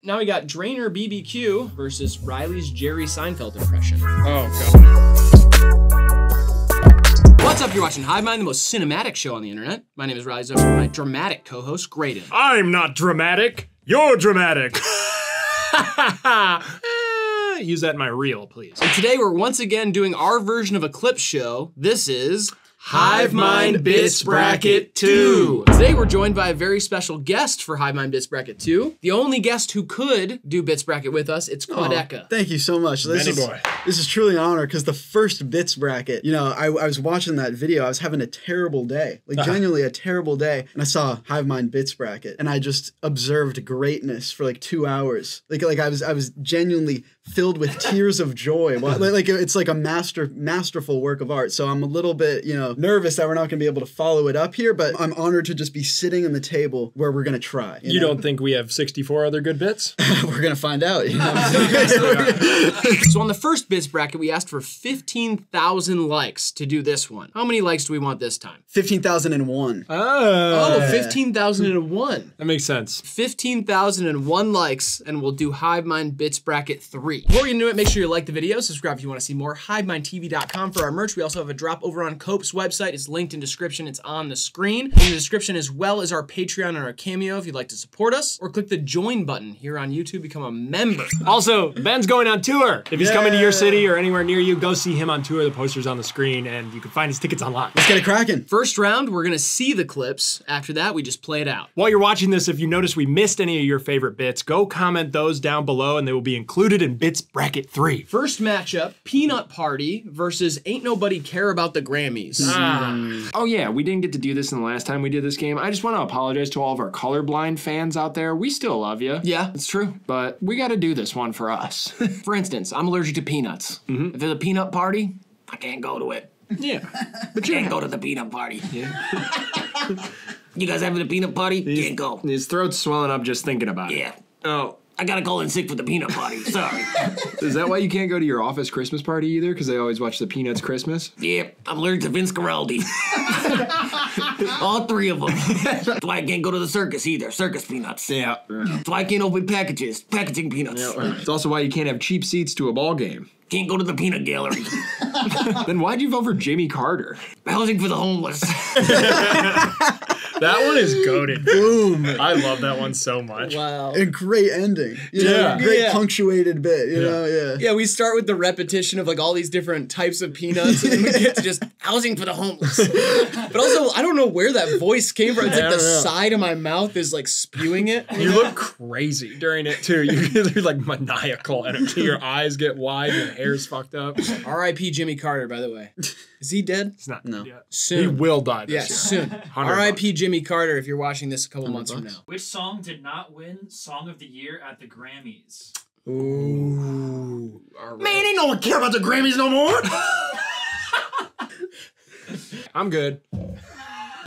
Now we got Drainer BBQ versus Riley's Jerry Seinfeld impression. Oh, God. What's up? You're watching Hivemind, the most cinematic show on the internet. My name is Riley Zucker, my dramatic co-host, Graydon. I'm not dramatic. You're dramatic. Use that in my reel, please. And today we're once again doing our version of a clip show. This is Hivemind Bits Bracket 2. Today we're joined by a very special guest for Hivemind Bits Bracket 2. The only guest who could do Bits Bracket with us, it's Quadeca. Thank you so much. This is truly an honor because the first Bits Bracket, you know, I was watching that video, I was having a terrible day, like genuinely a terrible day, and I saw Hivemind Bits Bracket, and I just observed greatness for like 2 hours. Like I was genuinely filled with tears of joy. Like it's like a masterful work of art. So I'm a little bit, you know, nervous that we're not gonna be able to follow it up here, but I'm honored to just be sitting on the table where we're gonna try. You don't think we have 64 other good bits? We're gonna find out. You know? So on the first Bits Bracket, we asked for 15,000 likes to do this one. How many likes do we want this time? 15,001. Oh, 15,001. That makes sense. 15,001 likes, and we'll do Hivemind Bits Bracket 3. Before we get into it, make sure you like the video, subscribe if you want to see more, HivemindTV.com for our merch. We also have a drop over on Cope's website. It's linked in description. It's on the screen. In the description, as well as our Patreon and our Cameo if you'd like to support us, or click the join button here on YouTube, become a member. Also, Ben's going on tour. If he's coming to your city or anywhere near you, go see him on tour. The poster's on the screen, and you can find his tickets online. Let's get it cracking. First round, we're gonna see the clips. After that, we just play it out. While you're watching this, if you notice we missed any of your favorite bits, go comment those down below, and they will be included in Bits Bracket 3. First matchup, Peanut Party versus Ain't Nobody Care About the Grammys. Oh yeah, we didn't get to do this in the last time we did this game. I just want to apologize to all of our colorblind fans out there. We still love you. Yeah, it's true. But we got to do this one for us. For instance, I'm allergic to peanuts. If there's a peanut party, I can't go to it. Yeah. But you can't go to the peanut party. Yeah. You guys having a peanut party? Can't go. His throat's swelling up just thinking about it. Yeah. Oh. I gotta call in sick for the peanut party. Sorry. Is that why you can't go to your office Christmas party either? Because they always watch the Peanuts Christmas? Yeah, I'm allergic to Vince Guaraldi. All three of them. That's why I can't go to the circus either. Circus peanuts. Yeah. That's why I can't open packaging peanuts. Yeah. It's also why you can't have cheap seats to a ball game. Can't go to the peanut gallery. Then why'd you vote for Jamie Carter? Housing for the homeless. That one is goated. Boom. I love that one so much. Wow. A great ending. You know, great punctuated bit, you know, Yeah, we start with the repetition of like all these different types of peanuts, and then we get to just housing for the homeless. But also, I don't know where that voice came from. It's like the side of my mouth is like spewing it. You look crazy during it too. You're like maniacal energy. Your eyes get wide, your hair's fucked up. R.I.P. Jimmy Carter, by the way. Is he dead? It's not dead yet. Soon. He will die Yeah, this year. soon. R.I.P. Jimmy Carter, if you're watching this a couple months from now. Which song did not win Song of the Year at the Grammys? Ooh. Man, ain't no one care about the Grammys no more. I'm good.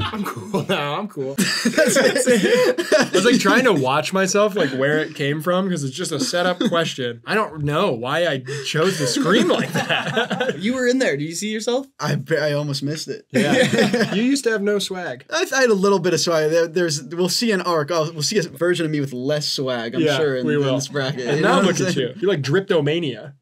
I'm cool now. I'm cool. I was like trying to watch myself, like where it came from, because it's just a setup question. I don't know why I chose to scream like that. You were in there. Do you see yourself? I almost missed it. Yeah. You used to have no swag. I had a little bit of swag. We'll see an arc. We'll see a version of me with less swag, I'm sure, in this bracket. And now look at you. You're like Dryptomania.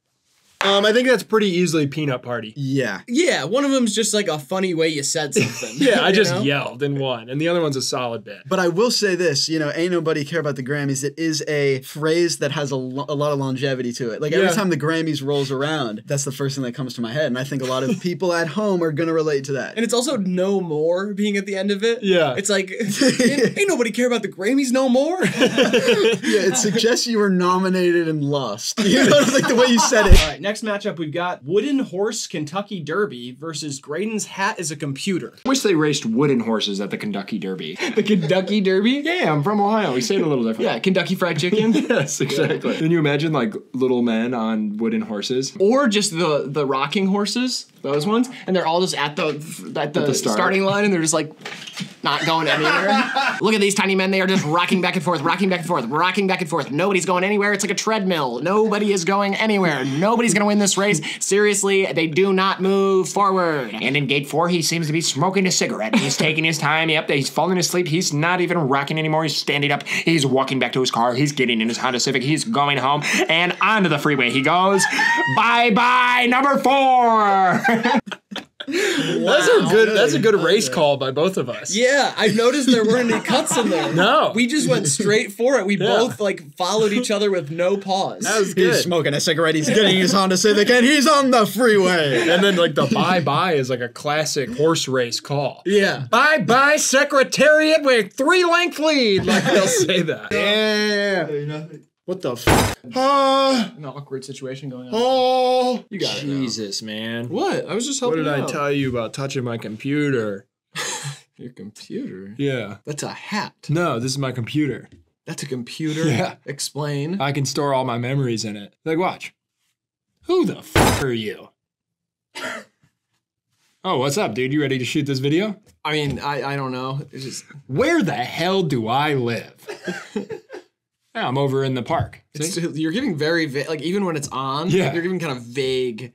I think that's pretty easily Peanut Party. Yeah. Yeah, one of them's just like a funny way you said something. Yeah, I just yelled in one, and the other one's a solid bit. But I will say this, you know, ain't nobody care about the Grammys. It is a phrase that has a lot of longevity to it. Like every time the Grammys rolls around, that's the first thing that comes to my head. And I think a lot of people at home are going to relate to that. And it's also no more being at the end of it. Yeah. It's like, ain't nobody care about the Grammys no more. Yeah, it suggests you were nominated and lost. You know, like the way you said it. All right, next matchup, we've got Wooden Horse Kentucky Derby versus Graydon's Hat is a Computer. I wish they raced wooden horses at the Kentucky Derby. The Kentucky Derby? Yeah, I'm from Ohio. We say it a little different. Yeah, Kentucky Fried Chicken. Yes, exactly. Can you imagine like little men on wooden horses? Or just the rocking horses. those ones, and they're all just at the starting line, and they're just like not going anywhere. Look at these tiny men. They are just rocking back and forth, rocking back and forth, rocking back and forth. Nobody's going anywhere. It's like a treadmill. Nobody is going anywhere. Nobody's gonna win this race. Seriously, they do not move forward. And in gate 4, he seems to be smoking a cigarette. He's taking his time. Yep, he's falling asleep. He's not even rocking anymore. He's standing up. He's walking back to his car. He's getting in his Honda Civic. He's going home. And onto the freeway he goes. Bye-bye, number 4. That's a good race call by both of us. Yeah, I've noticed there weren't any cuts in there. No. We just went straight for it. We both like followed each other with no pause. That was good. He's smoking a cigarette, he's getting his Honda Civic, and he's on the freeway. And then like the bye-bye is like a classic horse race call. Yeah. Bye-bye, Secretariat with 3-length lead. Like they'll say that. Yeah. What the f? An awkward situation going on. Oh, You got it now. Jesus, man. What? I was just What helping did I out. tell you about touching my computer? Your computer? Yeah. That's a hat. No, this is my computer. That's a computer? Yeah. Explain. I can store all my memories in it. Like, watch. Who the f are you? Oh, what's up, dude? You ready to shoot this video? I mean, I don't know. It's just Where the hell do I live? Yeah, I'm over in the park. See? you're giving very vague. Like even when it's on, Yeah. you're giving kind of vague.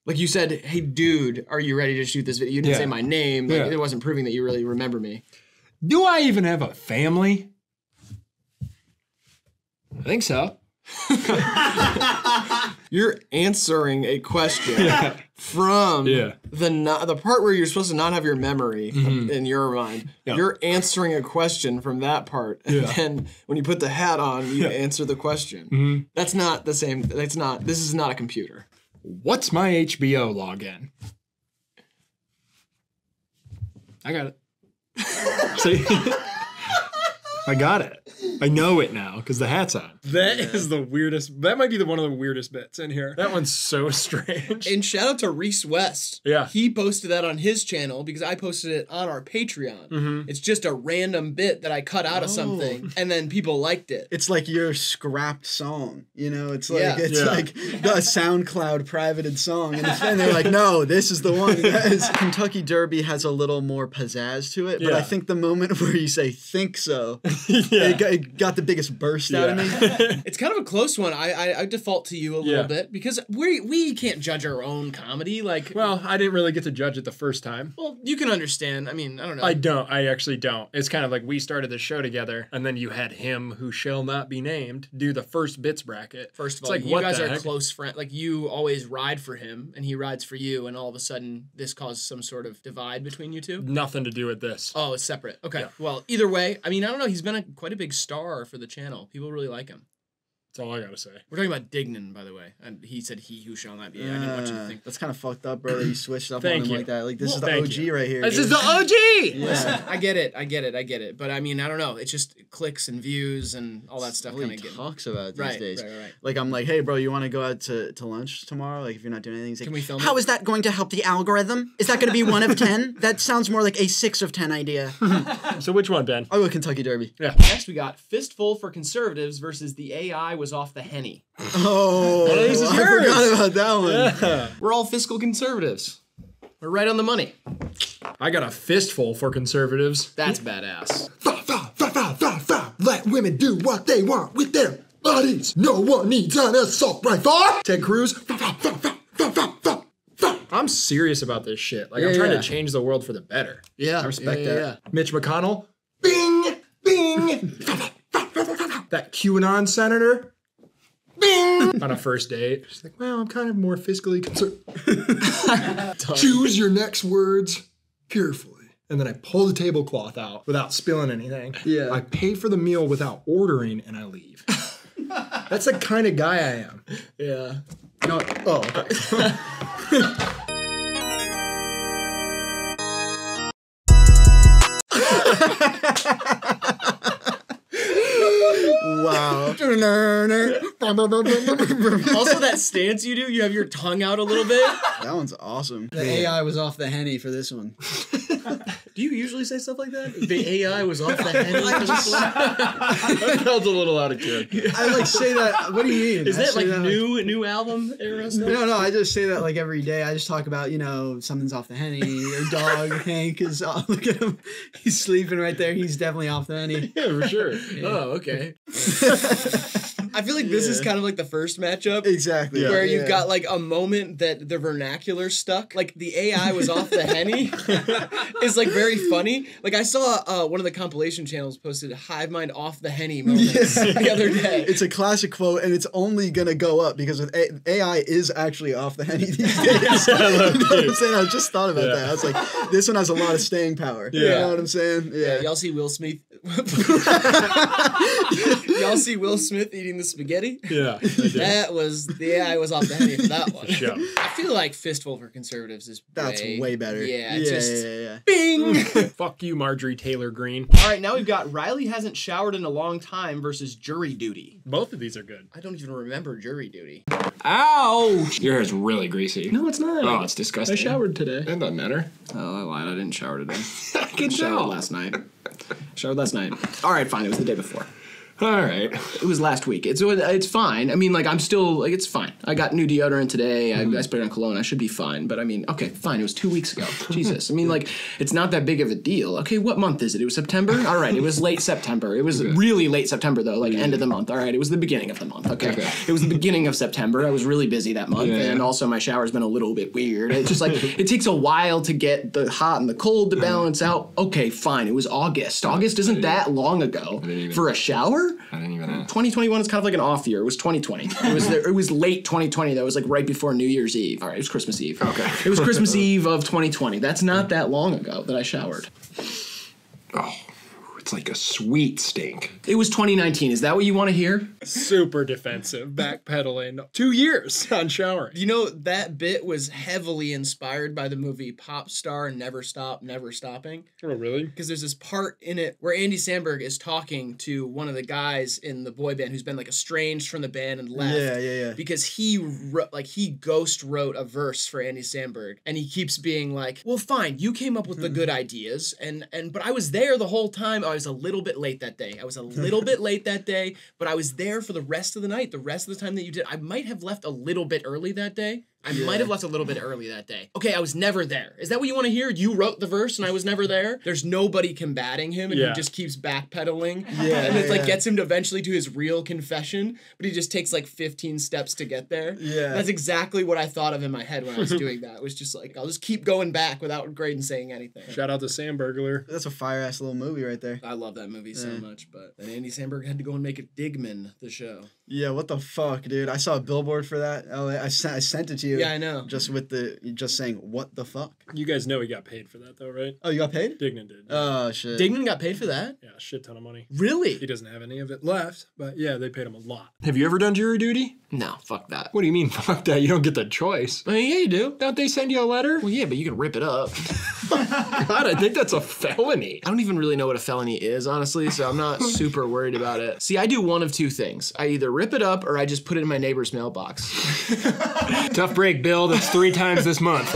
Like you said, "Hey, dude, are you ready to shoot this video?" You didn't Yeah. say my name. Like Yeah. it wasn't proving that you really remember me. Do I even have a family? I think so. You're answering a question from the part where you're supposed to not have your memory in your mind. Yeah. You're answering a question from that part, and then when you put the hat on, you answer the question. That's not the same. That's not. This is not a computer. What's my HBO login? I got it. See? I got it. I know it now because the hat's on. That is the weirdest. That might be one of the weirdest bits in here. That one's so strange. And shout out to Reese West. Yeah. He posted that on his channel because I posted it on our Patreon. It's just a random bit that I cut out of something, and then people liked it. It's like your scrapped song, you know? It's like Yeah. like the SoundCloud privated song, and they're like, no, this is the one. Guys. Kentucky Derby has a little more pizzazz to it, but I think the moment where you say "think so," it got the biggest burst out of me. It's kind of a close one. I default to you a little bit because we can't judge our own comedy. Like, Well, I didn't really get to judge it the first time. well, you can understand. I mean, I don't know. I don't. I actually don't. It's kind of like we started the show together, and then you had him, who shall not be named, do the first bits bracket. First of It's all, like, you what guys the are heck? close friends. Like, you always ride for him, and he rides for you, and all of a sudden, this caused some sort of divide between you two. Nothing to do with this. Oh, it's separate. Okay. Well, either way, I mean, I don't know. He's been quite a big star for the channel. People really like him. That's all I gotta say. We're talking about Dignan, by the way. And he said, "He who shall not be." I didn't want you to think. That's kind of fucked up, bro, that you switched up on Thank him you. like that. Like, this is the thank OG you. right here. This dude. is the OG! Listen, I get it. But I mean, I don't know. It's just clicks and views and all that stuff What kind he of get. talks about these Right, days. right. Like, I'm like, hey, bro, you want to go out to lunch tomorrow? Like, if you're not doing anything, he's like, Can we film how it? is that going to help the algorithm? Is that going to be 1 of 10? That sounds more like a 6 of 10 idea. So which one, Ben? I'll go Kentucky Derby. Yeah. Next, we got Fistful for Conservatives versus the AI was off the Henny. Oh, this is I yours. forgot about that one. Yeah. We're all fiscal conservatives. We're right on the money. I got a fistful for conservatives. That's badass. Let women do what they want with their bodies. No one needs an assault rifle. Ted Cruz. I'm serious about this shit. Like, I'm trying yeah. to change the world for the better. Yeah, I respect that. Mitch McConnell, Bing, bing. that QAnon senator, bing, on a first date. She's like, well, I'm kind of more fiscally concerned. Choose your next words carefully. And then I pull the tablecloth out without spilling anything. Yeah. I pay for the meal without ordering, and I leave. That's the kind of guy I am. Yeah. No, oh, okay. Wow. Also, that stance you do, you have your tongue out a little bit. That one's awesome. The AI was off the henny for this one. Do you usually say stuff like that? The AI was off the henny for this one? That felt a little out of character. I like say that. What do you mean? Is I that say like new album era stuff? No, I just say that like every day. I just talk about, something's off the henny. Your dog, Hank, is look at him. He's sleeping right there. He's definitely off the henny. Yeah, for sure. Oh, okay. I feel like this is kind of like the first matchup. Exactly. Where you've got like a moment that the vernacular stuck. Like the AI was off the henny is like very funny. Like I saw one of the compilation channels posted Hivemind off the henny moments the other day. It's a classic quote, and it's only gonna go up because with AI is actually off the henny these days. You know what I'm saying? I just thought about that. I was like, this one has a lot of staying power. Yeah. You know what I'm saying? Yeah, y'all see Will Smith? Y'all see Will Smith eating the spaghetti? Yeah. That was the AI was off the henny for that one. Sure. I feel like Fistful for Conservatives is That's way better. Yeah, Yeah. bing. Fuck you, Marjorie Taylor Greene. All right, now we've got Riley hasn't showered in a long time versus jury duty. Both of these are good. I don't even remember jury duty. Ouch! Your hair's really greasy. No, it's not. Oh, it's disgusting. I showered today. It doesn't matter. Oh, I lied. I didn't shower today. I can Showered tell. last night. Showered last night. All right, fine. It was the day before. All right. It was last week. It's fine. I mean, like, I'm still, like, it's fine. I got new deodorant today. I sprayed on cologne. I should be fine. But, I mean, okay, fine. It was 2 weeks ago. Jesus. I mean, like, it's not that big of a deal. Okay, what month is it? It was September? All right, it was late September. It was really late September, though, like, end of the month. All right, it was the beginning of the month. Okay. It was the beginning of September. I was really busy that month. And also, my shower's been a little bit weird. It's just, like, it takes a while to get the hot and the cold to balance out. Okay, fine. It was August. August isn't that long ago for a shower? I didn't even know. 2021 is kind of like an off year. It was 2020. It was late 2020. That was like right before New Year's Eve. All right, it was Christmas Eve. Okay. It was Christmas Eve of 2020. That's not that long ago that I showered. Oh, it's like a sweet stink. It was 2019. Is that what you want to hear? Super defensive, backpedaling. 2 years on showering. You know, that bit was heavily inspired by the movie Pop Star Never Stop, Never Stopping. Oh, really? Because there's this part in it where Andy Samberg is talking to one of the guys in the boy band who's been like estranged from the band and left. Yeah. Because he ghost wrote a verse for Andy Samberg, and he keeps being like, "Well, fine, you came up with the good ideas, but I was there the whole time. I was a little bit late that day. But I was there for the rest of the night. The rest of the time that you did, I might have left a little bit early that day." Okay, I was never there. Is that what you want to hear? You wrote the verse and I was never there? There's nobody combating him and he just keeps backpedaling. And it like gets him to eventually to his real confession, but he just takes like 15 steps to get there. Yeah. That's exactly what I thought of in my head when I was doing that. It was just like, I'll just keep going back without Graydon saying anything. Shout out to Sam Burglar. That's a fire-ass little movie right there. I love that movie so much, but then Andy Samberg had to go and make it Digman, the show. Yeah, what the fuck, dude? I saw a billboard for that. Oh, I sent it to you. Yeah, I know. Just saying, what the fuck? You guys know he got paid for that, though, right? Oh, you got paid? Dignan did. Oh, shit. Digman got paid for that? Yeah, a shit ton of money. Really? He doesn't have any of it left, but yeah, they paid him a lot. Have you ever done jury duty? No, fuck that. What do you mean, fuck that? You don't get the choice. I mean, yeah, you do. Don't they send you a letter? Well, yeah, but you can rip it up. God, I think that's a felony. I don't even really know what a felony is, honestly, so I'm not super worried about it. See, I do one of two things. I either rip it up or I just put it in my neighbor's mailbox. Tough break, Bill. That's 3 times this month.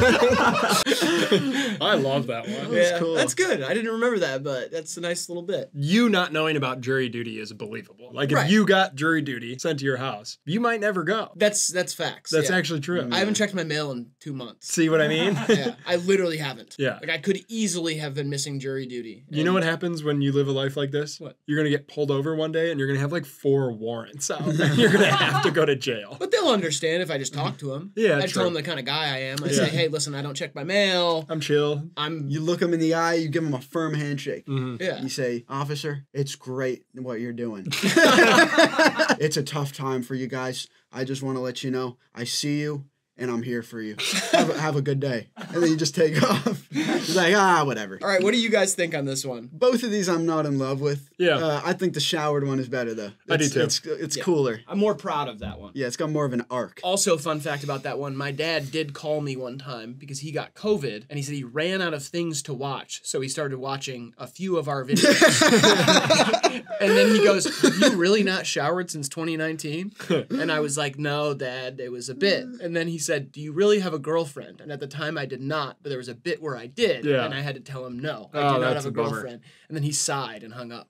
I love that one. Yeah, cool. that's good. I didn't remember that, but that's a nice little bit. You not knowing about jury duty is believable. Like, if Right. you got jury duty sent to your house, you might never go. That's facts. That's yeah. actually true. I haven't checked my mail in 2 months. See what I mean? Yeah, I literally haven't. Yeah. Like, I could easily have been missing jury duty. You know what happens when you live a life like this? What? You're going to get pulled over one day and you're going to have like 4 warrants out. You're going to have to go to jail. But they'll understand if I just talk to them. Yeah, I true. tell them the kind of guy I am. I say, hey, listen, I don't check my mail. I'm chill. You look him in the eye, you give him a firm handshake. Yeah. You say, "Officer, it's great what you're doing. It's a tough time for you guys. I just want to let you know, I see you and I'm here for you." How have a good day. And then you just take off. He's like, whatever. All right, what do you guys think on this one? Both of these I'm not in love with. Yeah. I think the showered one is better though. I do too. It's cooler. I'm more proud of that one. Yeah, it's got more of an arc. Also, fun fact about that one, my dad did call me one time because he got COVID and he said he ran out of things to watch. So he started watching a few of our videos. And then he goes, "Have you really not showered since 2019? And I was like, "No, Dad, it was a bit." And then he said, "Do you really have a girlfriend?" And at the time I did not, but there was a bit where I did. Yeah. And I had to tell him, "No, I Oh, do not that's have a a bummer. girlfriend." And then he sighed and hung up.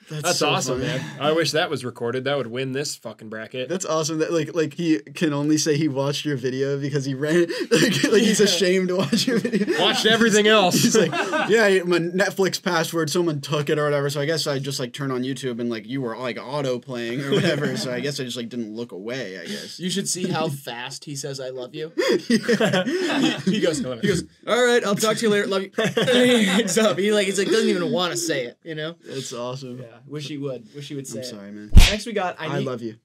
That's so awesome, funny. man. I wish that was recorded. That would win this fucking bracket. That's awesome. That like he can only say he watched your video because he ran. Like he's ashamed to watch your video. Watched everything else. He's like, yeah, my Netflix password, someone took it or whatever. So I guess I just like turned on YouTube and like you were like auto playing or whatever. So I guess I just like didn't look away. I guess. You should see how fast he says "I love you." He goes, "All right, I'll talk to you later. Love you." And he hangs up. He's like doesn't even want to say it. You know? It's awesome. Yeah. Wish he would. Wish he would say I'm it. sorry, man. Next we got I love you.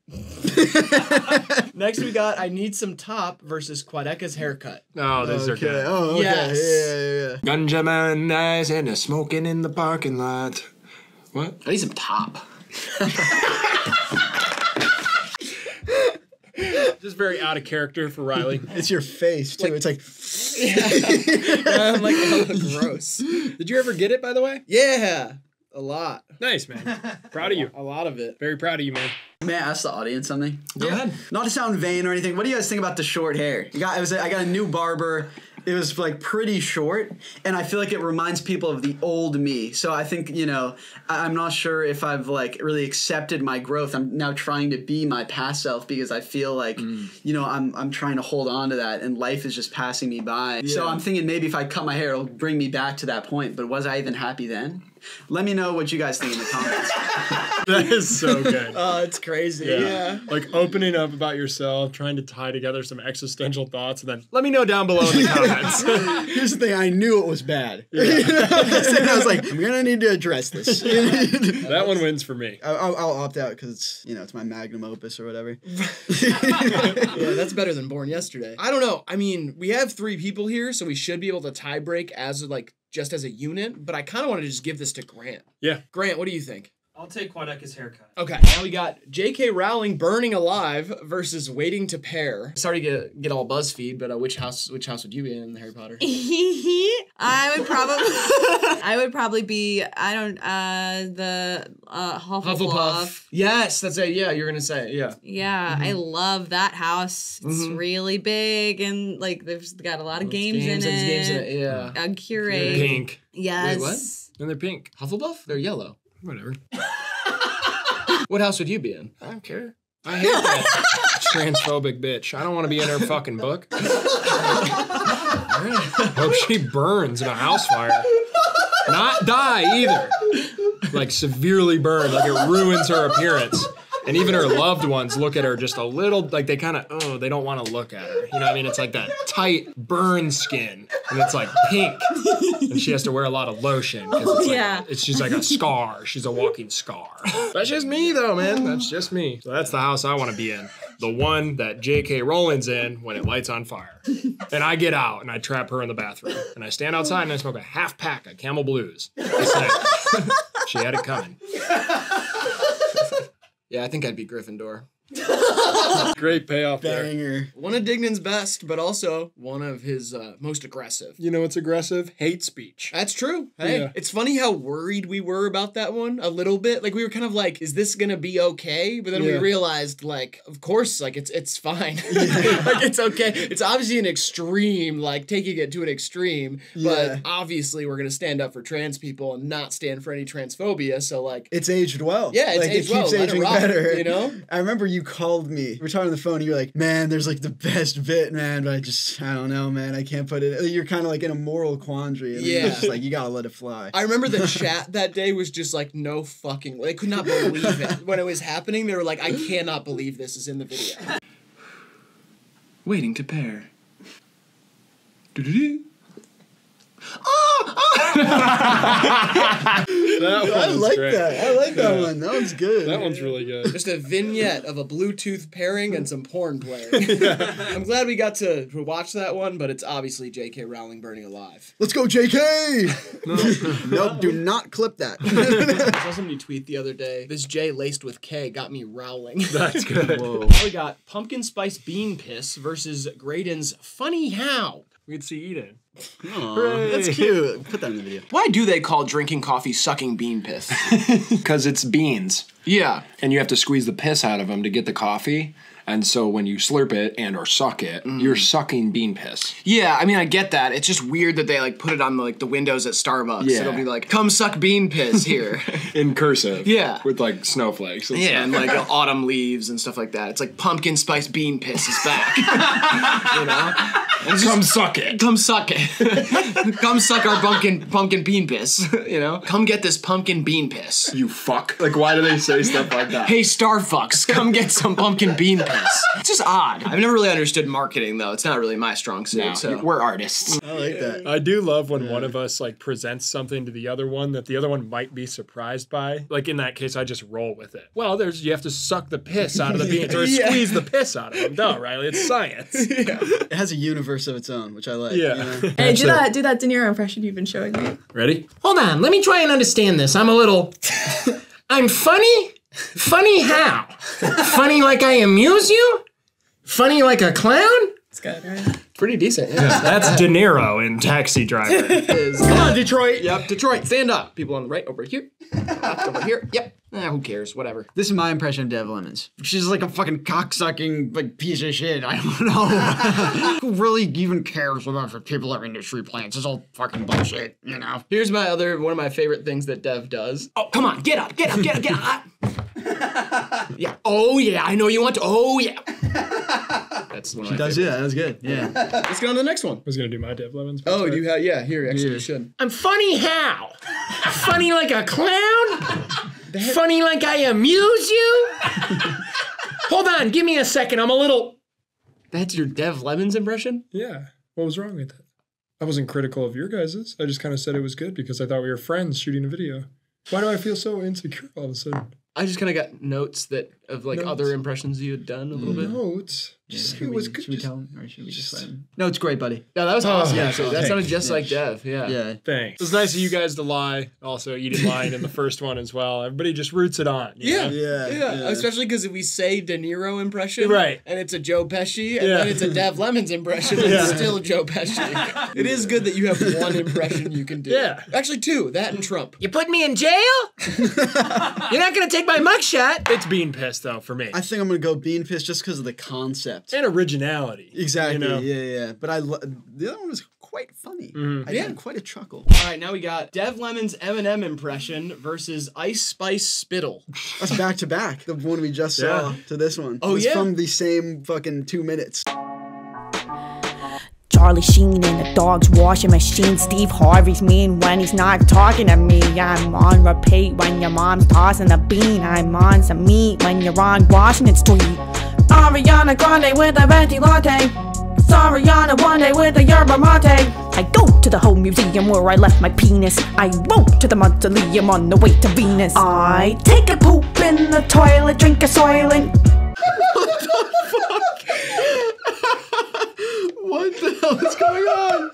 Next we got I need some top versus Quadeca's haircut. Oh, these are Okay. good. Oh, okay. Yes. Yeah. Ganja man eyes and a smoking in the parking lot. What? I need some top. Just very out of character for Riley. It's your face too. It's like I'm like, hella gross. Did you ever get it, by the way? Yeah, a lot. Nice, man. Proud of you. A lot of it. Very proud of you, man. May I ask the audience something? Go ahead. Not to sound vain or anything. What do you guys think about the short hair? I got a new barber. It was like pretty short, and I feel like it reminds people of the old me. So I think, I'm not sure if I've like really accepted my growth. I'm now trying to be my past self because I feel like, I'm trying to hold on to that, and life is just passing me by. Yeah. So I'm thinking maybe if I cut my hair, it'll bring me back to that point. But was I even happy then? Let me know what you guys think in the comments. That is so good. Oh, it's crazy. Yeah. Like opening up about yourself, trying to tie together some existential thoughts, and then let me know down below in the comments. here's the thing. I knew it was bad. I was like, I'm gonna need to address this. That one wins for me. I'll opt out because it's my magnum opus or whatever. Yeah, that's better than Born Yesterday. I don't know. I mean, we have 3 people here, so we should be able to tie break just as a unit, but I kind of want to just give this to Grant. Yeah. Grant, what do you think? I'll take Quadeca's haircut. Okay, now we got J.K. Rowling burning alive versus waiting to pair. Sorry to get all BuzzFeed, but which house would you be in Harry Potter? I would probably be the Hufflepuff. Yes, that's it. Yeah, you're gonna say it. Yeah. Yeah, I love that house. It's really big and like there's got a lot of games in it. Yeah. A curate. Pink. Yes. Wait, what? And they're pink. Hufflepuff? They're yellow. Whatever. What house would you be in? I don't care. I hate that transphobic bitch. I don't want to be in her fucking book. Hope she burns in a house fire. Not die either. Like severely burned. Like it ruins her appearance. And even her loved ones look at her just a little, like they kind of, they don't want to look at her. You know what I mean? It's like that tight burn skin. And it's like pink. And she has to wear a lot of lotion. She's like a scar. She's a walking scar. That's just me though, man. That's just me. So that's the house I want to be in. The one that J.K. Rowling's in when it lights on fire. And I get out and I trap her in the bathroom. And I stand outside and I smoke a half pack of Camel Blues. She had it coming. Yeah, I think I'd be Gryffindor. Great payoff there. Banger. One of Dignan's best, but also one of his most aggressive. You know what's aggressive? Hate speech. That's true. Hey, Yeah. It's funny how worried we were about that one a little bit. Like we were kind of like, is this gonna be okay? But then we Yeah. realized, like, of course, like it's fine. Like it's okay. It's obviously an extreme, like taking it to an extreme. Yeah. But obviously, we're gonna stand up for trans people and not stand for any transphobia. So like, It's aged well. Yeah, it's like, aged it keeps well. Let it aging rock, better. you know? I remember you called me. We're talking on the phone. And you're like, man, there's like the best bit, man. But I don't know, man. I can't put it. You're kind of like in a moral quandary. And Yeah. It's just like you gotta let it fly. I remember the chat that day was just like, no fucking, they could not believe it. When it was happening, they were like, I cannot believe this is in the video. Waiting to pair. Oh! I like that. I like that one. That one's good. That one's really good. Just a vignette of a Bluetooth pairing and some porn playing. I'm glad we got to watch that one, but it's obviously J.K. Rowling burning alive. Let's go, JK! Nope, do not clip that. I saw somebody tweet the other day, this J laced with K got me rowling. That's good. Whoa. Now we got pumpkin spice bean piss versus Graydon's funny how. We could see Eden. Aw, that's cute. Put that in the video. Why do they call drinking coffee sucking bean piss? Because it's beans. Yeah. And you have to squeeze the piss out of them to get the coffee. And so when you slurp it and or suck it, you're sucking bean piss. Yeah, I mean, I get that. It's just weird that they like put it on like the windows at Starbucks. Yeah. It'll be like, come suck bean piss here. In cursive. Yeah. With like snowflakes. And Yeah, stuff. and like autumn leaves and stuff like that. It's like pumpkin spice bean piss is back. You know? And Come suck it. Come suck it. Come suck our pumpkin bean piss. You know? Come get this pumpkin bean piss. You fuck. Like, why do they say stuff like that? Hey, Starfucks, come get some pumpkin bean piss. It's just odd. I've never really understood marketing, though. It's not really my strong suit. No, So. we're artists. I like that. I do love when one of us like presents something to the other one that the other one might be surprised by. Like in that case, I just roll with it. Well, you have to suck the piss out of the beans or squeeze the piss out of them. No, Riley, it's science. It has a universe of its own, which I like. Yeah. You know? Hey, do that De Niro impression you've been showing me. Ready? Hold on, let me try and understand this. I'm a little... I'm funny? Funny how? Funny like I amuse you? Funny like a clown? It's good, right? Pretty decent, yeah. That's De Niro in Taxi Driver. Come on, Detroit. Yep, Detroit, stand up. People on the right, over here. Left, over here. Yep. Who cares? Whatever. This is my impression of Dev Lemons. She's like a fucking cocksucking like piece of shit. I don't know. Who really even cares about if people are industry plants? It's all fucking bullshit, you know? Here's one of my favorite things that Dev does. Oh, come on, get up, get up, get up, get up. Yeah. Oh yeah, I know you want to. Oh yeah. That's one of my Does favorites. yeah, that's good. Yeah. Let's get on to the next one. I was gonna do my Dev Lemons. Oh, do you have? Yeah, here, actually, you should. I'm funny how? Funny like a clown? Funny like I amuse you? Hold on, give me a second. I'm a little... That's your Dev Lemons impression? Yeah. What was wrong with that? I wasn't critical of your guys's. I just kind of said it was good because I thought we were friends shooting a video. Why do I feel so insecure all of a sudden? I just kind of got notes of like other impressions you had done a little bit. Notes. Just it was good. Should we tell him or should we just let him? No, it's great, buddy. Yeah, that was awesome. yeah, Actually, that sounded just like Dev. Yeah. Yeah. Thanks. It was nice of you guys to lie. Also, you didn't lie in the first one as well. Everybody just roots it on. you know? Yeah. Especially because if we say De Niro impression, Right. and it's a Joe Pesci, and Yeah. then it's a Dev Lemons impression, and it's still Joe Pesci. It is good that you have one impression you can do. Yeah. Actually, two. That and Trump. You put me in jail? You're not gonna take my mugshot. It's bean piss though for me. I think I'm gonna go bean piss just because of the concept. And originality. Exactly. You know? Yeah. But the other one was quite funny. I had quite a chuckle. All right, now we got Dev Lemons Eminem impression versus Ice Spice Spittle. That's back to back. The one we just saw to this one. Oh, It's yeah? from the same fucking 2 minutes. Charlie Sheen in the dog's washing machine. Steve Harvey's mean when he's not talking to me. I'm on repeat when your mom's tossing a bean. I'm on some meat when you're on Washington Street. Ariana Grande with a venti latte. Ariana one day with a yerba mate. I go to the home museum where I left my penis. I walk to the mausoleum on the way to Venus. I take a poop in the toilet, drink a Soylent. What the hell is going on?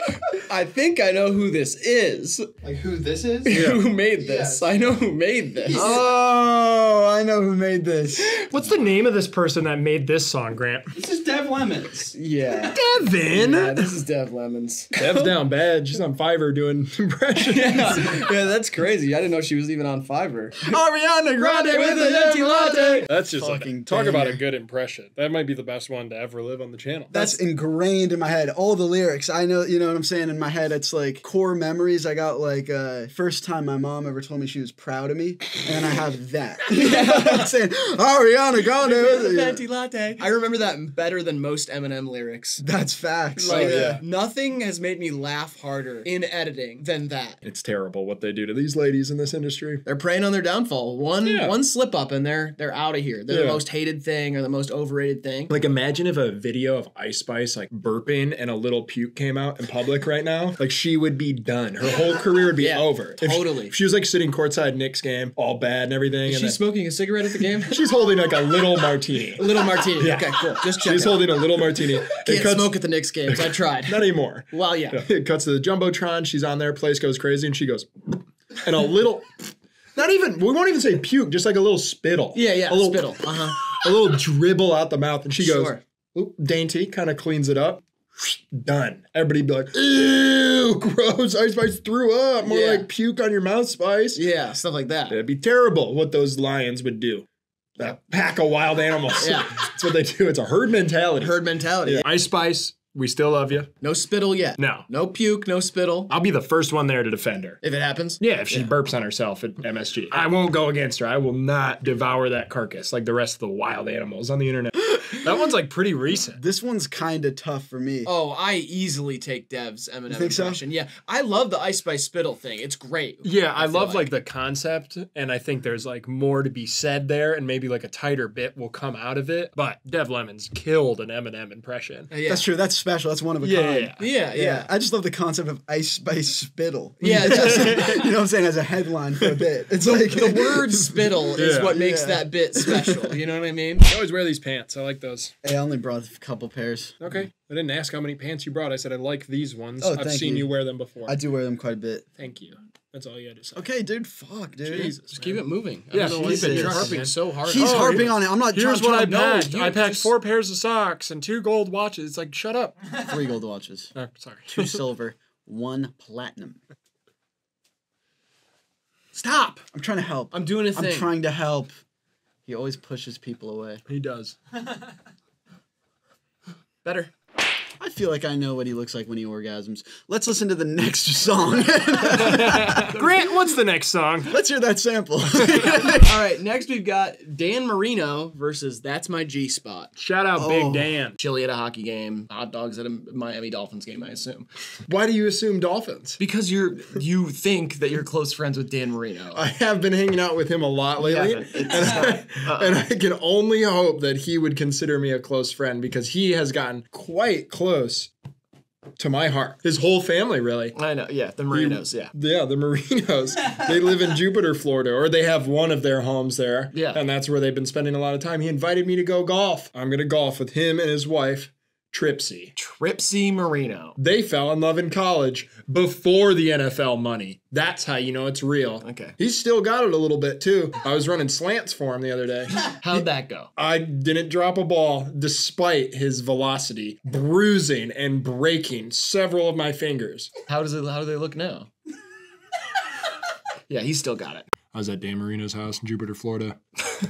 I think I know who this is. Like who this is? Who made this? I know who made this. Oh, I know who made this. What's the name of this person that made this song, Grant? This is Dev Lemons. Yeah. Devin. Yeah, this is Dev Lemons. Dev's down bad. She's on Fiverr doing impressions. Yeah, that's crazy. I didn't know she was even on Fiverr. Ariana Grande with a venti latte. That's just Fucking like, talk about a banger. good impression. That might be the best one to ever live on the channel. That's ingrained in my head. All the lyrics, I know, you know what I'm saying? In my head, it's like core memories. I got like, first time my mom ever told me she was proud of me, and I have that. You know what I'm saying? Ariana Grande with a Venti latte. I remember that better better than most Eminem lyrics. That's facts. Like, nothing has made me laugh harder in editing than that. It's terrible what they do to these ladies in this industry. They're preying on their downfall. One slip up and they're out of here. They're the most hated thing or the most overrated thing. Like, imagine if a video of Ice Spice like burping and a little puke came out in public right now. Like, she would be done. Her whole career would be over. Totally. If she was like sitting courtside Knicks game, all bad and everything. Is she smoking a cigarette at the game? She's holding like a little martini. A little martini. Yeah. Okay, cool. Just check. She's holding a little martini. Can't smoke at the Knicks games. I tried. Not anymore. Well, yeah. It cuts to the Jumbotron. She's on there. Place goes crazy. And she goes, and a little, not even, we won't even say puke, just like a little spittle. Yeah. A little spittle. A little dribble out the mouth. And she goes, Sure. oop, dainty, kind of cleans it up. Done. Everybody be like, ew, gross. Ice Spice threw up. More like puke on your mouth, Spice. Yeah, stuff like that. It'd be terrible what those lions would do. A pack of wild animals. Yeah. That's what they do. It's a herd mentality. Herd mentality. Yeah. Ice Spice, we still love you. No spittle yet. No. No puke, no spittle. I'll be the first one there to defend her. If it happens? Yeah, if she burps on herself at MSG. I won't go against her. I will not devour that carcass like the rest of the wild animals on the internet. That one's like pretty recent. This one's kind of tough for me. Oh, I easily take Dev's Eminem think so? impression. Yeah, I love the Ice Spice spittle thing. It's great. Yeah, I love like the concept, and I think there's like more to be said there, and maybe like a tighter bit will come out of it. But Dev Lemon's killed an Eminem impression. That's true. That's special. That's one of a kind. Yeah. I just love the concept of Ice Spice spittle. Yeah, Just, you know what I'm saying, as a headline for a bit. It's like the word spittle is what makes that bit special. You know what I mean? I always wear these pants. I like those. Hey, I only brought a couple pairs. Okay. I didn't ask how many pants you brought. I said I like these ones. Oh, I've seen you wear them before. I do wear them quite a bit. Thank you. That's all you had to say. Okay, dude. Fuck, dude. Jesus, Just keep it moving. Yeah, I don't know why keep it you're trucking, harping man. so hard. He's harping on it. I'm not Here's what I packed. No, I packed just- 4 pairs of socks and 2 gold watches. It's like, shut up. 3 gold watches. Oh, sorry. 2 silver. 1 platinum. Stop. I'm trying to help. I'm doing a thing. I'm trying to help. He always pushes people away. He does. Better. I feel like I know what he looks like when he orgasms. Let's listen to the next song. Grant, what's the next song? Let's hear that sample. All right, next we've got Dan Marino versus That's My G-Spot. Shout out Big Dan. Chili at a hockey game, hot dogs at a Miami Dolphins game, I assume. Why do you assume Dolphins? Because you think that you're close friends with Dan Marino. I have been hanging out with him a lot lately, and I can only hope that he would consider me a close friend because he has gotten quite close to my heart. His whole family, really. I know, yeah, the Marinos, yeah. Yeah, the Marinos. They live in Jupiter, Florida, or they have one of their homes there. Yeah. And that's where they've been spending a lot of time. He invited me to go golf. I'm going to golf with him and his wife, Tripsy. Tripsy Marino. They fell in love in college before the NFL money. That's how you know it's real. Okay. He's still got it a little bit, too. I was running slants for him the other day. How'd that go? I didn't drop a ball despite his velocity, bruising and breaking several of my fingers. How do they look now? Yeah, he's still got it. I was at Dan Marino's house in Jupiter, Florida.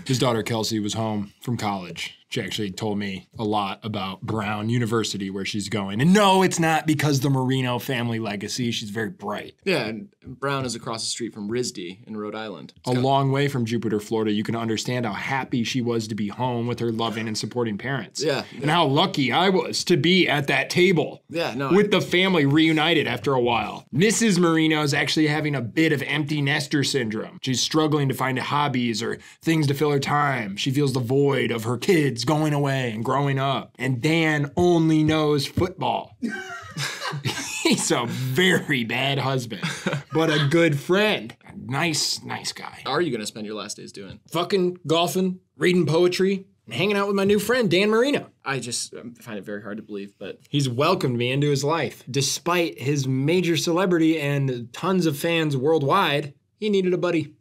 His daughter Kelsey was home from college. She actually told me a lot about Brown University, where she's going. And no, it's not because the Marino family legacy. She's very bright. Yeah, and Brown is across the street from RISD in Rhode Island. A long way from Jupiter, Florida. You can understand how happy she was to be home with her loving and supporting parents. Yeah. And how lucky I was to be at that table. Yeah, no. With the family reunited after a while. Mrs. Marino is actually having a bit of empty nester syndrome. She's struggling to find hobbies or things to fill her time. She feels the void of her kids going away and growing up. And Dan only knows football. He's a very bad husband, but a good friend. Nice guy. How are you going to spend your last days doing? Fucking golfing, reading poetry, and hanging out with my new friend, Dan Marino. I find it very hard to believe, but... He's welcomed me into his life. Despite his major celebrity and tons of fans worldwide, he needed a buddy.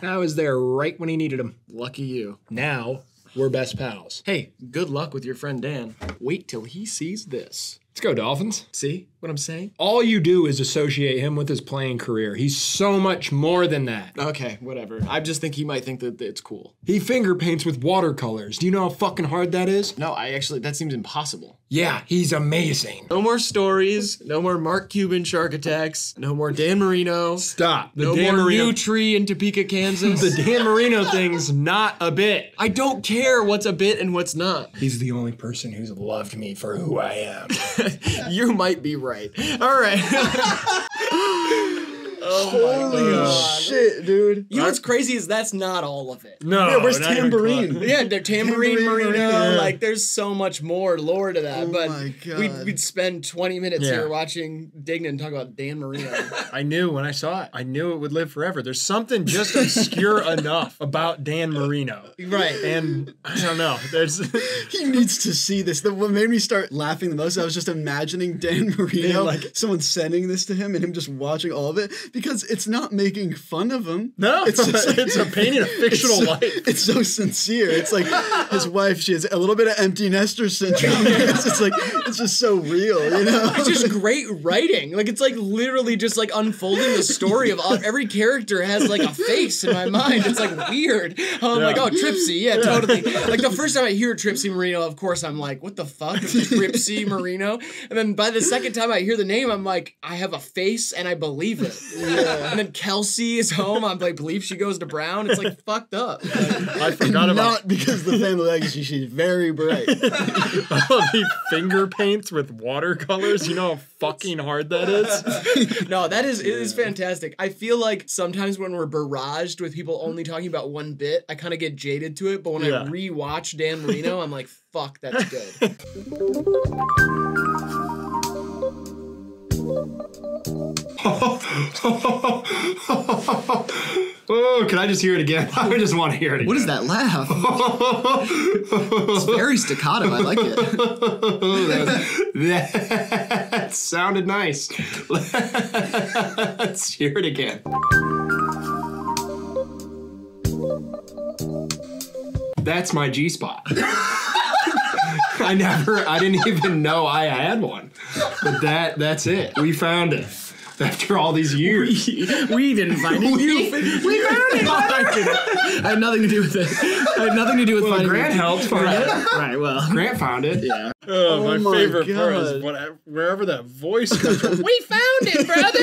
I was there right when he needed him. Lucky you. Now, we're best pals. Hey, good luck with your friend Dan. Wait till he sees this. Let's go, Dolphins. See what I'm saying? All you do is associate him with his playing career. He's so much more than that. Okay, whatever. I just think he might think that it's cool. He finger paints with watercolors. Do you know how fucking hard that is? No, that seems impossible. Yeah, he's amazing. No more stories. No more Mark Cuban shark attacks. No more Dan Marino. Stop. No more new tree in Topeka, Kansas. The Dan Marino thing's not a bit. I don't care what's a bit and what's not. He's the only person who's loved me for who I am. You might be right. All right. Holy shit, dude. You know what's crazy is that's not all of it. No. Yeah, where's not even Tambourine? close. Yeah, the Tambourine Marino. Yeah. Like, there's so much more lore to that. Oh but my God. we'd spend 20 minutes Yeah. here watching Dignan talk about Dan Marino. I knew when I saw it. I knew it would live forever. There's something just obscure enough about Dan Marino. Right. And I don't know. There's He needs to see this. What made me start laughing the most, I was just imagining Dan Marino, like- someone sending this to him and him just watching all of it, because it's not making fun of him. no. It's just like, it's a painting a fictional life. It's so sincere. It's like his wife, she has a little bit of empty nester syndrome. It's just like, it's just so real, you know? It's just great writing. Like, it's like literally just like unfolding the story of every character has like a face in my mind. It's like weird. I'm like, oh, Tripsy. Yeah, totally. Like the first time I hear Tripsy Marino, of course, I'm like, what the fuck? Tripsy Marino? And then by the second time I hear the name, I'm like, I have a face and I believe it. Yeah. And then Kelsey is home. I'm like, believe she goes to Brown. It's like fucked up. Like, I forgot about Not because the family legacy, she's very bright. he finger paints with watercolors. You know how fucking hard that is? no, it is fantastic. I feel like sometimes when we're barraged with people only talking about one bit, I kind of get jaded to it. But when I rewatch Dan Marino, I'm like, fuck, that's good. Oh, can I just hear it again? I just want to hear it again. What is that laugh? It's very staccato. I like it. That sounded nice. Let's hear it again. That's my G-spot. I didn't even know I had one. But that's it. We found it. After all these years. We didn't find it. We found it. I had nothing to do with it. I had nothing to do with finding Grant it. helped find it. Right, well. Grant found it. Yeah. Oh, my favorite part God. is wherever that voice comes from. We found it, brother.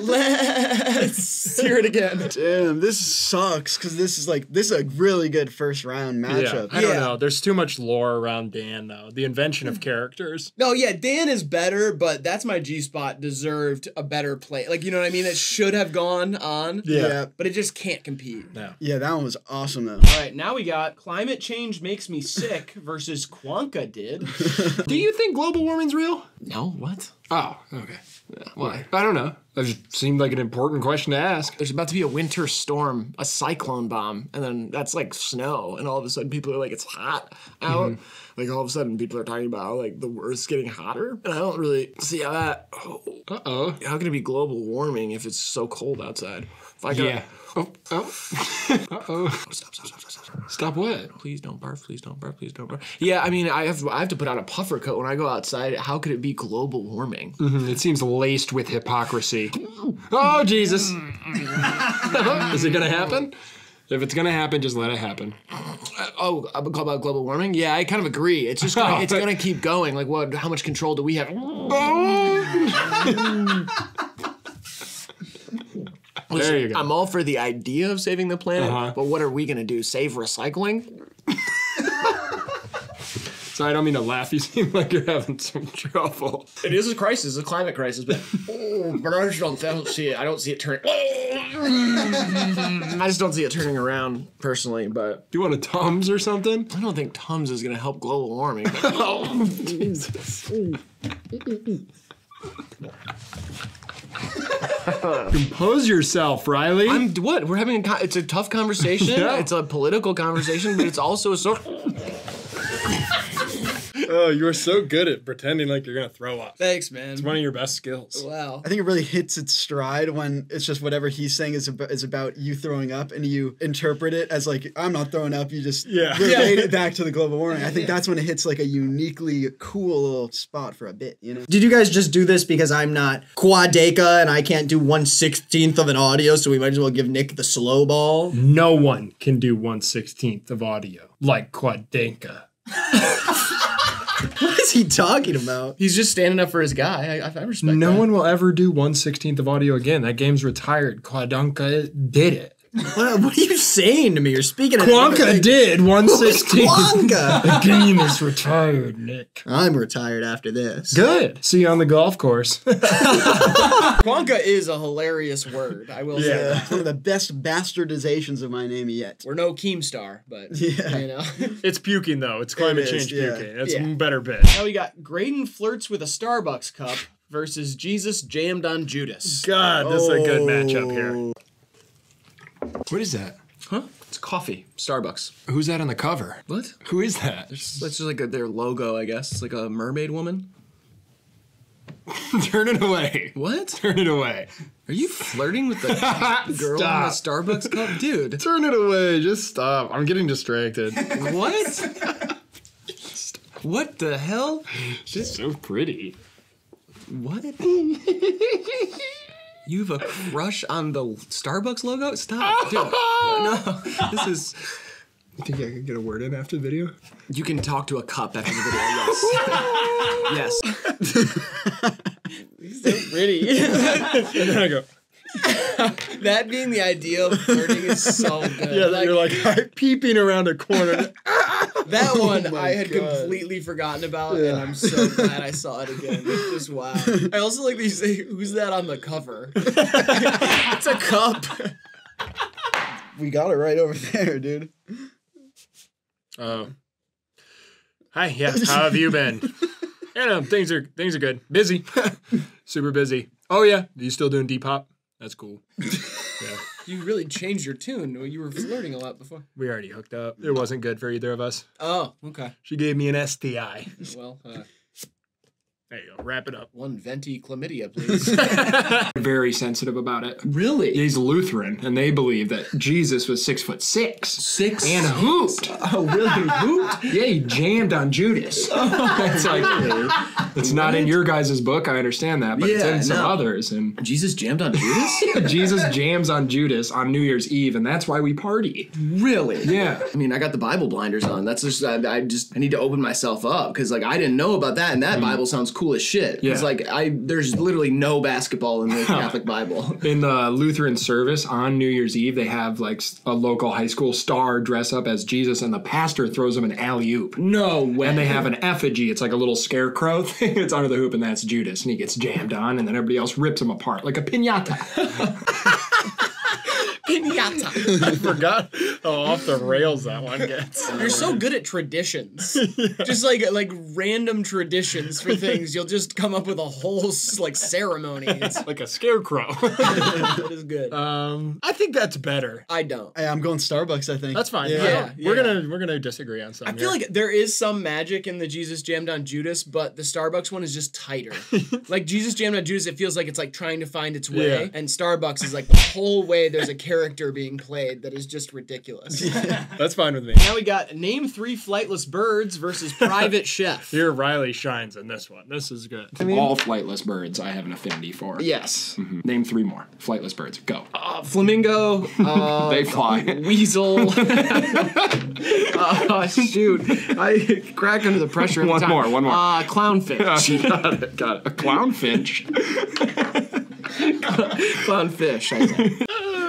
Let's hear it again. Damn, this sucks, because this is a really good first round matchup. I don't know. There's too much lore around Dan, though. The invention of characters. No, yeah, Dan is better, but That's My G-Spot deserved a better play. Like, you know what I mean? It should have gone on. Yeah. But it just can't compete. No. Yeah, that one was awesome, though. All right, now we got Climate Change Makes Me Sick versus Quadeca did. Do you think global warming's real? No, what? Oh, okay. Why? I don't know. That just seemed like an important question to ask. There's about to be a winter storm, a cyclone bomb, and then that's like snow, and all of a sudden people are like, it's hot out. Like all of a sudden people are talking about like the Earth's getting hotter, and I don't really see how that. Uh-oh. How can it be global warming if it's so cold outside? If I Yeah. Oh. Uh-oh. Stop. Stop what? Please don't barf. Please don't barf. Please don't barf. Yeah, I mean, I have to put on a puffer coat when I go outside. How could it be global warming? It seems laced with hypocrisy. Oh, Jesus. Is it going to happen? If it's going to happen, just let it happen. About global warming? Yeah, I kind of agree. It's just gonna, it's going to keep going. Like, what? How much control do we have? Listen, There you go. I'm all for the idea of saving the planet, but what are we going to do? Save recycling? Sorry, I don't mean to laugh. You seem like you're having some trouble. It is a crisis, a climate crisis, but I just don't see it. I don't see it turning. I just don't see it turning around personally. But Do you want a Tums or something? I don't think Tums is going to help global warming. Oh, Jesus. Compose yourself, Riley. What? We're having it's a tough conversation. Yeah. It's a political conversation, but it's also a Oh, you are so good at pretending like you're gonna throw up. Thanks, man. It's one of your best skills. Wow. I think it really hits its stride when it's just whatever he's saying is about you throwing up, and you interpret it as like, I'm not throwing up. You just relate it back to the global warming. I think that's when it hits like a uniquely cool little spot for a bit, you know? Did you guys just do this because I'm not Quadeca and I can't do 1/16 of an audio, so we might as well give Nick the slow ball? No one can do 1/16 of audio like Quadeca. What is he talking about? He's just standing up for his guy. I respect No that. one will ever do 1/16 of audio again. That game's retired. Quadeca did it. What are you saying to me? You're speaking of Quanka did 1/16. Quanka? The game is retired, Nick. I'm retired after this. Good. See you on the golf course. Quanka is a hilarious word. I will say that. It's one of the best bastardizations of my name yet. We're no Keemstar, but you know. It's puking though. It's climate It is, change yeah. puking. That's Yeah. a better bit. Now we got Graydon flirts with a Starbucks cup versus Jesus jammed on Judas. God, this is a good matchup here. What is that? Huh? It's coffee. Starbucks. Who's that on the cover? What? Who is that? That's just like their logo, I guess. It's like a mermaid woman. Turn it away. What? Turn it away. Are you flirting with the girl in the Starbucks cup? Dude. Turn it away. Just stop. I'm getting distracted. What? What the hell? She's so pretty. What? You have a crush on the Starbucks logo? Stop. Dude. No. This is... You think I could get a word in after the video? You can talk to a cup after the video, yes. Yes. He's so pretty. And then I go... That being the idea of flirting is so good. Yeah, you're like peeping around a corner. That one I had God. completely forgotten about, and I'm so glad I saw it again. It's just wow. I also like that you say, "Who's that on the cover?" It's a cup. We got it right over there, dude. Oh. Hi, yeah. How have you been? Yeah, no, things are good. Busy. Super busy. Oh yeah. Are you still doing Depop? That's cool. Yeah. You really changed your tune. You were flirting a lot before. We already hooked up. It wasn't good for either of us. Oh, okay. She gave me an STI. Well, There you go. Wrap it up. one venti chlamydia, please. Very sensitive about it. Really? He's Lutheran, and they believe that Jesus was 6'6". 6 And hooped. Oh, really? Hooped? Yeah, he jammed on Judas. It's like, it's not in your guys' book, I understand that, but it's Yeah, in some no. others. And Jesus jammed on Judas? Jesus jams on Judas on New Year's Eve, and that's why we party. Really? Yeah. I mean, I got the Bible blinders on. That's just I need to open myself up because like I didn't know about that, and that Bible sounds cool as shit. Yeah. It's like there's literally no basketball in the Catholic Bible. In the Lutheran service on New Year's Eve, they have like a local high school star dress up as Jesus, and the pastor throws him an alley-oop. No way. And they have an effigy. It's like a little scarecrow thing. It's under the hoop, and that's Judas. And he gets jammed on, and then everybody else rips him apart like a piñata. Piñata. I forgot how off the rails that one gets. You're so good at traditions. Just like random traditions for things. You'll just come up with a whole like ceremony. It's Like a scarecrow. that is good. I think that's better. I don't. Hey, I'm going Starbucks, I think. That's fine. Yeah, We're yeah. gonna disagree on I something. feel like there is some magic in the Jesus jammed on Judas, but the Starbucks one is just tighter. Like Jesus jammed on Judas, it feels like it's like trying to find its way, Yeah. and Starbucks is like the whole way there's a character being played that is just ridiculous. that's fine with me. Now we got name 3 flightless birds versus private chef. Here, Riley shines in this one. This is good. All flightless birds I have an affinity for. Yes. Mhm. Name 3 more. Flightless birds. Go. Flamingo. They fly. Weasel. Shoot. I crack under the pressure every One time. more. Clownfish. Got it. A clownfinch. Clownfish, I think.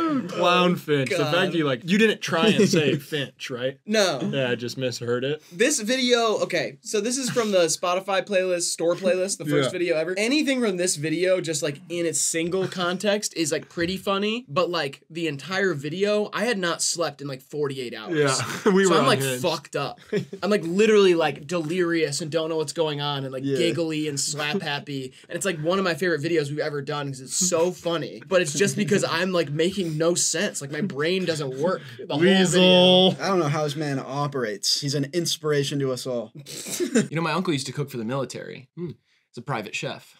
Clownfinch. The God. fact you didn't try and say Finch, right? No. Yeah, I just misheard it. This video, okay, so this is from the Spotify playlist, store playlist, the first Yeah. video ever. Anything from this video, just like in its single context, is like pretty funny, but like the entire video, I had not slept in like 48 hours. Yeah, we So were I'm like unhinged. fucked up. I'm like literally like delirious and don't know what's going on and like giggly and slap happy. And it's like one of my favorite videos we've ever done because it's so funny. But it's just because I'm like making no sense. Like my brain doesn't work. The whole Weasel. I don't know how this man operates. He's an inspiration to us all. You know, my uncle used to cook for the military. He's a private chef.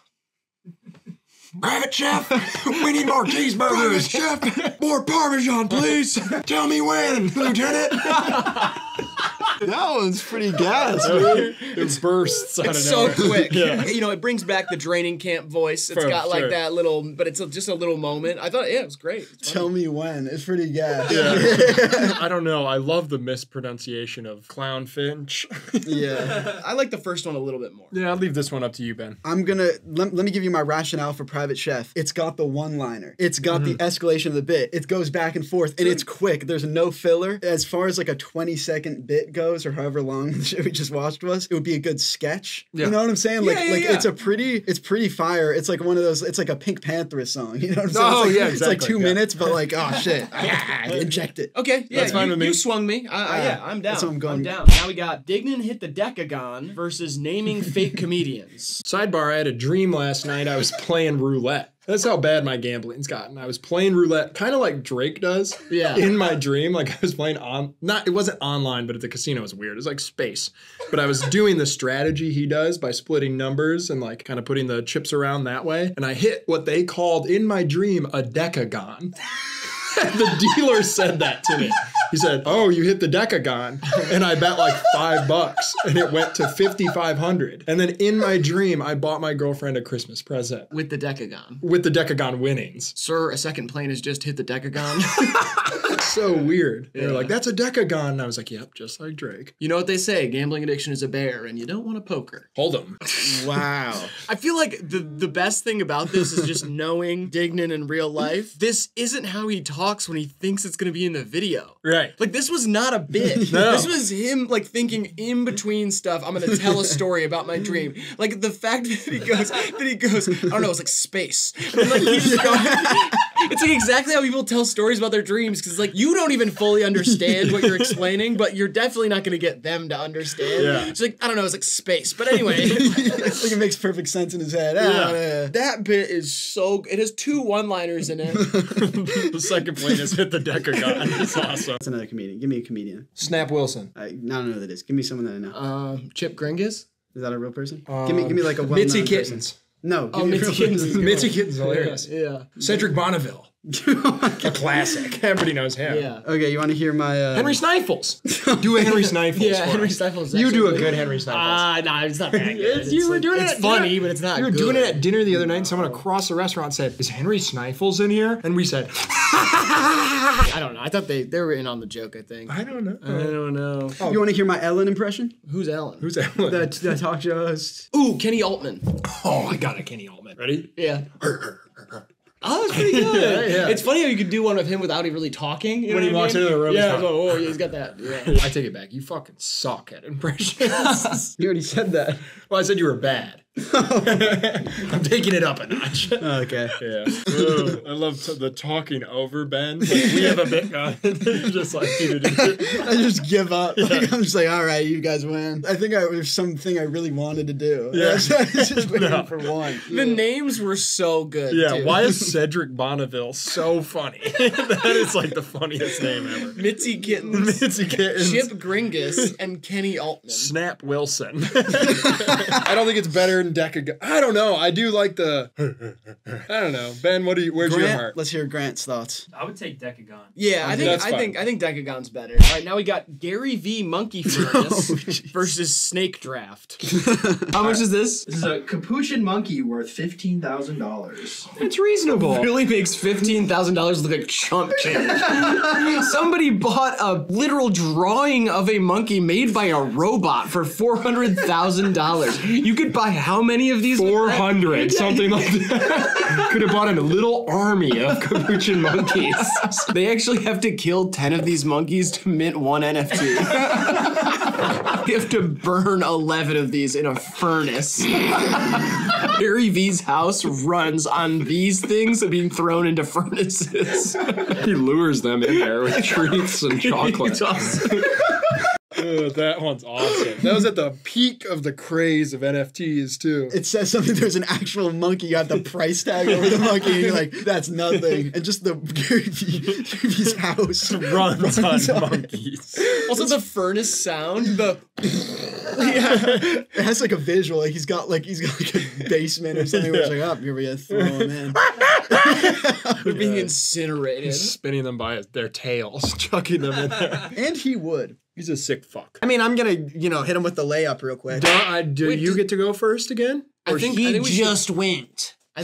Private chef, we need more cheeseburgers. Private chef, more Parmesan, please. Tell me when, Lieutenant. That one's pretty gas, dude. It bursts out of It's so nowhere. quick. Yeah. You know, it brings back the training camp voice. It's got like that little, but it's just a little moment. I thought, yeah, it was great. It's Tell me when. It's pretty gas. Yeah. I don't know. I love the mispronunciation of clownfinch. Yeah. I like the first one a little bit more. Yeah, I'll leave this one up to you, Ben. I'm gonna let me give you my rationale for Private Chef. It's got the one-liner. It's got the escalation of the bit. It goes back and forth, and it's quick. There's no filler. As far as like a 20-second bit goes, or however long the shit we just watched was, it would be a good sketch. Yeah. You know what I'm saying? Like, it's pretty fire. It's like one of those. It's like a Pink Panther song. You know what I'm saying? Oh, it's like, yeah, exactly. It's like 2 minutes, but like, oh shit, inject it. Okay, yeah, That's fine with me. You swung me. Yeah, I'm down. That's what I'm going. I'm down. Now we got Dignan hit the decagon versus naming fake comedians. Sidebar, I had a dream last night. I was playing roulette. That's how bad my gambling's gotten. I was playing roulette, kind of like Drake does. Yeah. In my dream, like I was playing it wasn't online, but at the casino it was weird. It was like space. But I was doing the strategy he does by splitting numbers and like kind of putting the chips around that way. And I hit what they called in my dream a decagon. The dealer said that to me. He said, "Oh, you hit the decagon," and I bet like $5, and it went to 5,500. And then in my dream, I bought my girlfriend a Christmas present With the decagon. with the decagon winnings. Sir, a second plane has just hit the decagon. So weird. They were like, "That's a decagon," and I was like, "Yep, just like Drake." You know what they say? Gambling addiction is a bear, and you don't want to poker. Hold him. Wow. I feel like the best thing about this is just knowing Dignan in real life. This isn't how he talks when he thinks it's going to be in the video. Right. Like, this was not a bit. No. This was him, like, thinking in between stuff, I'm going to tell a story about my dream. Like, the fact that he goes, I don't know, it's like space. And, like, he's just going, it's like exactly how people tell stories about their dreams, because, like, you don't even fully understand what you're explaining, but you're definitely not going to get them to understand. Yeah. It's like, I don't know, it's like space. But anyway. It's like it makes perfect sense in his head. That bit is so, it has 2 one-liners in it. The second plane has hit the decagon. It's awesome. That's another comedian. Give me a comedian. Snap Wilson. I don't know who that is. Give me someone that I know. Chip Gringus? Is that a real person? Give me like a well-known Mitzi person. Kittens. No. Give me a Mitzi real Kittens. person. Mitzi Kittens, hilarious. Yeah. Cedric Bonneville. A classic. Everybody knows him. Yeah. Okay, you want to hear my Henry Snifels. Do a Henry Snifels. Yeah, for Henry us. Snifels. You do a good Henry Snifels. Nah, it's not that good. You were doing it. It's at funny, dinner. but it's not You were good. doing it at dinner the other night, and someone across the restaurant said, "Is Henry Snifels in here?" And we said, I don't know. I thought they were in on the joke, I think. "I don't know." I don't know. You want to hear my Ellen impression? Who's Ellen? Who's Ellen? The talk show host. Ooh, Kenny Altman. Oh, I got a Kenny Altman. Ready? Yeah. Oh, that's pretty good. Yeah. It's funny how you could do one of him without really talking. You When know he what I walks mean? into the room, Yeah, he's so, like- oh, yeah, he's got that. Yeah. I take it back. You fucking suck at impressions. You already said that. Well, I said you were bad. I'm taking it up a notch. Okay. Yeah. Ugh, I love the talking over Ben. Like, we have a bit going. Just like I just give up. Like, I'm just like, all right, you guys win. I think there's something I really wanted to do. Yeah. I was just waiting for one. The names were so good. Yeah, too. why is Cedric Bonneville so funny? That is like the funniest name ever. Mitzi Kittens, Mitzi Kittens. Chip Gringus, and Kenny Altman? Snap Wilson. I don't think it's better than Decagon. I don't know. I do like the. I don't know. Ben, where's your Grant, heart? let's hear Grant's thoughts. I would take Decagon. Yeah, I That's think fine. Decagon's better. All right, now we got Gary V. Monkey Furnace versus Snake Draft. How much is this? This is a capuchin monkey worth $15,000. It's reasonable. Really makes $15,000 look like chump change. Somebody bought a literal drawing of a monkey made by a robot for $400,000. You could buy how many of these? 400, something like that. Could have bought a little army of capuchin monkeys. They actually have to kill 10 of these monkeys to mint one NFT. You have to burn 11 of these in a furnace. Gary V's house runs on these things being thrown into furnaces. He lures them in there with treats and chocolate. That one's awesome. That was at the peak of the craze of NFTs too. It says something. There's an actual monkey. You got the price tag over the monkey, and you're like, "That's nothing." And just the Gary V's house runs on monkeys. Also, the furnace sound. It has like a visual. Like he's got like a basement or something. Where it's like, "Oh, here we go, throw him in." They're being incinerated. He's spinning them by their tails, chucking them in there. And he would. He's a sick fuck. I mean, I'm gonna, hit him with the layup real quick. Do you get to go first again? I think we just went. I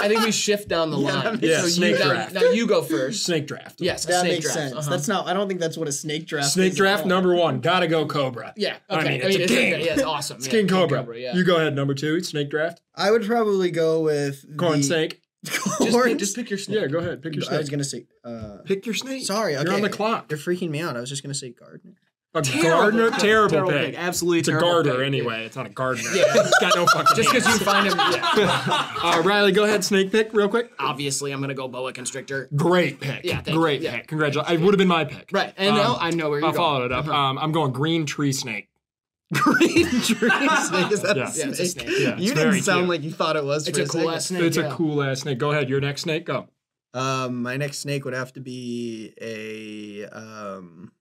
think we shift down the line. Yeah, so snake draft. Now you go first. Snake draft. Yes, that snake makes draft. sense. That's not. I don't think that's what a snake draft. Snake is draft number 1. Gotta go Cobra. Yeah. I Okay. mean, it's a king. Yeah, it's awesome. It's King Cobra. Yeah. You go ahead. Number 2. Snake draft. I would probably go with Corn snake. Just pick your snake. Yeah, go ahead. Pick your snake. I was gonna say. Pick your snake. Sorry, okay. You're on the clock. You're freaking me out. I was just gonna say gardener. A gardener, terrible pick. Absolutely it's a terrible garter pick. anyway. It's not a gardener. Yeah. It's got no fucking Just because hands. you find him. Yeah. Riley, go ahead. Snake pick real quick. Obviously, I'm gonna go boa constrictor. Great pick. Yeah, thank Great you. pick. Yeah. Congratulations. It would have been my pick. Right, and now I know where you're I'll going. follow it up. I'm going green tree snake. Green tree snake? Is that Yeah. a Yeah, it's a snake? snake. Yeah, it's You very didn't sound cute. like you thought it was. It's for a cool second. ass snake. It's yeah. a cool ass snake. Go ahead. Your next snake. Go. My next snake would have to be a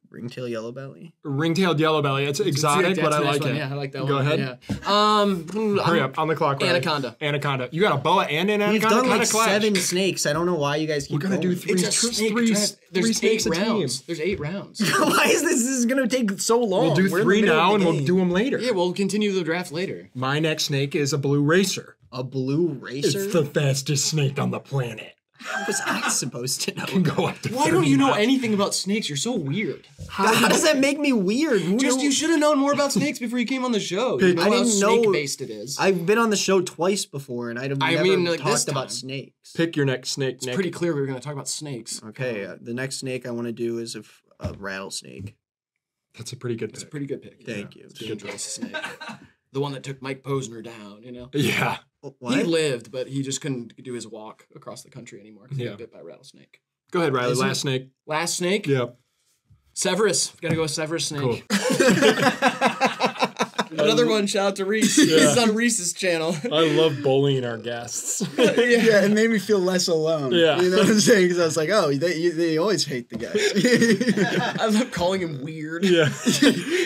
ringtail yellow belly. Ring-tailed yellow belly. It's exotic, That's but I a nice like one. it. Yeah, I like that Go one. ahead. Yeah. Hurry up. On the clock. Riley. Anaconda. Anaconda. You got a boa and an anaconda? We've done like Kinda clash. 7 snakes. I don't know why you guys keep We're gonna do going. 3 It's a snake three draft. There's snakes 8 a team. rounds. There's 8 rounds. Why is this is gonna take so long? We'll do We're in the 3 middle now of and the we'll game. do them later. Yeah, we'll continue the draft later. My next snake is a blue racer. A blue racer? It's the fastest snake on the planet. How was I supposed to know? Can go up to Why don't you know 30 anything about snakes? You're so weird. How does that make me weird? You should have known more about snakes before you came on the show. You know I how didn't know- snake-based it is. I've been on the show twice before, and I've never like, this talked about time. snakes. Pick your next snake, It's Nick. pretty clear we were going to talk about snakes. Okay, the next snake I want to do is a rattlesnake. That's a pretty good pick. It's a pretty good pick. Thank you. It's a good choice of snake. The one that took Mike Posner down, you know? Yeah. What? He lived, but he just couldn't do his walk across the country anymore because he got bit by a rattlesnake. Go ahead, Riley. Isn't Last snake. Last snake? Yep. Severus. Gotta go with Severus snake. Cool. Another one, shout out to Reese. Yeah. It's on Reese's channel. I love bullying our guests. Yeah, it made me feel less alone. Yeah. You know what I'm saying? Because I was like, oh, they always hate the guy. I love calling him weird. Yeah.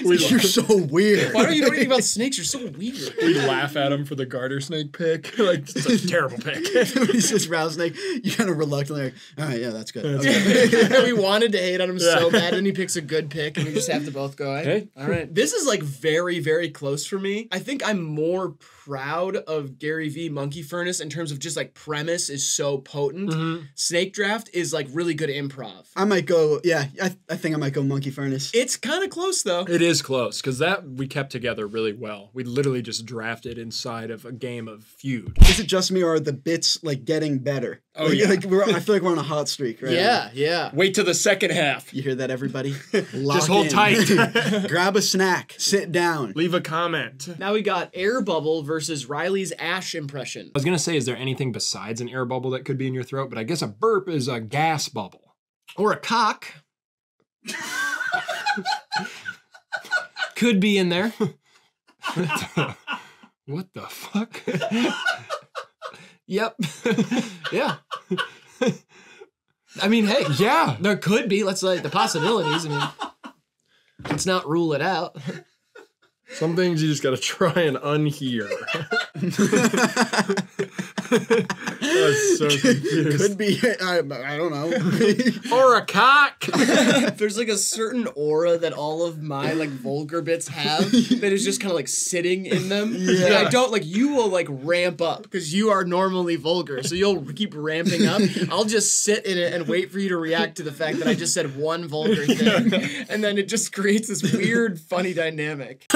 You're so weird. Why don't you know anything about snakes? You're so weird. We laugh at him for the garter snake pick. Like, it's a terrible pick. He says rattlesnake, you kind of reluctantly like, all right, yeah, that's good. Okay. We wanted to hate on him so bad, and he picks a good pick, and we just have to both go, hey, all right. This is like very, very close for me. I think I'm more proud of Gary V Monkey Furnace in terms of just like premise is so potent. Snake Draft is like really good improv. I might go, yeah, I think I might go Monkey Furnace. It's kind of close though. It is close because that we kept together really well. We literally just drafted inside of a game of Feud. Is it just me or are the bits like getting better? Oh, like, yeah. Like I feel like we're on a hot streak right now. Yeah. Wait till the second half. You hear that, everybody? Just hold tight. Grab a snack. Sit down. Leave a comment. Now we got Air Bubble versus Riley's Ash impression. I was going to say, is there anything besides an air bubble that could be in your throat? But I guess a burp is a gas bubble. Or a cock. Could be in there. What the fuck? Yep. Yeah. I mean, hey. Yeah. There could be. Let's like the possibilities. I mean, let's not rule it out. Some things you just got to try and unhear. I was so confused. Could be, I don't know. Or a cock. There's like a certain aura that all of my like vulgar bits have that is just kind of like sitting in them. Yeah. And I don't like, you will like ramp up because you are normally vulgar. So you'll keep ramping up. I'll just sit in it and wait for you to react to the fact that I just said one vulgar thing. And then it just creates this weird, funny dynamic.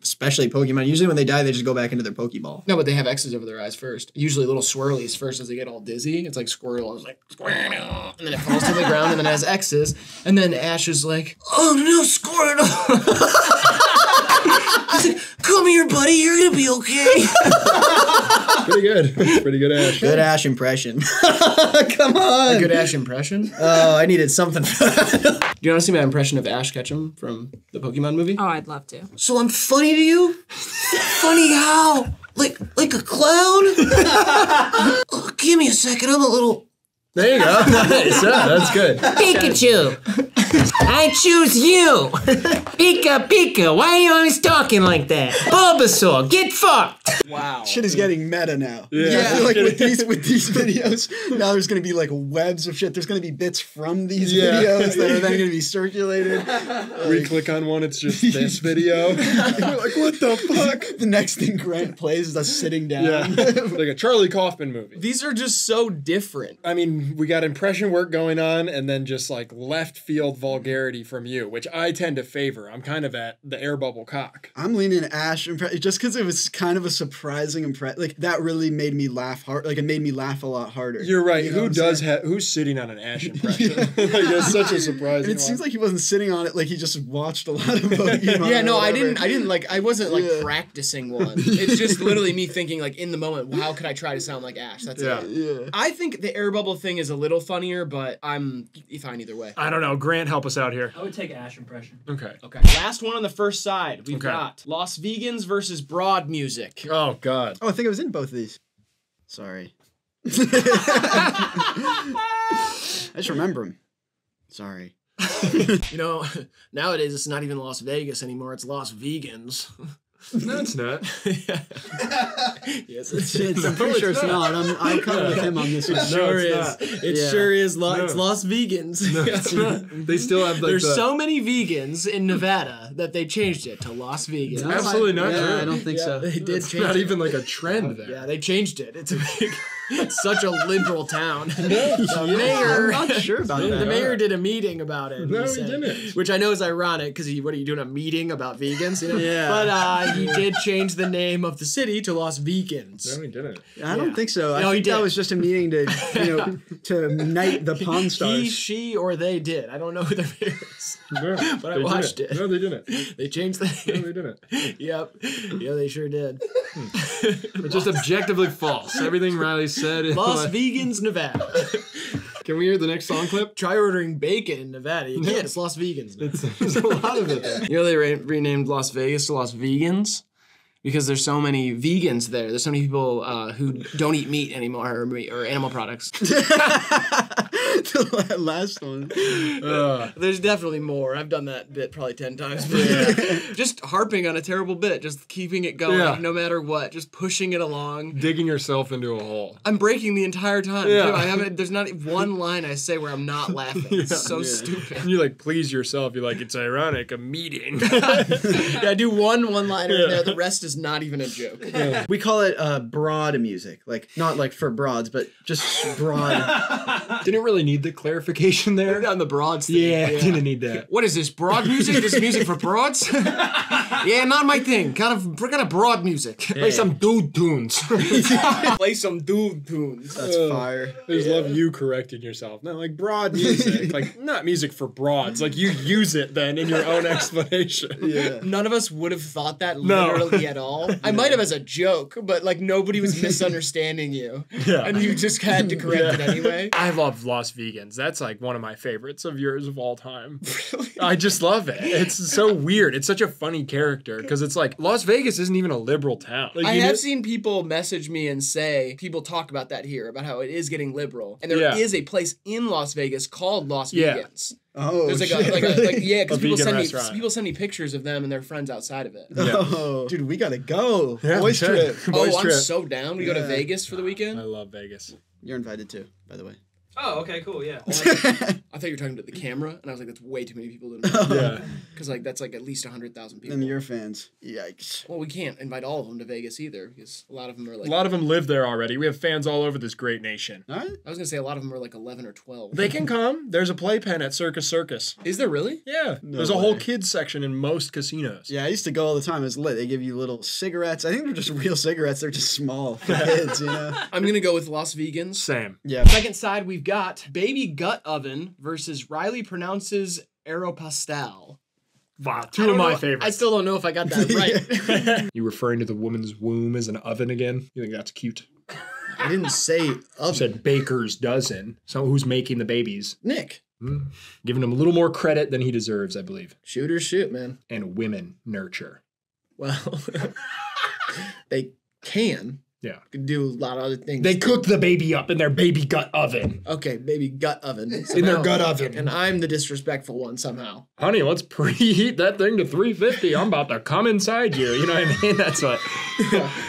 Especially Pokemon. Usually when they die, they just go back into their Pokeball. No, but they have X's over their eyes first. Usually little swirlies first as they get all dizzy. It's like Squirtle. It's like, Squirtle. And then it falls to the ground and then it has X's. And then Ash is like, oh no, Squirtle. He's like, come here, buddy. You're going to be okay. Pretty good. Pretty good Ash. Good Ash impression. Come on. A good Ash impression? Oh, I needed something for that. Do you want to see my impression of Ash Ketchum from the Pokemon movie? Oh, I'd love to. So I'm funny to you? Funny how? Like a clown? Oh, give me a second. I'm a little... There you go. Nice. Yeah, that's good. Pikachu, I choose you. Pika, Pika, why are you always talking like that? Bulbasaur, get fucked. Wow. Shit is getting meta now. Yeah. I feel like with these videos, now there's gonna be like webs of shit. There's gonna be bits from these videos that are then gonna be circulated. We click on one, it's just this video. We're like, what the fuck? The next thing Grant plays is us sitting down. Yeah. Like a Charlie Kaufman movie. These are just so different. I mean, we got impression work going on and then just like left field vulgarity from you, which I tend to favor. I'm kind of at the air bubble cock. I'm leaning Ash just because it was kind of a surprising impression. Like that really made me laugh hard. Like it made me laugh a lot harder. You're right. You know Who's sitting on an Ash impression? Like that's such a surprising. And it seems like he wasn't sitting on it. Like he just watched a lot of Pokemon. Yeah, no, I didn't like. I wasn't like practicing one. It's just literally me thinking like in the moment, how could I try to sound like Ash? That's it. Yeah. I think the air bubble thing is a little funnier, but I'm fine either way. I don't know. Grant, help us out here. I would take Ash impression. Okay. Okay. Last one on the first side. We've got Lost Vegans versus Broad Music. Oh God. Oh, I think I was in both of these. Sorry. I just remember them. Sorry. You know, nowadays it's not even Las Vegas anymore. It's Lost Vegans. No, it's not. Yes, I'm pretty sure it's not. I'm kind of with him on this one. It sure is. It sure is. It's Lost Vegans. No, it's not. They still have like There's so many vegans in Nevada that they changed it to Lost Vegans. No, absolutely not true. I don't think so. They did It's change not it. even like a trend there. Yeah, they changed it. It's a big, it's such a liberal town. The mayor, I'm not sure about that. The mayor did a meeting about it. No, he didn't. Which I know is ironic because what are you doing, a meeting about vegans? You know? Yeah. But he did change the name of the city to Las Vegans. No, he didn't. I don't think so. I No, he think did. that was just a meeting to, to knight the Pawn Stars. He, she, or they did. I don't know who their mayor is. No, But I watched didn't. it. No, they didn't. They changed the No, name. they didn't. Yep. Yeah, they sure did. It's just objectively false. Everything Riley said is Las like- Vegans, Nevada. Can we hear the next song clip? Try ordering bacon in Nevada. You can't. It's Las Vegans. There's a lot of it there. You know they renamed Las Vegas to Las Vegans because there's so many vegans there. There's so many people who don't eat meat anymore or animal products. The last one. There's definitely more. I've done that bit probably 10 times. But just harping on a terrible bit, just keeping it going no matter what, just pushing it along. Digging yourself into a hole. I'm breaking the entire time. Yeah. Too. I haven't. There's not one line I say where I'm not laughing. It's so stupid. And you like please yourself. You're like, it's ironic, a meeting. Yeah, I do one-liner in there. The rest is not even a joke. Yeah. We call it broad music, like not like for broads, but just broad. Didn't really need the clarification there. On the broads thing. Yeah, didn't need that. What is this, broad music? This is music for broads? Yeah, not my thing. Kind of broad music. Play some dude tunes. Play some dude tunes. That's fire. I just love you correcting yourself. No, like broad music. Like not music for broads. Like you use it then in your own explanation. Yeah. None of us would have thought that literally at all. I might have as a joke, but like nobody was misunderstanding you. Yeah. And you just had to correct it anyway. I love Lost Vegans. That's like one of my favorites of yours of all time. Really? I just love it. It's so weird. It's such a funny character because it's like Las Vegas isn't even a liberal town. Like, I have seen people message me and say, people talk about that here, about how it is getting liberal. And there is a place in Las Vegas called Las Vegans. Oh, there's because people send me pictures of them and their friends outside of it. Oh, dude, we gotta go. Yeah, Boys trip. I'm so down. We go to Vegas for the weekend. I love Vegas. You're invited too, by the way. Oh, okay, cool, yeah. I thought you were talking to the camera, and I was like, that's way too many people to invite. Yeah. Because like that's like at least 100,000 people. And your fans. Yikes. Well, we can't invite all of them to Vegas either, because a lot of them are like... A lot of them live there already. We have fans all over this great nation. All right. I was going to say a lot of them are like 11 or 12. They can come. There's a playpen at Circus. Is there really? Yeah. No There's a whole way. kids section in most casinos. Yeah, I used to go all the time. It was lit. They give you little cigarettes. I think they're just real cigarettes. They're just small for kids, you know? I'm going to go with Las Vegans. Same. Yeah. Second side, we've got Baby Gut Oven versus Riley pronounces Aeropostale. Wow, two of my favorites. I still don't know if I got that right. You referring to the woman's womb as an oven again? You think that's cute? I didn't say You oven. said baker's dozen. So who's making the babies? Nick. Giving him a little more credit than he deserves, I believe. Shoot or shoot, man. And women nurture. Well, they can. Yeah. Could do a lot of other things. They cook the baby up in their baby gut oven. Okay, baby gut oven. In their gut oven. And I'm the disrespectful one somehow. Honey, let's preheat that thing to 350. I'm about to come inside you. You know what I mean? That's what.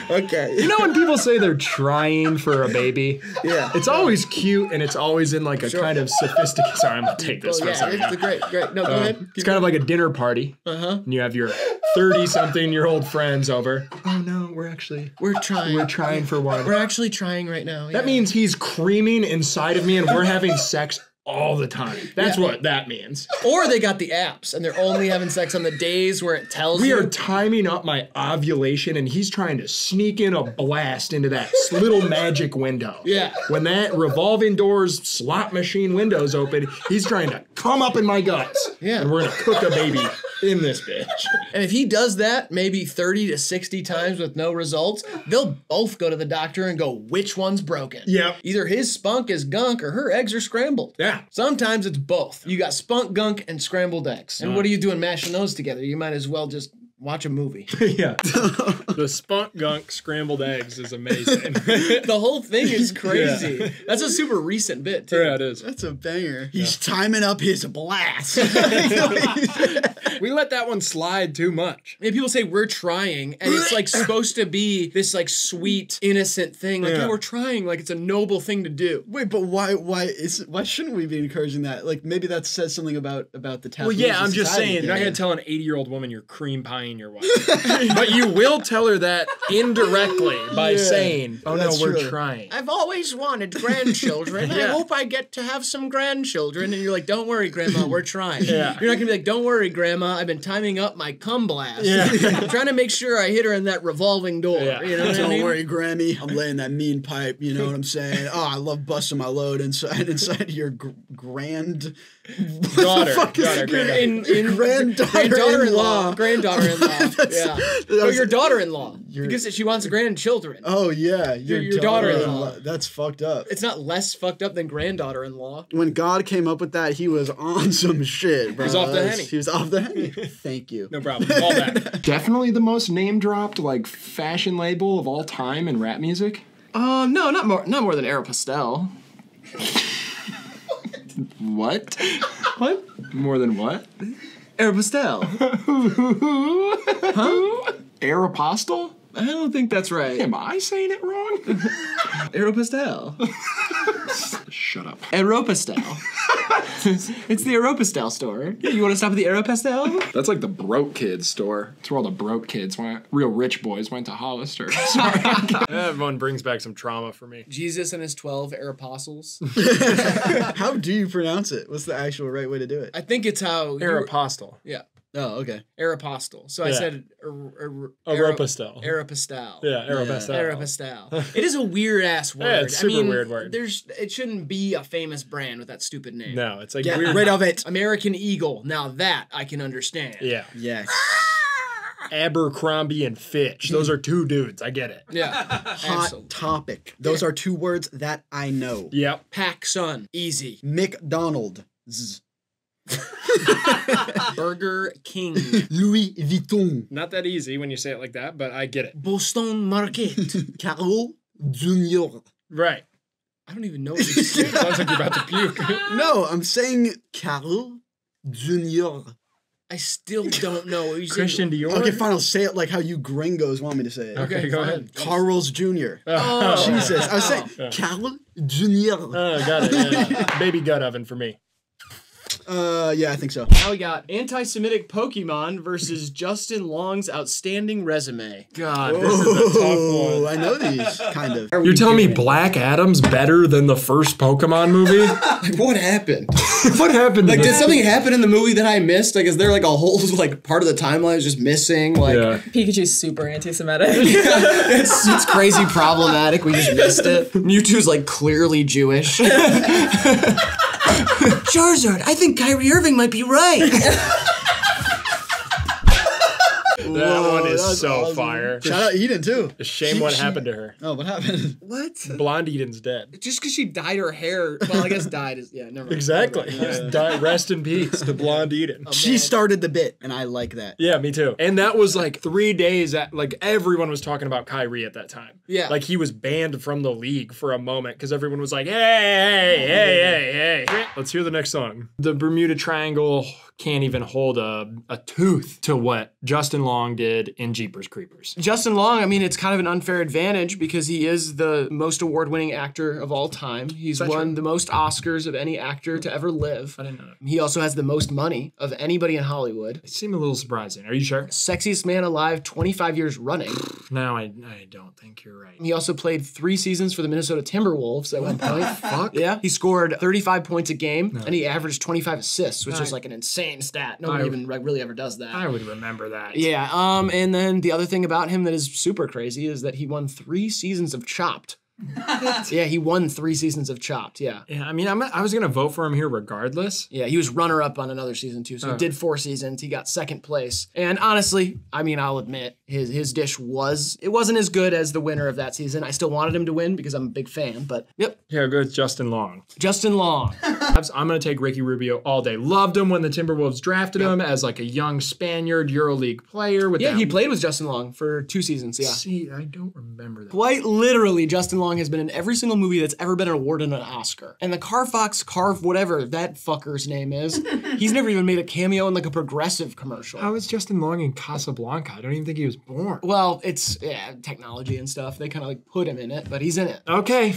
Okay. You know when people say they're trying for a baby? Yeah. It's always cute and it's always in like a kind of sophisticated. Sorry, I'm gonna take this for a second. It's great. No, go ahead. It's kind of like a dinner party. And you have your 30-something-year-old friends over. Oh no, we're trying. We're trying for one. We're actually trying right now. That means he's creaming inside of me and we're having sex all the time. That's what that means. Or they got the apps and they're only having sex on the days where it tells We you. are timing up my ovulation and he's trying to sneak in a blast into that little magic window. Yeah. When that revolving doors slot machine window's open, he's trying to come up in my guts. Yeah. And we're gonna cook a baby in this bitch. And if he does that maybe 30 to 60 times with no results, they'll both go to the doctor and go, which one's broken? Yep. Either his spunk is gunk or her eggs are scrambled. Yeah. Sometimes it's both. You got spunk, gunk, and scrambled eggs. And what are you doing mashing those together? You might as well just watch a movie. Yeah. The spunk gunk scrambled eggs is amazing. The whole thing is crazy. Yeah. That's a super recent bit, too. Yeah, it is. That's a banger. He's timing up his blast. We let that one slide too much. And people say we're trying, and it's like supposed to be this like sweet, innocent thing. Like, yeah, we're trying. Like, it's a noble thing to do. Wait, but why shouldn't we be encouraging that? Like, maybe that says something about the taboo. Well, yeah, I'm just saying, you're not going to tell an 80-year-old woman you're cream pieing your wife. But you will tell her that indirectly by saying, oh no, we're trying. I've always wanted grandchildren. I hope I get to have some grandchildren. And you're like, don't worry, Grandma, we're trying. Yeah. You're not going to be like, don't worry, Grandma, I've been timing up my cum blast. Yeah. I'm trying to make sure I hit her in that revolving door. Yeah. You know what I Don't mean? worry, Grammy. I'm laying that mean pipe. You know what I'm saying? Oh, I love busting my load inside your granddaughter. Granddaughter-in-law. Yeah. No, your daughter-in-law. Because she wants grandchildren. Oh yeah, your daughter-in-law. That's fucked up. It's not less fucked up than granddaughter-in-law. When God came up with that, he was on some shit, bro. He was off the henny. He was off the henny. Thank you. No problem. All that. Definitely the most name-dropped like fashion label of all time in rap music. No, not more than Aeropostale. What? What? More than what? Aeropostale. Huh? Aeropostale? I don't think that's right. Am I saying it wrong? Aeropostale. Shut up. Aeropostale. It's the Aeropostale store. Yeah, you want to stop at the Aeropostale? That's like the broke kids store. It's where all the broke kids went. Real rich boys went to Hollister. Sorry. That one brings back some trauma for me. Jesus and his 12 Aeropostles. How do you pronounce it? What's the actual right way to do it? I think it's how... Aeropostale. Yeah. Oh, okay. Aeropostale. So I said Aeropostale. Aeropostale. Yeah, Aeropostale. Aeropostale. It is a weird ass word. Yeah, it's super weird word. It shouldn't be a famous brand with that stupid name. No, it's like Get weird. rid of it. American Eagle. Now that I can understand. Yeah. Yes. Abercrombie and Fitch. Those are two dudes. I get it. Yeah. Hot Absolutely. topic. Those are two words that I know. Yep. Pac Sun. Easy. McDonald's. Burger King. Louis Vuitton. Not that easy when you say it like that, but I get it. Boston Market. Carl Jr. Right. I don't even know what you said. Sounds like you're about to puke. No, I'm saying Carl Jr. I still don't know what you said. Christian Dior. Okay, fine. I'll say it like how you gringos want me to say it. Okay, go ahead. Carl's Jr. Oh. Jesus. I was saying Carl Jr. Oh, got it. Yeah. Baby gut oven for me. Yeah, I think so. Now we got anti-Semitic Pokemon versus Justin Long's outstanding resume. God, this is a tough Oh, one. I know these, kind of. You're telling me Black Adam's better than the first Pokemon movie? Like, what happened? What happened? Like, did something happen in the movie that I missed? Like, is there like a whole like part of the timeline is just missing? Like, Pikachu's super anti-Semitic. it's crazy problematic. We just missed it. Mewtwo's like clearly Jewish. Charizard, I think Kyrie Irving might be right. That one is that's so awesome. fire. Shout out Eden too. A shame what happened to her. Oh, what happened? What? Blonde Eden's dead. Just because she dyed her hair. Well, I guess dyed is never mind. Exactly. Rest in peace to Blonde Eden. She started the bit, and I like that. Yeah, me too. And that was like 3 days at, like, everyone was talking about Kyrie at that time. Yeah. Like he was banned from the league for a moment because everyone was like, hey. Let's hear the next song. The Bermuda Triangle can't even hold a tooth to what Justin Long did in Jeepers Creepers. Justin Long, I mean, it's kind of an unfair advantage because he is the most award-winning actor of all time. He's won the most Oscars of any actor to ever live. I didn't know that. He also has the most money of anybody in Hollywood. It seemed a little surprising. Are you sure? Sexiest man alive 25 years running. No, I don't think you're right. He also played 3 seasons for the Minnesota Timberwolves at one point. Fuck. Yeah. He scored 35 points a game and he averaged 25 assists, which is like an insane stat. Nobody even really ever does that. I would remember that. Yeah. And then the other thing about him that is super crazy is that he won 3 seasons of Chopped. Yeah, he won 3 seasons of Chopped. Yeah. Yeah, I mean, I was gonna vote for him here regardless. Yeah, he was runner-up on another season too. So he did 4 seasons. He got 2nd place. And honestly, I mean, I'll admit his dish wasn't as good as the winner of that season. I still wanted him to win because I'm a big fan. But yep. Here goes Justin Long. Justin Long. I'm gonna take Ricky Rubio all day. Loved him when the Timberwolves drafted him as like a young Spaniard EuroLeague player. With he played with Justin Long for 2 seasons. Yeah. See, I don't remember that. Quite literally, Justin Long has been in every single movie that's ever been awarded an Oscar. And the Carf, whatever that fucker's name is, he's never even made a cameo in like a Progressive commercial. How is Justin Long in Casablanca? I don't even think he was born. Well, it's technology and stuff. They kind of like put him in it, but he's in it. Okay,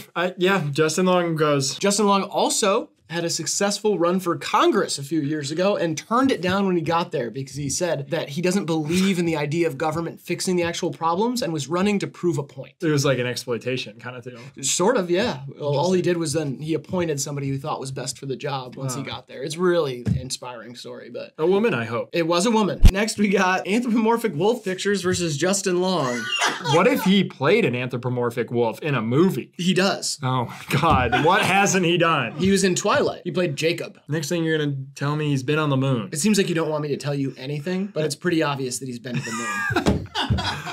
Justin Long goes. Justin Long also had a successful run for Congress a few years ago and turned it down when he got there because he said that he doesn't believe in the idea of government fixing the actual problems and was running to prove a point. It was like an exploitation kind of deal. Sort of, yeah. Well, all he did was then he appointed somebody who thought was best for the job once he got there. It's really an inspiring story, but... A woman, I hope. It was a woman. Next, we got anthropomorphic wolf pictures versus Justin Long. What if he played an anthropomorphic wolf in a movie? He does. Oh, my God. What hasn't he done? He was in Twilight. He played Jacob. Next thing you're going to tell me he's been on the moon. It seems like you don't want me to tell you anything, but it's pretty obvious that he's been to the moon.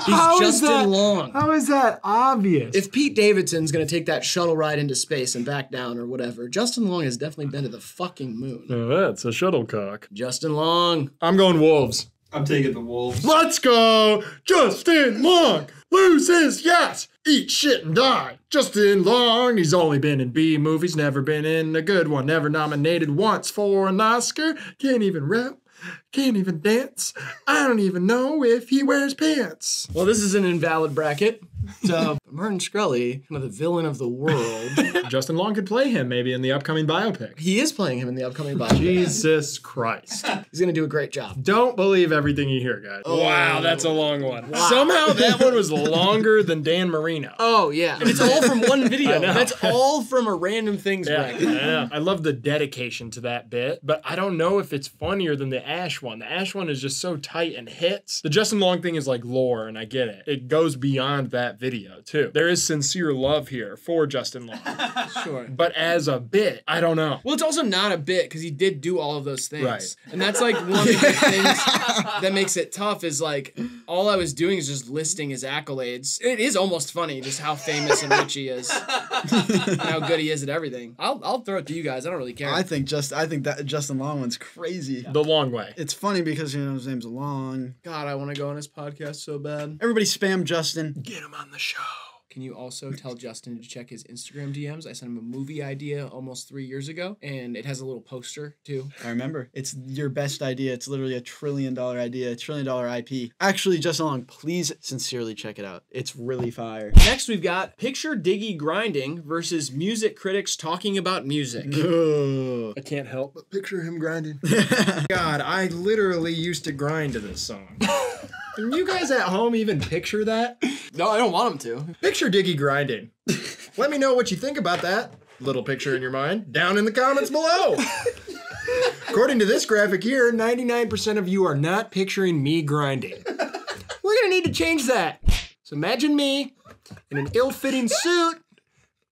He's Justin Long. How is that obvious? If Pete Davidson's going to take that shuttle ride into space and back down or whatever, Justin Long has definitely been to the fucking moon. Oh, that's a shuttlecock. Justin Long. I'm going Wolves. I'm taking the Wolves. Let's go! Justin Long loses, yes! Eat shit and die. Justin Long, he's only been in B movies, never been in a good one, never nominated once for an Oscar, can't even rap. Can't even dance. I don't even know if he wears pants. Well, this is an invalid bracket. So, Martin Shkreli, kind of the villain of the world. Justin Long could play him maybe in the upcoming biopic. He is playing him in the upcoming biopic. Jesus Christ. He's going to do a great job. Don't believe everything you hear, guys. Oh. Wow, that's a long one. Wow. Somehow that one was longer than Dan Marino. Oh, yeah. And it's all from one video. That's all from a random things bracket. Yeah. I love the dedication to that bit, but I don't know if it's funnier than the Ash one. The Ash one is just so tight and hits. The Justin Long thing is like lore, and I get it. It goes beyond that video, too. There is sincere love here for Justin Long. Sure. But as a bit, I don't know. Well, it's also not a bit because he did do all of those things. Right. And that's like one of the things that makes it tough is like all I was doing is just listing his accolades. It is almost funny just how famous and rich he is. And how good he is at everything. I'll throw it to you guys. I don't really care. I think that Justin Long one's crazy. The long way. It's funny because his name's Long. God, I want to go on his podcast so bad. Everybody spam Justin. Get him on the show. Can you also tell Justin to check his Instagram DMs? I sent him a movie idea almost 3 years ago, and it has a little poster, too. I remember. It's your best idea. It's literally $1 trillion idea, $1 trillion IP. Actually, Justin Long, please sincerely check it out. It's really fire. Next, we've got Picture Diggy Grinding versus music critics talking about music. I can't help but picture him grinding. God, I literally used to grind to this song. Can you guys at home even picture that? No, I don't want him to. Picture Diggy grinding. Let me know what you think about that little picture in your mind down in the comments below. According to this graphic here, 99% of you are not picturing me grinding. We're gonna need to change that. So imagine me in an ill-fitting suit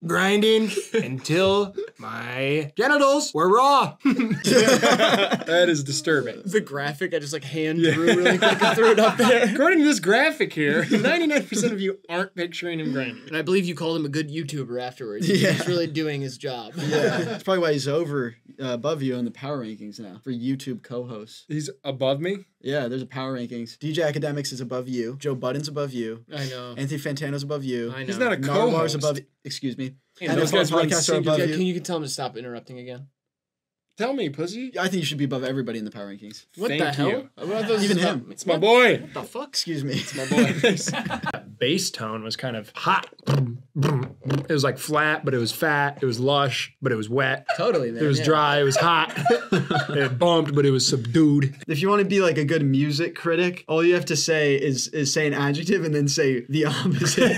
grinding until my genitals were raw. That is disturbing. The graphic, I just like hand drew really quick and threw it up there. According to this graphic here, 99% of you aren't picturing him grinding. And I believe you called him a good YouTuber afterwards. Yeah. He's really doing his job. Yeah, that's probably why he's above you in the power rankings now for YouTube co-hosts. He's above me? Yeah, there's a power rankings. DJ Academics is above you. Joe Budden's above you. I know. Anthony Fantano's above you. I know. He's not a Narwar's co-host. above. Excuse me. And And those those guys run podcasts are above Yeah, you. can you tell him to stop interrupting again? Tell me, pussy. I think you should be above everybody in the power rankings. What Thank the hell? you. Even him. It's my boy. What the fuck? Excuse me. My boy. That bass tone was kind of hot. It was like flat, but it was fat. It was lush, but it was wet. Totally, man. It was yeah. dry. It was hot. It bumped, but it was subdued. If you want to be like a good music critic, all you have to say is say an adjective and then say the opposite.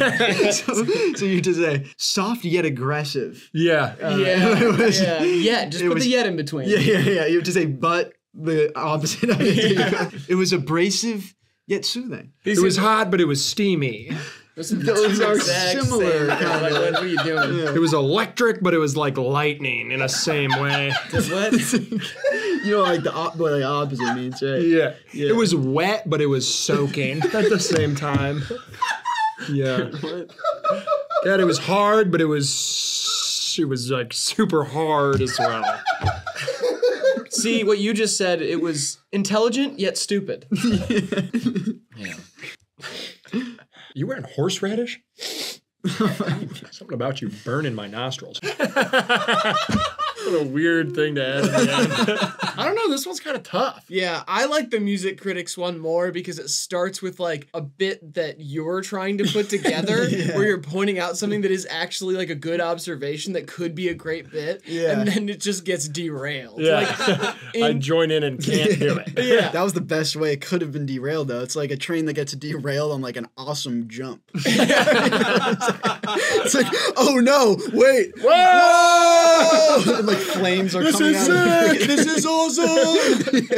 so you just say soft yet aggressive. Yeah. Yeah. Just it put was- the yet in between. Yeah. You have to say but the opposite. Of it. It was abrasive yet soothing. It was hot, but it was steamy. Those are Exact similar. same. Kind Like, of. what are you doing? Yeah. It was electric, but it was like lightning in a same way. What? You know, like what the opposite means, right? Yeah. Yeah. It was wet, but it was soaking at the same time. Yeah. God, it was hard, but it was like super hard as well. See, what you just said, it was intelligent yet stupid. Yeah. You wearing horseradish? Something about you burning my nostrils. What a weird thing to add in the end. I don't know, this one's kind of tough. Yeah, I like the music critics one more because it starts with like a bit that you're trying to put together where you're pointing out something that is actually like a good observation that could be a great bit. Yeah. And then it just gets derailed. Yeah. Like, I join in and can't do it. yeah. That was the best way it could have been derailed, though. It's like a train that gets derailed on like an awesome jump. It's like, oh no, wait, Whoa! and like flames are This coming is out. sick! This is awesome!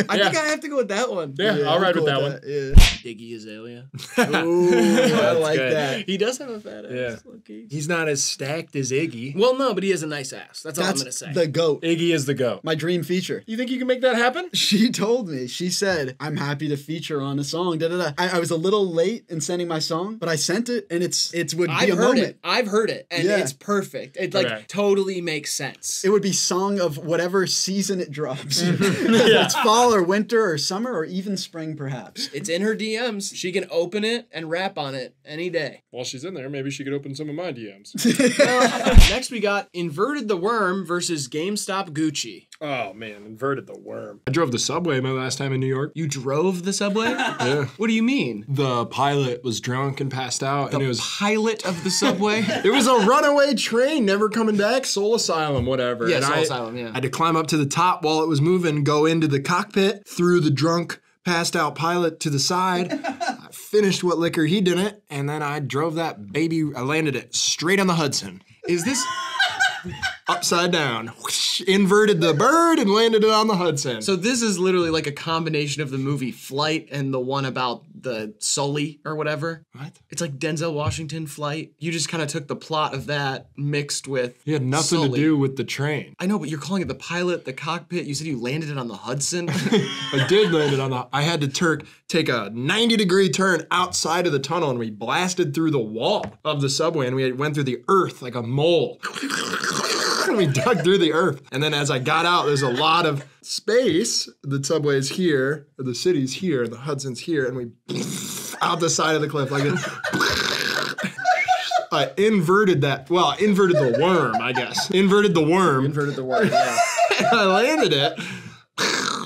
I think I have to go with that one. Yeah, I'll I'm ride cool with that one. Yeah. Iggy Azalea. Ooh, I like good. that. He does have a fat ass. Yeah. Low-key. He's not as stacked as Iggy. Well, no, but he has a nice ass. That's all I'm gonna That's say. the GOAT. Iggy is the GOAT. My dream feature. You think you can make that happen? She told me, she said, I'm happy to feature on a song. I was a little late in sending my song, but I sent it and it would be I've a heard moment. it. I've heard it, and Yeah. it's perfect. It like Okay. totally makes sense. It would be song of whatever season it drops. It's fall or winter or summer or even spring, perhaps. It's in her DMs. She can open it and rap on it any day. While she's in there, maybe she could open some of my DMs. Next, we got Inverted the Worm versus GameStop Gucci. Oh man, inverted the worm. I drove the subway my last time in New York. You drove the subway? Yeah. What do you mean? The pilot was drunk and passed out, and it was Pilot of the subway? it was a runaway train, never coming back, Soul Asylum, whatever. Yeah, And Soul I Asylum, yeah. had to climb up to the top while it was moving, go into the cockpit, threw the drunk, passed out pilot to the side. I finished what liquor he didn't, and then I drove that baby. I landed it straight on the Hudson. Is this... Upside down, whoosh, inverted the bird and landed it on the Hudson. So this is literally like a combination of the movie Flight and the one about the Sully or whatever. What? It's like Denzel Washington Flight. You just kind of took the plot of that mixed with He had nothing to Sully. do with the train. I know, but you're calling it the pilot, the cockpit. You said you landed it on the Hudson. I did land it on the. I had to take a 90-degree turn outside of the tunnel, and we blasted through the wall of the subway, and we went through the earth like a mole. And we dug through the earth, and then as I got out, there's a lot of space. The subway's here, the city's here, the Hudson's here, and we out the side of the cliff like this. I inverted that. Well, I inverted the worm, I guess. Inverted the worm. Inverted the word, yeah. I landed it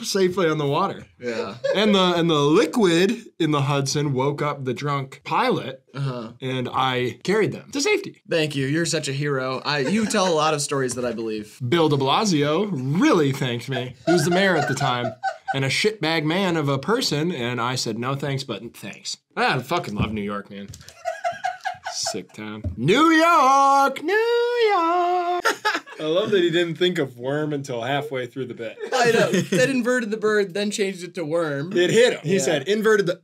safely on the water. Yeah. And the liquid in the Hudson woke up the drunk pilot, and I carried them to safety. Thank you. You're such a hero. You tell a lot of stories that I believe. Bill de Blasio really thanked me. He was the mayor at the time, and a shitbag man of a person, and I said no thanks, but thanks. I fucking love New York, man. Sick town. New York! New York! I love that he didn't think of worm until halfway through the bit. I know. Then inverted the bird, then changed it to worm. It hit him. He said inverted the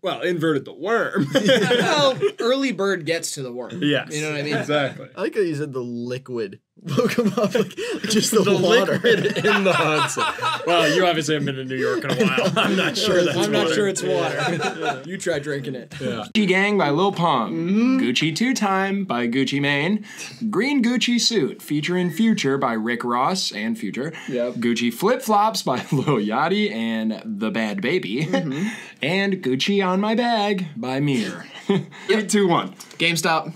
worm. Well, early bird gets to the worm. Yes. You know what I mean? Exactly. I like how you said the liquid woke him up, like just the water liquid in the Hudson. Well, you obviously haven't been to New York in a while. I'm not sure that's I'm not water. sure it's water. You try drinking it. Yeah. Gucci Gang by Lil Pump. Gucci 2 Time by Gucci Mane. Green Gucci Suit featuring Future by Rick Ross and Future. Yep. Gucci Flip Flops by Lil Yachty and The Bad Baby. And Gucci On My Bag by Mir. 3, 2, 1. GameStop.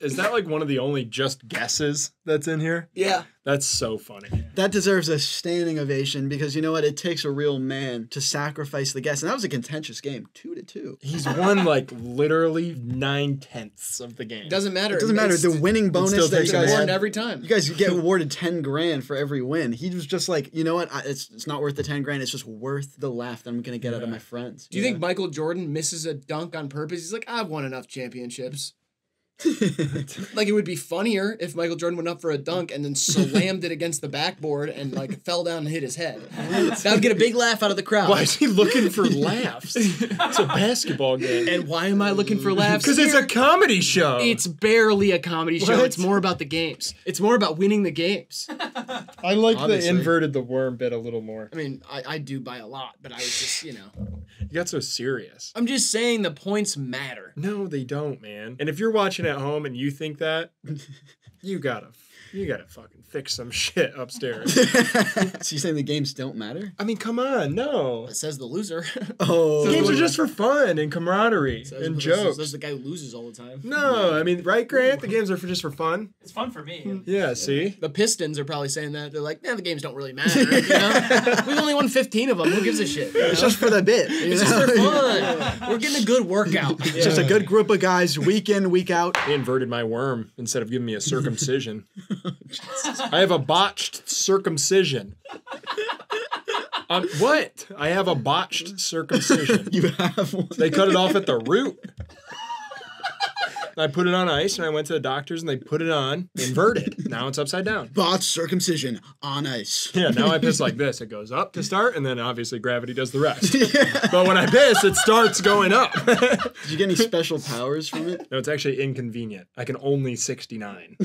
Is that like one of the only just guesses that's in here? Yeah. That's so funny. That deserves a standing ovation because you know what? It takes a real man to sacrifice the guess. And that was a contentious game. 2-2. He's won like literally 9/10 of the game. Doesn't matter. It doesn't matter. The winning bonus still that you takes guys a Award had, every time. you guys get awarded 10 grand for every win. He was just like, you know what? It's not worth the 10 grand. It's just worth the laugh that I'm going to get out of my friends. Do you think Michael Jordan misses a dunk on purpose? He's like, I've won enough championships. Like, it would be funnier if Michael Jordan went up for a dunk and then slammed it against the backboard and like fell down and hit his head. That would get a big laugh out of the crowd. Why is he looking for laughs? It's a basketball game. And why am I looking for laughs? Because it's a comedy show. It's barely a comedy show. What? It's more about the games. It's more about winning the games. I like Obviously. the inverted the worm bit a little more. I mean, I do by a lot, but I was just, You got so serious. I'm just saying the points matter. No, they don't, man. And if you're watching at home and you think that, you gotta fucking fix some shit upstairs. So you're saying the games don't matter? I mean, come on, no. It says the loser. Oh. Games are just for fun and camaraderie and jokes. Says the guy who loses all the time. No, I mean, right, Grant? The games are just for fun. It's fun for me. Yeah, see? The Pistons are probably saying that. They're like, the games don't really matter. You know? We've only won 15 of them. Who gives a shit? It's just for the bit. It's just for fun. We're getting a good workout. It's just a good group of guys, week in, week out. They inverted my worm instead of giving me a circumcision. I have a botched circumcision. What? I have a botched circumcision. You have one. They cut it off at the root. I put it on ice and I went to the doctors and they put it on inverted. Now it's upside down. Botched circumcision on ice. Yeah, now I piss like this. It goes up to start and then obviously gravity does the rest. But when I piss, it starts going up. Did you get any special powers from it? No, it's actually inconvenient. I can only 69.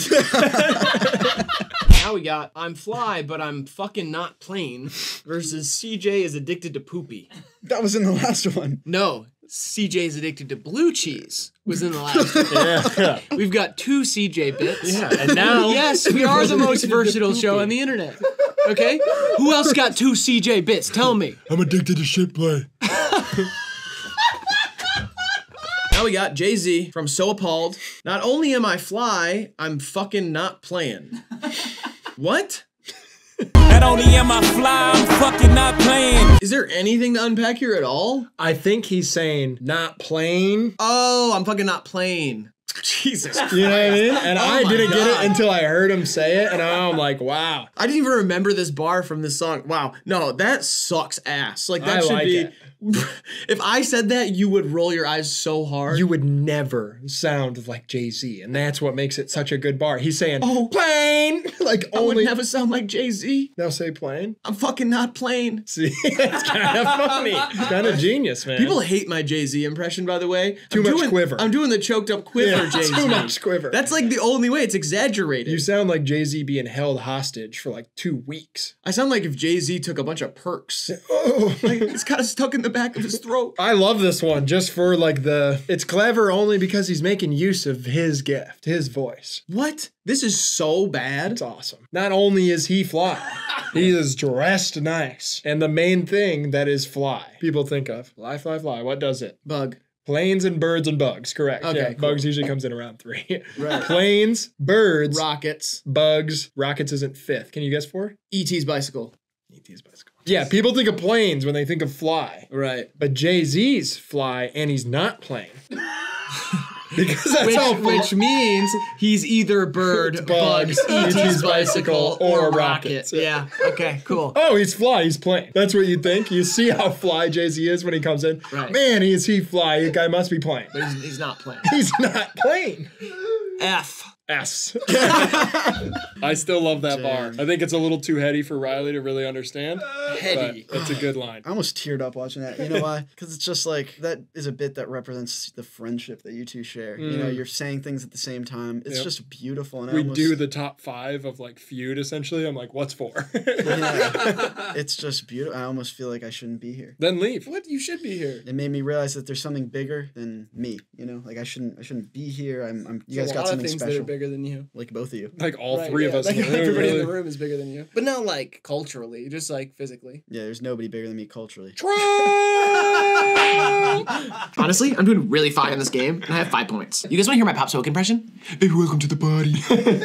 Now we got I'm fly, but I'm fucking not plain versus CJ is addicted to poopy. That was in the last one. No, CJ is addicted to blue cheese was in the last one. Yeah. We've got 2 CJ bits. Yeah, and now Yes, we are the most versatile show on the internet. Okay? Who else got 2 CJ bits? Tell me. I'm addicted to shit play. Now we got Jay-Z from So Appalled. Not only am I fly, I'm fucking not playing. What? Not only am I fly, I'm fucking not playing. Is there anything to unpack here at all? I think he's saying not playing. Oh, I'm fucking not playing. Jesus Christ. You know what I mean? And I my didn't get God. it until I heard him say it, and I'm like, wow. I didn't even remember this bar from this song. Wow. No, that sucks ass. Like, that I should like be... it. If I said that, you would roll your eyes so hard. You would never sound like Jay-Z, and that's what makes it such a good bar. He's saying, plane! Like, I would only... never sound like Jay-Z. Now say plane. I'm fucking not playing. See? It's kind of funny. It's kind of genius, man. People hate my Jay-Z impression, by the way. Too much quiver. I'm doing the choked up quiver, Yeah, Jay-Z. too much quiver. That's like the only way. It's exaggerated. You sound like Jay-Z being held hostage for like 2 weeks. I sound like if Jay-Z took a bunch of perks. Oh. Like, it's kind of stuck in the back of his throat. I love this one just for like it's clever only because he's making use of his gift, his voice. What? This is so bad. It's awesome. Not only is he fly, he is dressed nice. And the main thing that is fly, people think of, fly, fly, fly. What does it? Bug. Planes and birds and bugs, correct. Okay, Yeah, cool. bugs usually comes in around 3. Right. Planes, birds, Rockets. bugs. Rockets isn't 5th. Can you guess 4? E.T.'s bicycle. E.T.'s bicycle. Yeah, people think of planes when they think of fly. Right. But Jay-Z's fly and he's not playing. Because that's Which means he's either bird, bugs, E.T.'s bicycle, or rocket. Yeah. Okay, cool. Oh, he's fly. He's playing. That's what you think. You see how fly Jay-Z is when he comes in. Right. Man, he fly. The guy must be playing. But he's not playing. He's not playing. F. S. I still love that bar. I think it's a little too heady for Riley to really understand. Heady. But it's a good line. I almost teared up watching that. You know why? Because it's just like, that is a bit that represents the friendship that you two share. You know, you're saying things at the same time. It's just beautiful. And We do the top 5 of like feud essentially. I'm like, what's for? Yeah. It's just beautiful. I almost feel like I shouldn't be here. Then leave. What? You should be here. It made me realize that there's something bigger than me. You know, like I shouldn't be here. You guys got something things special. that are bigger than you. Like both of you. Like all 3 of us. Like in the room, everybody really. in the room is bigger than you. But not like culturally, just like physically. Yeah, there's nobody bigger than me culturally. Honestly, I'm doing really fine in this game, and I have 5 points. You guys want to hear my Pop Smoke impression? Baby, welcome to the party.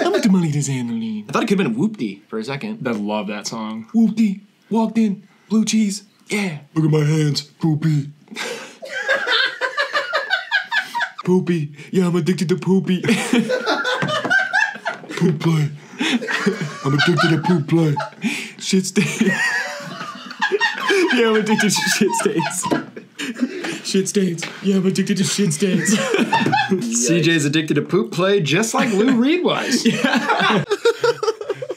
I'm with the money that's handling. I thought it could have been Whoop-dee for a second. I love that song. Whoop-dee. Walked in. Blue cheese. Yeah. Look at my hands. Poopy. Poopy. Yeah, I'm addicted to poopy. Poop play. I'm addicted to poop play. Shit stains. Yeah, I'm addicted to shit stains. Shit stains. Yeah, I'm addicted to shit stains. CJ's addicted to poop play just like Lou Reed was.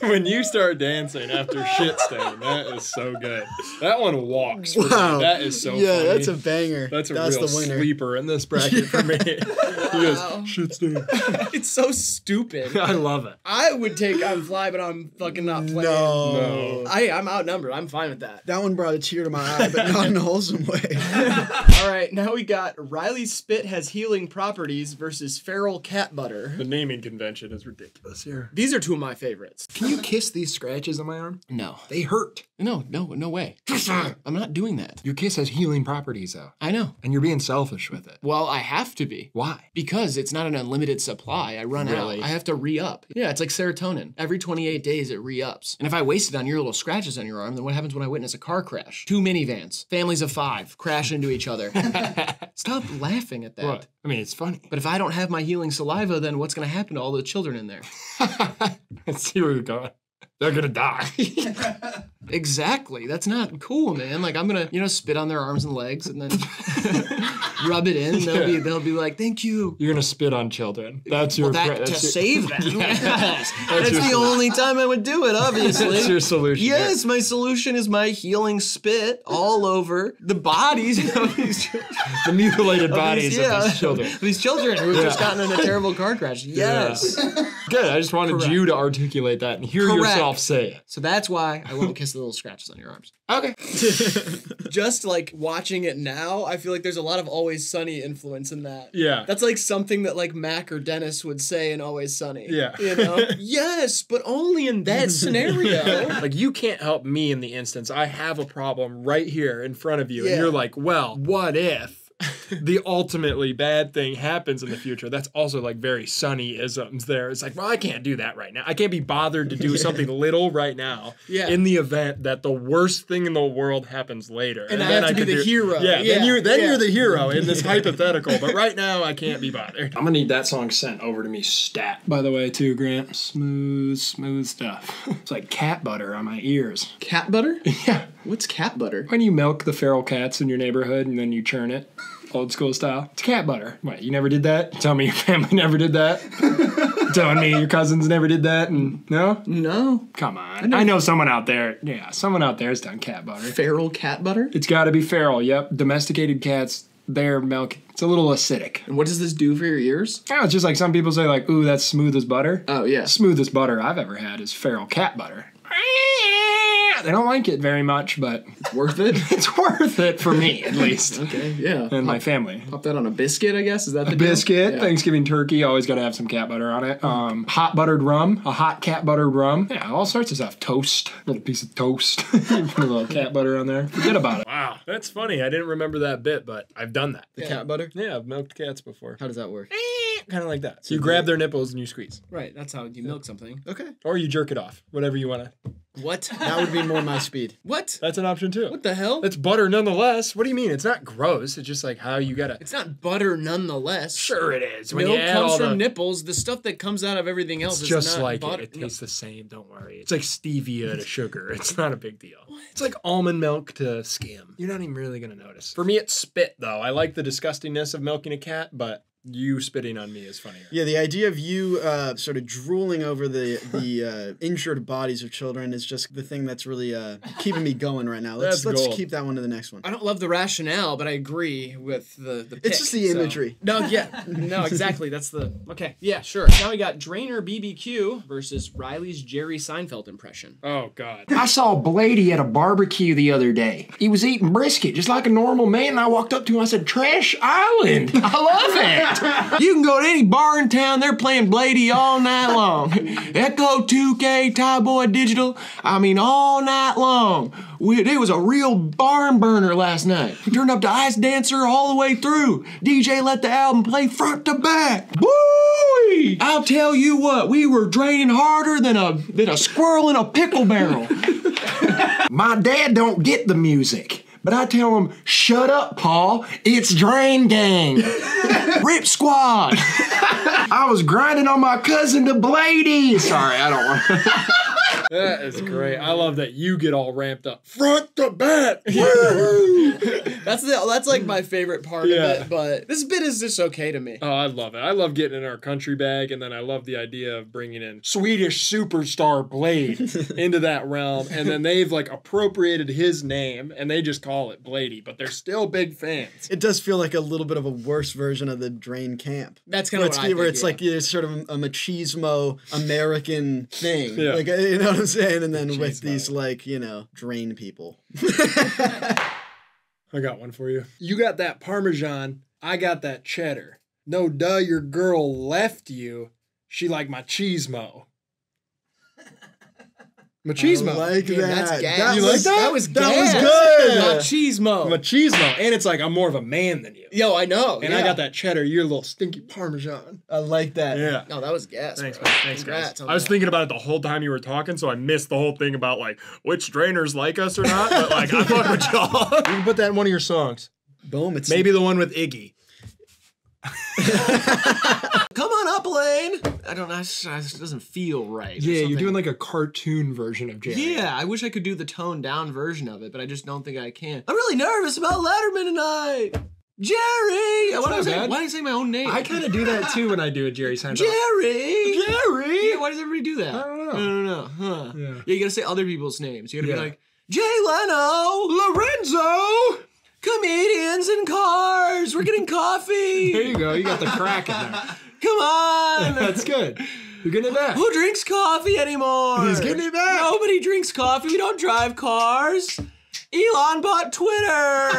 When you start dancing after shit stain, that is so good. That one walks. For Wow. me. That is so Yeah, funny. that's a banger. That's a real the winner. sleeper in this bracket for me. He goes, shit stain. It's so stupid. I love it. I would take I'm Fly, but I'm fucking not playing. No. I'm outnumbered. I'm fine with that. That one brought a tear to my eye, but not in a wholesome way. All right, now we got Riley's spit has healing properties versus feral cat butter. The naming convention is ridiculous here. These are 2 of my favorites. Can you kiss these scratches on my arm? No. They hurt. No way. I'm not doing that. Your kiss has healing properties, though. I know. And you're being selfish with it. Well, I have to be. Why? Because it's not an unlimited supply. I run out. I have to re-up. Yeah, it's like serotonin. Every 28 days it re-ups. And if I waste it on your little scratches on your arm, then what happens when I witness a car crash? 2 minivans, families of 5, crash into each other. Stop laughing at that. What? I mean, it's funny. But if I don't have my healing saliva, then what's going to happen to all the children in there? Let's see where you're going. They're gonna die. Exactly. That's not cool, man. Like I'm gonna, spit on their arms and legs and then rub it in. And they'll be like, "Thank you." You're gonna spit on children. That's your save them. Yes. That's the only time I would do it. Obviously, That's your solution. Yes, my solution is my healing spit all over the bodies of these children. The mutilated bodies of these children. These children who have just gotten in a terrible car crash. Yes. Good. I just wanted you to articulate that and hear yourself say it. So that's why I won't kiss the little scratches on your arms. Okay. Just like watching it now, I feel like there's a lot of Always Sunny influence in that. Yeah. That's like something that like Mac or Dennis would say in Always Sunny. Yeah. You know? Yes, but only in that scenario. Like you can't help me in the instance. I have a problem right here in front of you. Yeah. And you're like, well, what if the ultimately bad thing happens in the future? That's also like very Sunny-isms there. It's like, well, I can't do that right now. I can't be bothered to do something little right now in the event that the worst thing in the world happens later. And I have to be the hero. Yeah, then you're the hero in this hypothetical. But right now, I can't be bothered. I'm gonna need that song sent over to me stat, by the way, too, Grant. Smooth stuff. It's like cat butter on my ears. Cat butter? Yeah. What's cat butter? When you milk the feral cats in your neighborhood and then you churn it, old school style. It's cat butter. What, you never did that? Tell me your family never did that? Telling me your cousins never did that? And no? No. Come on. I know someone out there. Yeah, someone out there has done cat butter. Feral cat butter? It's got to be feral. Yep. Domesticated cats, their milk, it's a little acidic. And what does this do for your ears? Oh, it's just like some people say, like, ooh, that's smooth as butter. Oh, yeah. Smoothest butter I've ever had is feral cat butter. They don't like it very much, but it's worth it. It's worth it for me, at least. Okay, yeah. And my family. Pop that on a biscuit, I guess. Is that the biscuit? Yeah. Thanksgiving turkey, always got to have some cat butter on it. Hot buttered rum, a hot cat buttered rum. Yeah, all sorts of stuff. Toast, little piece of toast. Put a little cat butter on there. Forget about it. Wow, that's funny. I didn't remember that bit, but I've done that. The cat butter? Yeah, I've milked cats before. How does that work? Kind of like that. So you grab their nipples and you squeeze. Right, that's how you milk something. Okay. Or you jerk it off, whatever you want to. What? That would be more my speed. What? That's an option too. What the hell? It's butter nonetheless. What do you mean? It's not gross. It's just like how you gotta. It's not butter nonetheless. Sure it is. When Milk you add comes all from the... nipples. The stuff that comes out of everything else It's is just not like butter. it tastes the same. Don't worry. It's like stevia to sugar. It's not a big deal. It's like almond milk to skim. You're not even really gonna notice. For me, it's spit though. I like the disgustingness of milking a cat, but you spitting on me is funnier. Yeah, the idea of you sort of drooling over the injured bodies of children is just the thing that's really keeping me going right now. Let's keep that one to the next one. I don't love the rationale, but I agree with the pick, it's just the imagery. No, exactly. That's the okay. Yeah, sure. Now we got Drainer BBQ versus Riley's Jerry Seinfeld impression. Oh God. I saw Blady at a barbecue the other day. He was eating brisket just like a normal man, and I walked up to him. I said, "Trash Island. I love it." You can go to any bar in town. They're playing Blady all night long. Echo 2K, Tie Boy Digital. I mean, all night long. It was a real barn burner last night. We turned up to Ice Dancer all the way through. DJ let the album play front to back. Woo! I'll tell you what, we were draining harder than a squirrel in a pickle barrel. My dad don't get the music. But I tell him, shut up, Paul. It's Drain Gang. Rip Squad. I was grinding on my cousin to Blady. Sorry, I don't want That is great. I love that you get all ramped up. Front to back. That's like my favorite part of it, but this bit is just okay to me. Oh, I love it. I love getting in our country bag, and then I love the idea of bringing in Swedish superstar Blade into that realm, and then they've like appropriated his name, and they just call it Blady, but they're still big fans. It does feel like a little bit of a worse version of the Drain Camp. That's kind of what I think, where it's like it's sort of a machismo American thing. Yeah. Like, you know what I'm saying? And then with these like, Drain people. I got one for you. You got that Parmesan. I got that cheddar. No duh, your girl left you. She like machismo. Machismo. I like that. That's gas. You like that? That was good. Machismo. Machismo. And it's like, I'm more of a man than you. Yo, I know. And I got that cheddar. You're a little stinky Parmesan. I like that. Yeah. No, that was gas. Thanks, bro. man. Thanks, Congrats guys. I was thinking about it the whole time you were talking, so I missed the whole thing about like which drainers like us or not. But like, I fuck with y'all. You can put that in one of your songs. Boom. It's maybe the one with Iggy. Come on up, Elaine. I don't know. It just doesn't feel right. Yeah, you're doing like a cartoon version of Jerry. Yeah, I wish I could do the toned down version of it, but I just don't think I can. I'm really nervous about Letterman tonight. Jerry! Why do I say my own name? I kind of do that too when I do a Jerry Seinfeld. Jerry! Jerry! Why does everybody do that? I don't know. I don't know. Huh. Yeah, you gotta say other people's names. You gotta be like, Jay Leno! Lorenzo! Comedians in cars! We're getting coffee! There you go. You got the crack in there. Come on! That's good. You're getting it back. Who drinks coffee anymore? He's getting it back. Nobody drinks coffee. We don't drive cars. Elon bought Twitter.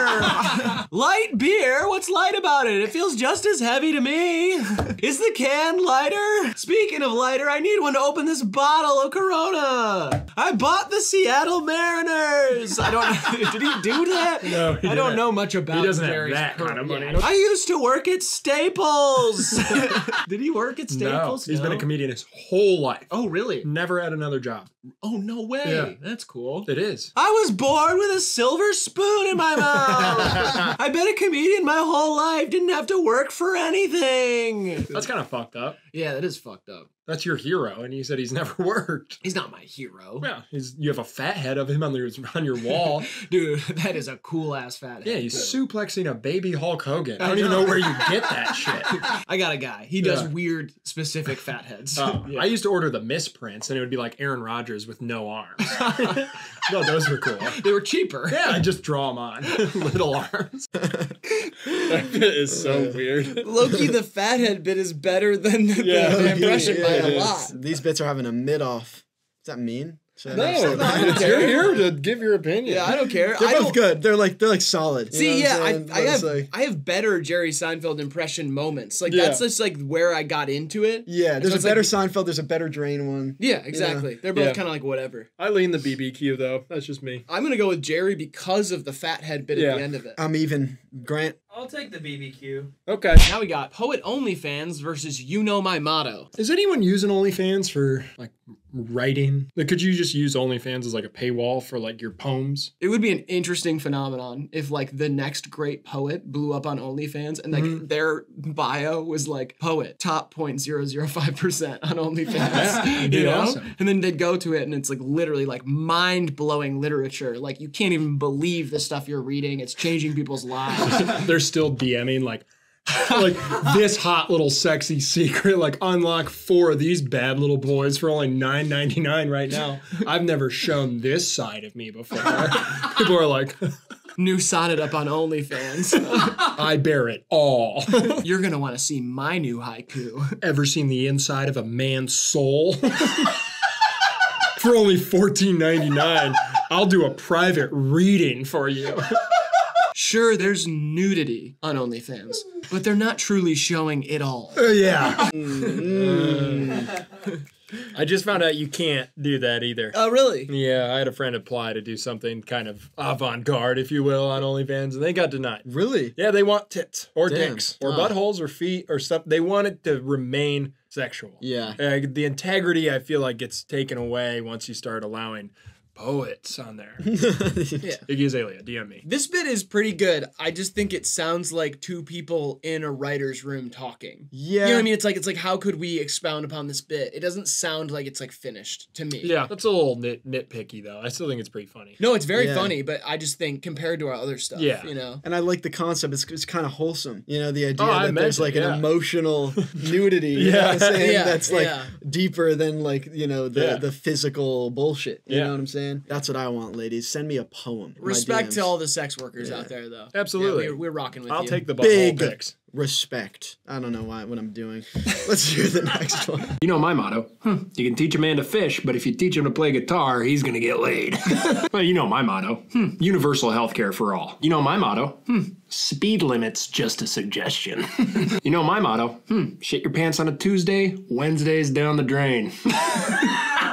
Light beer? What's light about it? It feels just as heavy to me. Is the can lighter? Speaking of lighter, I need one to open this bottle of Corona. I bought the Seattle Mariners. I don't. Did he do that? No, he I don't didn't. know much about. He doesn't Jerry's have that kind of money. I used to work at Staples. Did he work at Staples? No, he's been a comedian his whole life. Oh, really? Never had another job. Oh, no way. Yeah. That's cool. It is. I was born with a silver spoon in my mouth. I've been a comedian my whole life. Didn't have to work for anything. That's kind of fucked up. Yeah, that is fucked up. That's your hero, and you said he's never worked. He's not my hero. Yeah, you have a fat head of him on your wall. Dude, that is a cool ass fat head. Yeah, he's suplexing a baby Hulk Hogan. I don't even know where you get that shit. I got a guy. He does weird, specific fat heads. I used to order the misprints, and it would be like Aaron Rodgers with no arms. No, those were cool. They were cheaper. Yeah, I just draw them on. Little arms. That bit is so weird. Low-key, the fathead bit is better than the impression by a lot. These bits are having a mid-off. Does that mean? You're here to give your opinion. Yeah, I don't care. They're both good. They're like solid. See, I have better Jerry Seinfeld impression moments. Like that's just like where I got into it. Yeah, there's a better Seinfeld. There's a better Drain one. Yeah, exactly. They're both kind of like whatever. I lean the BBQ though. That's just me. I'm gonna go with Jerry because of the fathead bit at the end of it. I'm even. Grant. I'll take the BBQ. Okay. Now we got Poet OnlyFans versus You Know My Motto. Is anyone using OnlyFans for like writing? Like, could you just use OnlyFans as like a paywall for like your poems? It would be an interesting phenomenon if like the next great poet blew up on OnlyFans and like their bio was like poet top 0.005% on OnlyFans. You know? Awesome. And then they'd go to it and it's like literally like mind-blowing literature. Like you can't even believe the stuff you're reading. It's changing people's lives. They're still DMing like, Like this hot little sexy secret, like unlock 4 of these bad little boys for only $9.99 right now. I've never shown this side of me before. People are like, New sonnet up on OnlyFans. I bear it all. You're gonna want to see my new haiku. Ever seen the inside of a man's soul? For only $14.99, I'll do a private reading for you. Sure, there's nudity on OnlyFans, but they're not truly showing it all. Yeah. I just found out you can't do that either. Oh, really? Yeah, I had a friend apply to do something kind of avant-garde, if you will, on OnlyFans, and they got denied. Really? Yeah, they want tits or Damn. dicks or buttholes or feet or stuff. They want it to remain sexual. Yeah. The integrity, I feel like, gets taken away once you start allowing poets on there. Yeah. Iggy Azalea, DM me. This bit is pretty good. I just think it sounds like 2 people in a writer's room talking. Yeah. You know what I mean? It's like how could we expound upon this bit? It doesn't sound like it's like finished to me. Yeah, that's a little nitpicky though. I still think it's pretty funny. No, it's very funny, but I just think compared to our other stuff, you know. And I like the concept. It's kind of wholesome. You know, the idea I that there's like an emotional nudity. You know what I'm saying? That's like deeper than like, you know, the physical bullshit. You know what I'm saying? That's what I want, ladies. Send me a poem. Respect to all the sex workers out there, though. Absolutely. Yeah, we're rocking with you. I'll take the Big butthole pics. Respect. I don't know what I'm doing. Let's hear the next one. You know my motto. You can teach a man to fish, but if you teach him to play guitar, he's gonna get laid. Well, you know my motto. Universal healthcare for all. You know my motto. Speed limit's just a suggestion. You know my motto. Shit your pants on a Tuesday, Wednesday's down the drain.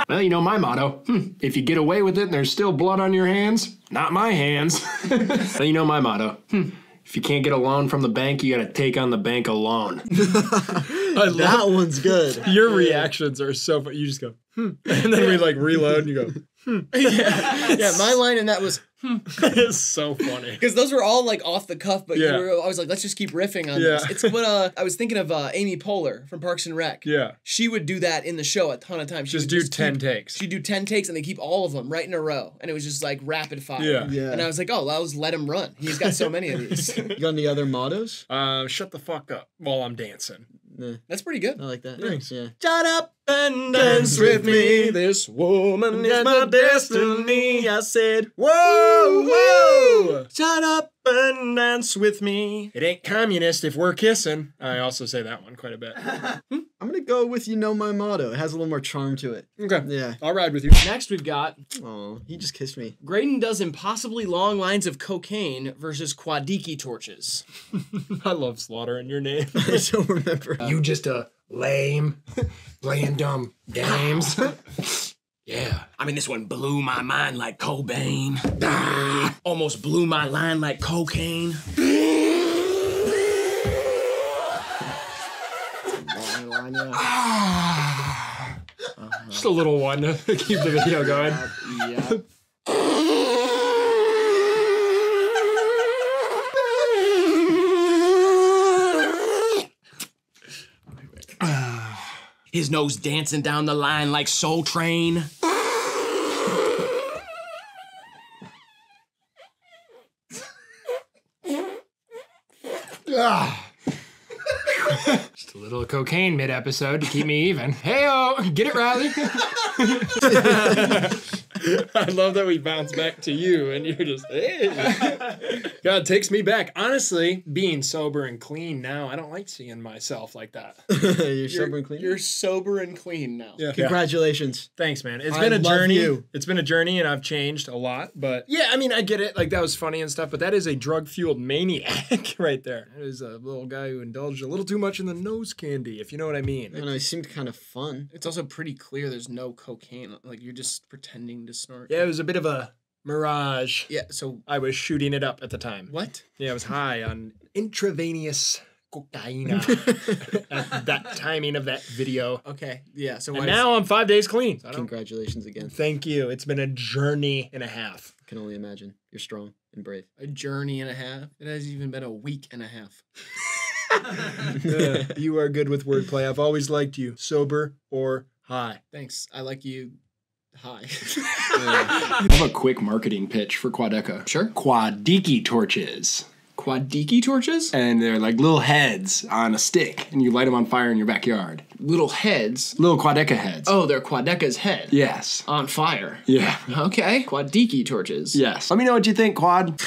Well, you know my motto. If you get away with it and there's still blood on your hands, not my hands. Well, you know my motto. If you can't get a loan from the bank, you gotta take on the bank alone. That one's good. Your reactions are so funny. You just go, and then we like reload and you go, Yeah, my line in that was, It's so funny. Because those were all like off the cuff, but I was like, let's just keep riffing on this. It's what I was thinking of Amy Poehler from Parks and Rec. Yeah. She would do that in the show a ton of times. She just do 10 takes. She'd do 10 takes and they keep all of them right in a row. And it was just like rapid fire. Yeah. And I was like, oh, I'll just let him run. He's got so many of these. You got any other mottos? Shut the fuck up while I'm dancing. That's pretty good. I like that. Thanks. Yeah. Shut up and dance with me. This woman is my destiny. I said, whoa, whoa. Shut up and dance with me. It ain't communist if we're kissing. I also say that one quite a bit. I'm going to go with you know my motto. It has a little more charm to it. Okay. Yeah. I'll ride with you. Next we've got... Oh, he just kissed me. Graydon does impossibly long lines of cocaine versus Quadeca torches. I love slaughtering your name. I don't remember. You just a lame, playing dumb games. Yeah. I mean, this one blew my mind like Cobain. Ah, almost blew my line like cocaine. Just a little one to keep the video going. Yep. His nose dancing down the line like Soul Train. Just a little cocaine mid-episode to keep me even. Hey-oh, get it, Riley? I love that we bounce back to you and you're just, hey. God, it takes me back. Honestly, being sober and clean now, I don't like seeing myself like that. You're sober and clean? You're sober and clean now. Yeah. Congratulations. Thanks, man. It's I been a love journey. you. It's been a journey and I've changed a lot. But yeah, I mean, I get it. Like, that was funny and stuff, but that is a drug-fueled maniac right there. That is a little guy who indulged a little too much in the nose candy, if you know what I mean. I don't know, he seemed kind of fun. It's also pretty clear there's no cocaine. Like, you're just pretending to snort. Yeah, it was a bit of a mirage. Yeah, so... I was shooting it up at the time. What? Yeah, I was high on intravenous cocaine at that timing of that video. Okay, yeah, so... And now I'm 5 days clean. Congratulations again. Thank you. It's been a journey and a half. I can only imagine. You're strong and brave. A journey and a half? It hasn't even been a week and a half. You are good with wordplay. I've always liked you, sober or high. Thanks. I like you high. I have a quick marketing pitch for Quadeca. Sure. Quadeca torches. Quadeca torches? And they're like little heads on a stick, and you light them on fire in your backyard. Little heads? Little Quadeca heads. Oh, they're Quadeca's head? Yes. On fire? Yeah. Okay. Quadeca torches. Yes. Let me know what you think, Quad.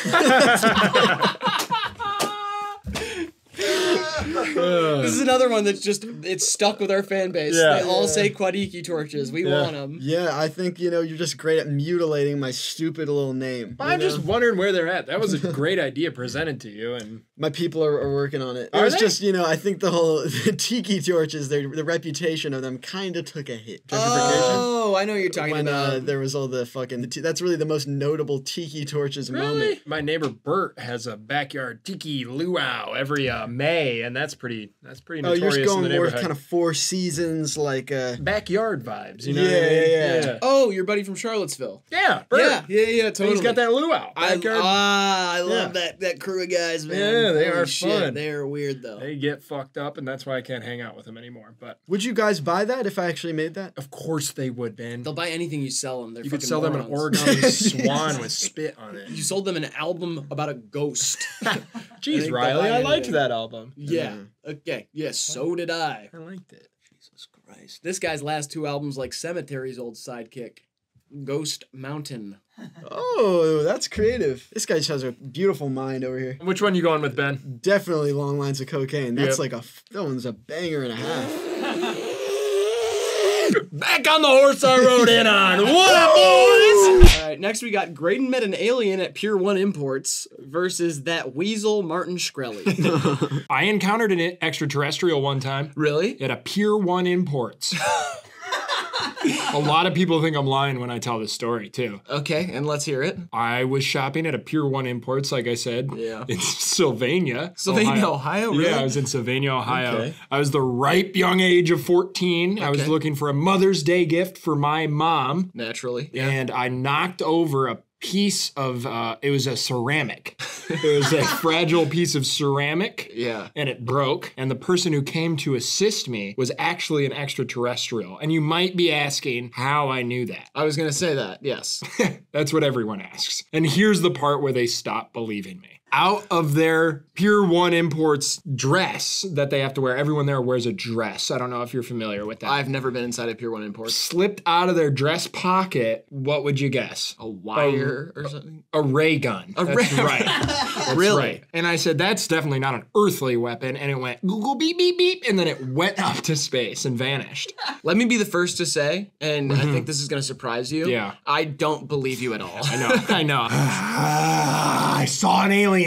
This is another one that's just, it's stuck with our fan base. Yeah. They all say Quadeca torches. We want them. Yeah, I think, you know, you're just great at mutilating my stupid little name. I'm just wondering where they're at. That was a great idea presented to you, and my people are working on it. Are It's they? just, you know, I think the whole the tiki torches, the reputation of them kind of took a hit. Oh, I know what you're talking when, about. there was all the fucking, that's really the most notable tiki torches moment. My neighbor Bert has a backyard tiki luau every May, and that's pretty Oh, notorious you're in the going more neighborhood. kind of Four Seasons, like backyard vibes, you know? Yeah, what I mean? yeah. Oh, your buddy from Charlottesville. Yeah, Bert. Yeah, totally. He's got that luau. Backyard. I love that crew of guys, man. Yeah, they Holy are shit, fun. They are weird though. They get fucked up, and that's why I can't hang out with them anymore. But Would you guys buy that if I actually made that? of course they would, Ben. They'll buy anything you sell them. They're You could fucking sell them an morons. origami swan with spit on it. You sold them an album about a ghost. Jeez, think Riley, they'll buy I liked anything. that album. Yeah. Okay. Yeah, so did I. I liked it. Jesus Christ. This guy's last two albums like Cemetery's old sidekick. Ghost Mountain. Oh, that's creative. This guy just has a beautiful mind over here. Which one you going with, Ben? Definitely Long Lines of Cocaine. That's Yep. like that one's a banger and a half. Back on the horse I rode in on. What up, boys? All right, next we got Graydon met an alien at Pier 1 Imports versus that weasel Martin Shkreli. I encountered an extraterrestrial one time. Really? At a Pier 1 Imports. A lot of people think I'm lying when I tell this story, too. Okay, and let's hear it. I was shopping at a Pier 1 Imports, like I said, in Sylvania. Ohio, really? Yeah, I was in Sylvania, Ohio. Okay. I was the ripe young age of 14. I was Okay. looking for a Mother's Day gift for my mom. Naturally. And I knocked over a piece of, it was a ceramic. It was a fragile piece of ceramic. Yeah. And it broke. And the person who came to assist me was actually an extraterrestrial. And you might be asking how I knew that. I was going to say that, yes. That's what everyone asks. And here's the part where they stop believing me. Out of their Pier 1 Imports dress that they have to wear, everyone there wears a dress. I don't know if you're familiar with that. I've never been inside a Pier 1 Imports. Slipped out of their dress pocket, what would you guess? A wire or something? A ray gun. That's right. That's Really? right. And I said, that's definitely not an earthly weapon. And it went Google beep, beep, beep. And then it went up to space and vanished. Let me be the first to say, and I think this is going to surprise you. Yeah. I don't believe you at all. I know. I know. I saw an alien.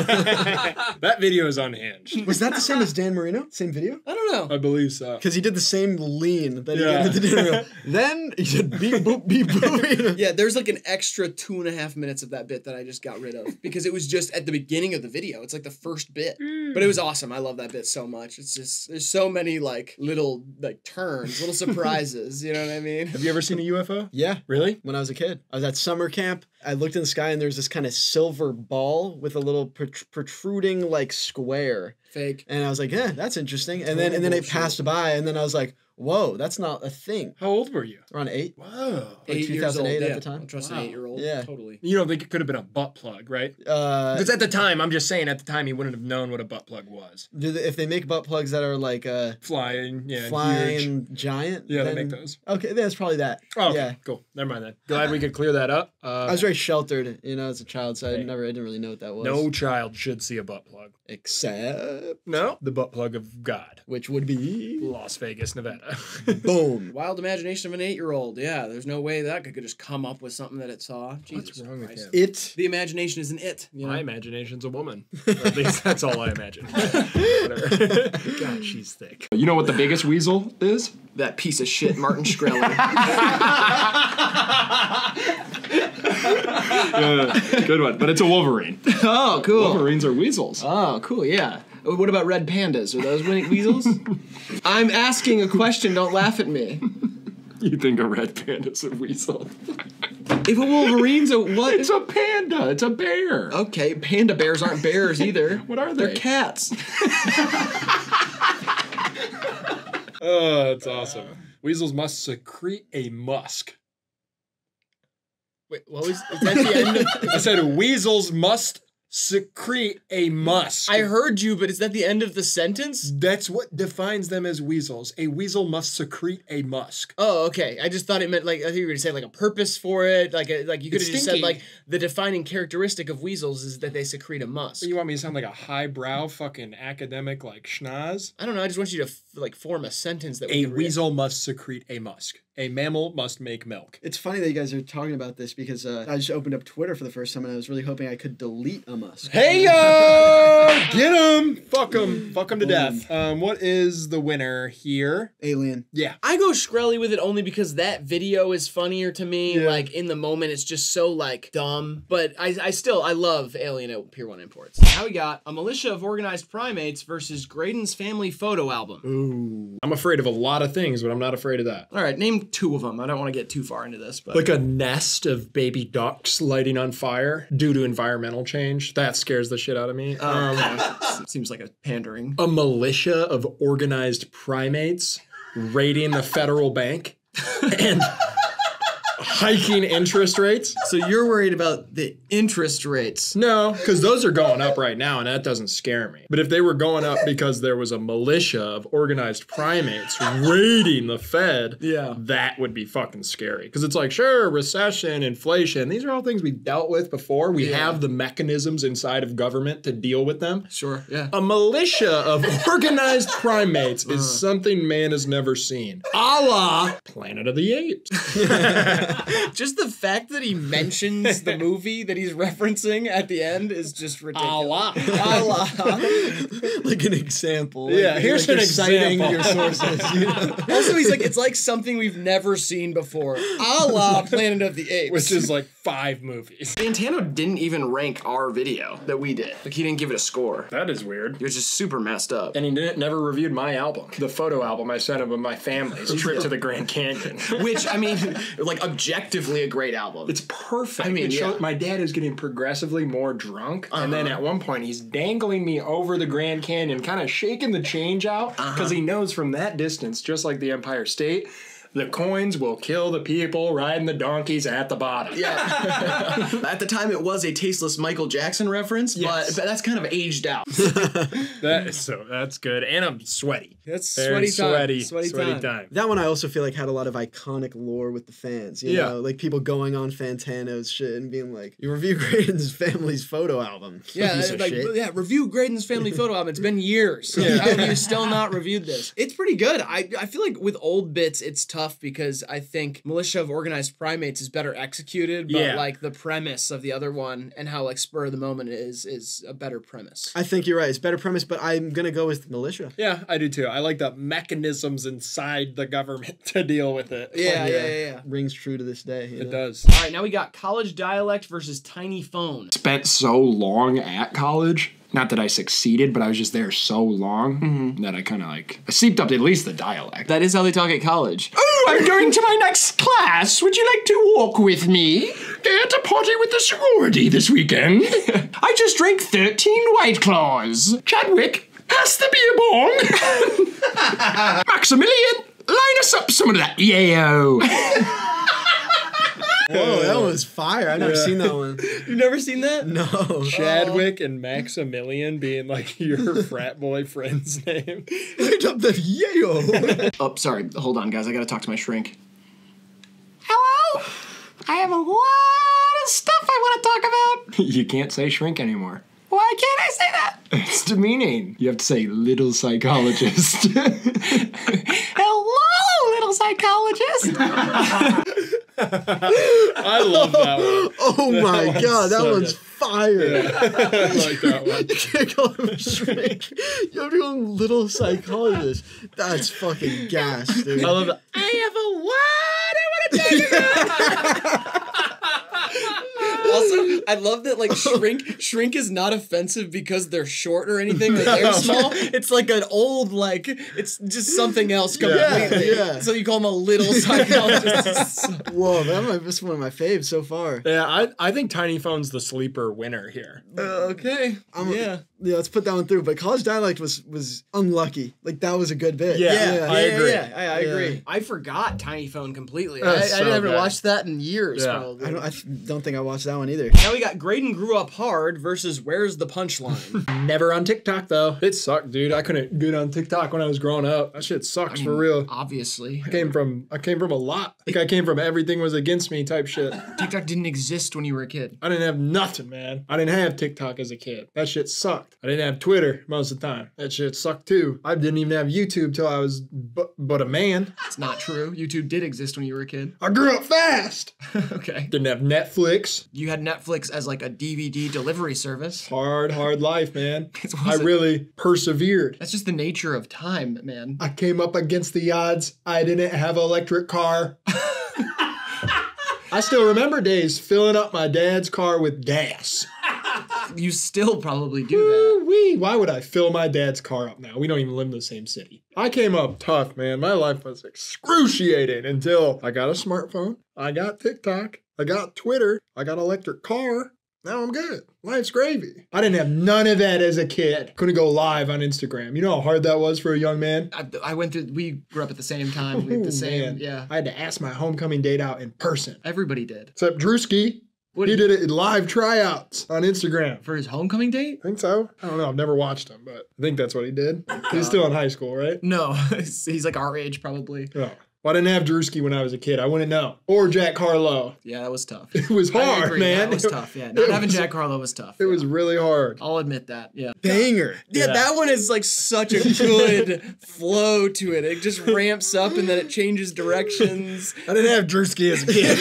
That video is unhinged. Was that the same as Dan Marino? Same video? I don't know. I believe so. Because he did the same lean that he Yeah. did at the dinner. Then he said beep boop beep boop. Yeah, there's like an extra 2.5 minutes of that bit that I just got rid of because it was just at the beginning of the video. It's like the first bit, but it was awesome. I love that bit so much. It's just there's so many like little like turns, little surprises. You know what I mean? Have you ever seen a UFO? Yeah. Really? When I was a kid. I was at summer camp. I looked in the sky and there's this kind of silver ball with a little protruding like square. Fake. And I was like, yeah, that's interesting. And then it passed by and then I was like, whoa, that's not a thing. How old were you? Around 8. Whoa. Like 8 years old 2008 yeah. at the time. I trust Wow. an 8-year-old. Yeah. Totally. You don't think it could have been a butt plug, right? Because at the time, I'm just saying, at the time, he wouldn't have known what a butt plug was. If they make butt plugs that are like Flying, yeah, flying huge. giant. Yeah, they then- make those. Okay, that's probably that. Oh, yeah. cool. Never mind then. Glad we could clear that up. I was very sheltered, you know, as a child, so I Hey. didn't really know what that was. No child should see a butt plug. Except No, the butt plug of God. which would be Las Vegas, Nevada. boom. Wild imagination of an 8-year-old. Yeah, there's no way that could just come up with something that it saw. Jesus What's wrong with Christ. him? It The imagination is an it. You know? My imagination's a woman. Or at least that's all I imagine. Whatever. God, she's thick. You know what the biggest weasel is? That piece of shit, Martin Shkreli. Good one. But it's a Wolverine. Oh, cool. Wolverines are weasels. Oh, cool. Yeah. What about red pandas? Are those weasels? I'm asking a question. Don't laugh at me. You think a red panda's a weasel? If a Wolverine's a what? It's a panda. It's a bear. Okay, panda bears aren't bears either. What are They're they? cats. Oh, that's awesome. Weasels must secrete a musk. wait, what was is that the end of I said weasels must secrete a musk. I heard you, but is that the end of the sentence? That's what defines them as weasels. A weasel must secrete a musk. Oh, okay. I just thought it meant like I think you were gonna say like a purpose for it. Like you could have just said like the defining characteristic of weasels is that they secrete a musk. You want me to sound like a highbrow fucking academic like schnoz? I don't know. I just want you to like form a sentence that a weasel must secrete a musk. A mammal must make milk. It's funny that you guys are talking about this because I just opened up Twitter for the first time and I was really hoping I could delete a musk. Hey yo! Get him! Fuck him! Fuck him to death. What is the winner here? Alien. Yeah. I go Shkreli with it only because that video is funnier to me. Yeah. Like in the moment, it's just so like dumb. But I love Alien at Pier 1 Imports. Now we got a militia of organized primates versus Graydon's family photo album. Ooh. I'm afraid of a lot of things, but I'm not afraid of that. All right, name 2 of them. I don't want to get too far into this, but like a nest of baby ducks lighting on fire due to environmental change. That scares the shit out of me. Seems like a pandering. A militia of organized primates raiding the federal bank and hiking interest rates. So you're worried about the interest rates? No, because those are going up right now and that doesn't scare me. But if they were going up because there was a militia of organized primates raiding the Fed, yeah, that would be fucking scary. Because it's like, sure, recession, inflation, these are all things we've dealt with before. We have the mechanisms inside of government to deal with them. Sure, yeah. A militia of organized primates is something man has never seen. A la Planet of the Apes. Just the fact that he mentions the movie that he's referencing at the end is just ridiculous. Allah. Like an example. Yeah, like, here's like an citing example. your sources. You know? Also, he's like, it's like something we've never seen before. A la Planet of the Apes. Which is like 5 movies. Santano didn't even rank our video that we did. Like, he didn't give it a score. That is weird. It was just super messed up. And he never reviewed my album. The photo album I sent him with my family's trip to the Grand Canyon. Which, I mean, like, objectively a great album. It's perfect. I mean, my dad is getting progressively more drunk, and then at one point he's dangling me over the Grand Canyon, kind of shaking the change out, because he knows from that distance, just like the Empire State, the coins will kill the people riding the donkeys at the bottom. Yeah. At the time, it was a tasteless Michael Jackson reference, but that's kind of aged out. That's good. And I'm sweaty. That's sweaty time. Sweaty time. That one I also feel like had a lot of iconic lore with the fans. You know, like people going on Fantano's shit and being like, "You review Graydon's family's photo album." Yeah, like, review Graydon's family photo album. It's been years. How have you still not reviewed this? It's pretty good. I feel like with old bits, it's tough because I think Militia of Organized Primates is better executed, but like the premise of the other one and how like spur of the moment is a better premise. I think you're right. It's better premise, but I'm gonna go with Militia. Yeah, I do too. I like the mechanisms inside the government to deal with it. Yeah. Rings true to this day. It does. All right, now we got College Dialect versus Tiny Phone. Spent so long at college. Not that I succeeded, but I was just there so long that I kind of I seeped up to at least the dialect. That is how they talk at college. Oh, I'm going to my next class. Would you like to walk with me? At a party with the sorority this weekend. I just drank 13 White Claws. Chadwick, pass the beer bong. Maximilian, line us up some of that yayo. Whoa, that was fire. I've never seen that one. You've never seen that? No. Chadwick and Maximilian being like your frat boy friend's name. Light up that yayo. Oh, sorry. Hold on, guys. I gotta talk to my shrink. Hello? I have a lot of stuff I want to talk about. You can't say shrink anymore. Why can't I say that? It's demeaning. You have to say little psychologist. Hello, little psychologist. I love that one. Oh my god, that one's fire. I like that one. You can't call him a shrink. You have to call him little psychologist. That's fucking gas, dude. I love that. I have a lot I want to talk about. Also, I love that like shrink is not offensive because they're short or anything, or they're small. It's like an old, like, it's just something else completely. Yeah. So you call him a little psychologist. Whoa, that might be one of my faves so far. Yeah, I think Tiny Phone's the sleeper winner here. Okay. Yeah, let's put that one through. But College Dialect was unlucky. Like, that was a good bit. I agree. I agree. I forgot Tiny Phone completely. That's I so haven't good. watched that in years, Yeah. probably. I don't think I watched that one one either. Now we got Graydon grew up hard versus where's the punchline? Never on TikTok though. It sucked, dude. I couldn't get on TikTok when I was growing up. That shit sucks for real. Obviously. I came from a lot. Like I came from everything was against me type shit. TikTok didn't exist when you were a kid. I didn't have nothing, man. I didn't have TikTok as a kid. That shit sucked. I didn't have Twitter most of the time. That shit sucked too. I didn't even have YouTube till I was but a man. It's not true. YouTube did exist when you were a kid. I grew up fast. Okay. Didn't have Netflix. You had Netflix as like a DVD delivery service. Hard life, man. I really persevered. That's just the nature of time, man. I came up against the odds. I didn't have an electric car. I still remember days filling up my dad's car with gas. You still probably do that. Woo-wee. Why would I fill my dad's car up now? We don't even live in the same city. I came up tough, man. My life was excruciating until I got a smartphone. I got TikTok. I got Twitter. I got an electric car. Now I'm good. Life's gravy. I didn't have none of that as a kid. Couldn't go live on Instagram. You know how hard that was for a young man? I went through, we grew up at the same time. We had the same, man. yeah. I had to ask my homecoming date out in person. Everybody did. Except Drewski. He did it in live tryouts on Instagram. For his homecoming date? I think so. I don't know. I've never watched him, but I think that's what he did. He's still in high school, right? No. He's like our age, probably. Oh. Well, I didn't have Drewski when I was a kid. I wouldn't know. Or Jack Harlow. Yeah, that was tough. It was hard, man. That was tough, yeah. Not having Jack Harlow was tough. It was really hard. I'll admit that, yeah. Banger. Yeah, that one is like such a good flow to it. It just ramps up and then it changes directions. I didn't have Drewski as a kid.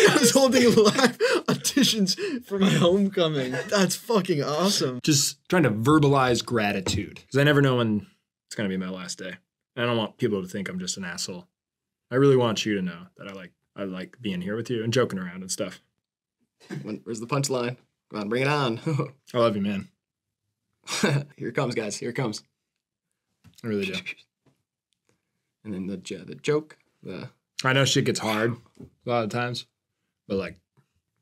I was holding live auditions for my homecoming. That's fucking awesome. Just trying to verbalize gratitude. Because I never know when it's going to be my last day. I don't want people to think I'm just an asshole. I really want you to know that I like being here with you and joking around and stuff. Where's the punchline? Come on, bring it on. I love you, man. Here it comes, guys. Here it comes. I really do. And then the joke. I know shit gets hard a lot of times, but like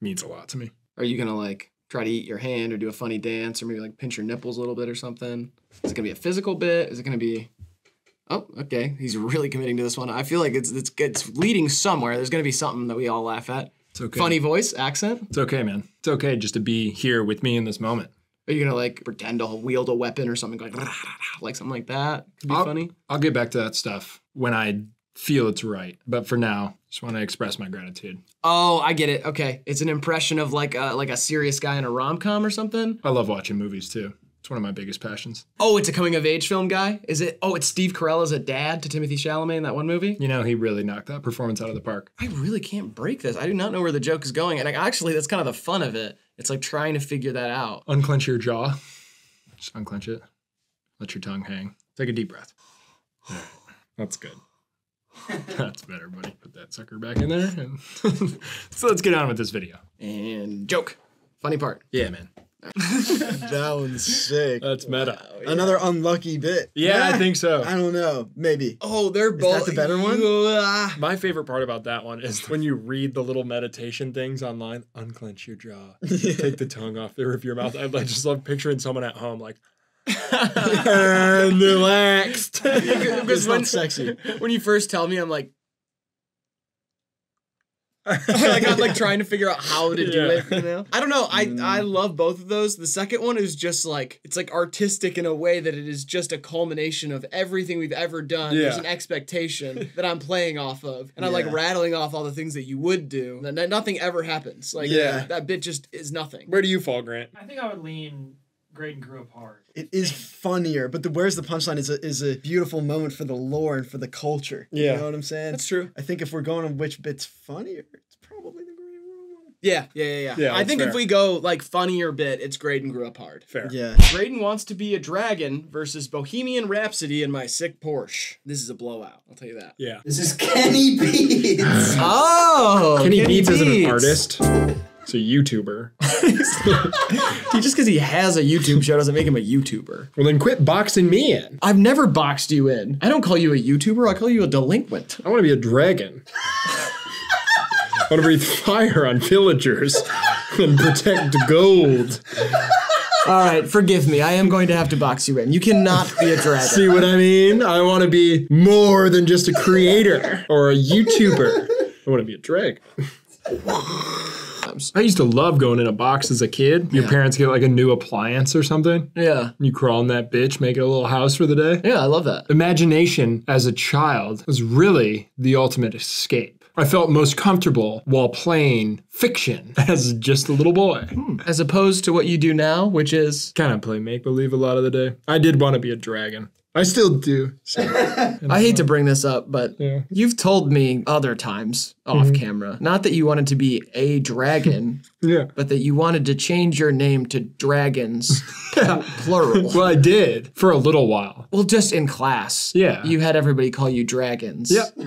means a lot to me. Are you gonna like try to eat your hand or do a funny dance or maybe like pinch your nipples a little bit or something? Is it gonna be a physical bit? Is it gonna be? Oh, okay. He's really committing to this one. I feel like it's leading somewhere. There's gonna be something that we all laugh at. It's okay. Funny voice, accent. It's okay, man. It's okay just to be here with me in this moment. Are you gonna like pretend to wield a weapon or something like something like that? Could be funny. I'll get back to that stuff when I feel it's right. But for now, just want to express my gratitude. Oh, I get it. Okay, it's an impression of like a serious guy in a rom-com or something. I love watching movies too. It's one of my biggest passions. Oh, it's a coming-of-age film guy? Is it? Oh, it's Steve Carell as a dad to Timothée Chalamet in that one movie? You know, he really knocked that performance out of the park. I really can't break this. I do not know where the joke is going. And actually, that's kind of the fun of it. It's like trying to figure that out. Unclench your jaw. Just unclench it. Let your tongue hang. Take a deep breath. All right. That's good. That's better, buddy. Put that sucker back in there. And so let's get on with this video. And joke. Funny part. Yeah, man. That one's sick. That's meta. Wow, yeah. Another unlucky bit. Yeah, I think so. I don't know. Maybe. Oh, they're both. Is that the better one? My favorite part about that one is when you read the little meditation things online. Unclench your jaw. Take the tongue off the roof of your mouth. I just love picturing someone at home like, and relaxed. It's not sexy. When you first tell me, I'm like, I'm like trying to figure out how to do it, you know? I don't know. I love both of those. The second one is just like, it's like artistic in a way that it is just a culmination of everything we've ever done. There's an expectation that I'm playing off of. And I'm like rattling off all the things that you would do. And nothing ever happens. Like that bit just is nothing. Where do you fall, Grant? I think I would lean Graydon grew up hard. It is funnier, but the where's the punchline is a beautiful moment for the lore and for the culture. Yeah. You know what I'm saying? That's true. I think if we're going on which bit's funnier, it's probably the Graydon one. Yeah, I think if we go like funnier bit, it's Graydon grew up hard. Fair. Yeah. Graydon wants to be a dragon versus Bohemian Rhapsody in my sick Porsche. This is a blowout, I'll tell you that. Yeah. This is Kenny Beats. Oh! Kenny Beats isn't an artist. He's a YouTuber. Dude, just because he has a YouTube show doesn't make him a YouTuber. Well, then quit boxing me in. I've never boxed you in. I don't call you a YouTuber. I call you a delinquent. I want to be a dragon. I want to breathe fire on villagers and protect gold. All right, forgive me. I am going to have to box you in. You cannot be a dragon. See what I mean? I want to be more than just a creator or a YouTuber. I want to be a dragon. sometimes. I used to love going in a box as a kid. Your parents get like a new appliance or something. Yeah. You crawl in that bitch, make it a little house for the day. Yeah, I love that. Imagination as a child was really the ultimate escape. I felt most comfortable while playing fiction as just a little boy. As opposed to what you do now, which is kind of play make-believe a lot of the day. I did want to be a dragon. I still do. So. I hate to bring this up, but you've told me other times off camera, not that you wanted to be a dragon, but that you wanted to change your name to Dragons, plural. Well, I did for a little while. Well, just in class. Yeah. You had everybody call you Dragons. Yep.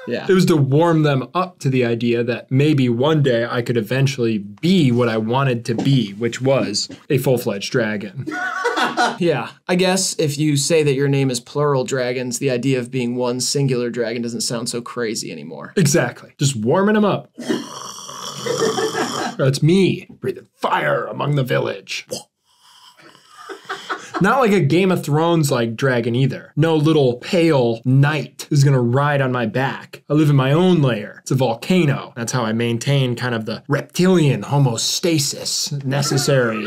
Yeah. It was to warm them up to the idea that maybe one day I could eventually be what I wanted to be, which was a full-fledged dragon. Yeah. I guess if you say that your name is plural dragons, the idea of being one singular dragon doesn't sound so crazy anymore. Exactly. Just warming them up. That's me, breathing fire among the village. Not like a Game of Thrones like dragon either. No little pale knight who's gonna ride on my back. I live in my own lair. It's a volcano. That's how I maintain kind of the reptilian homeostasis necessary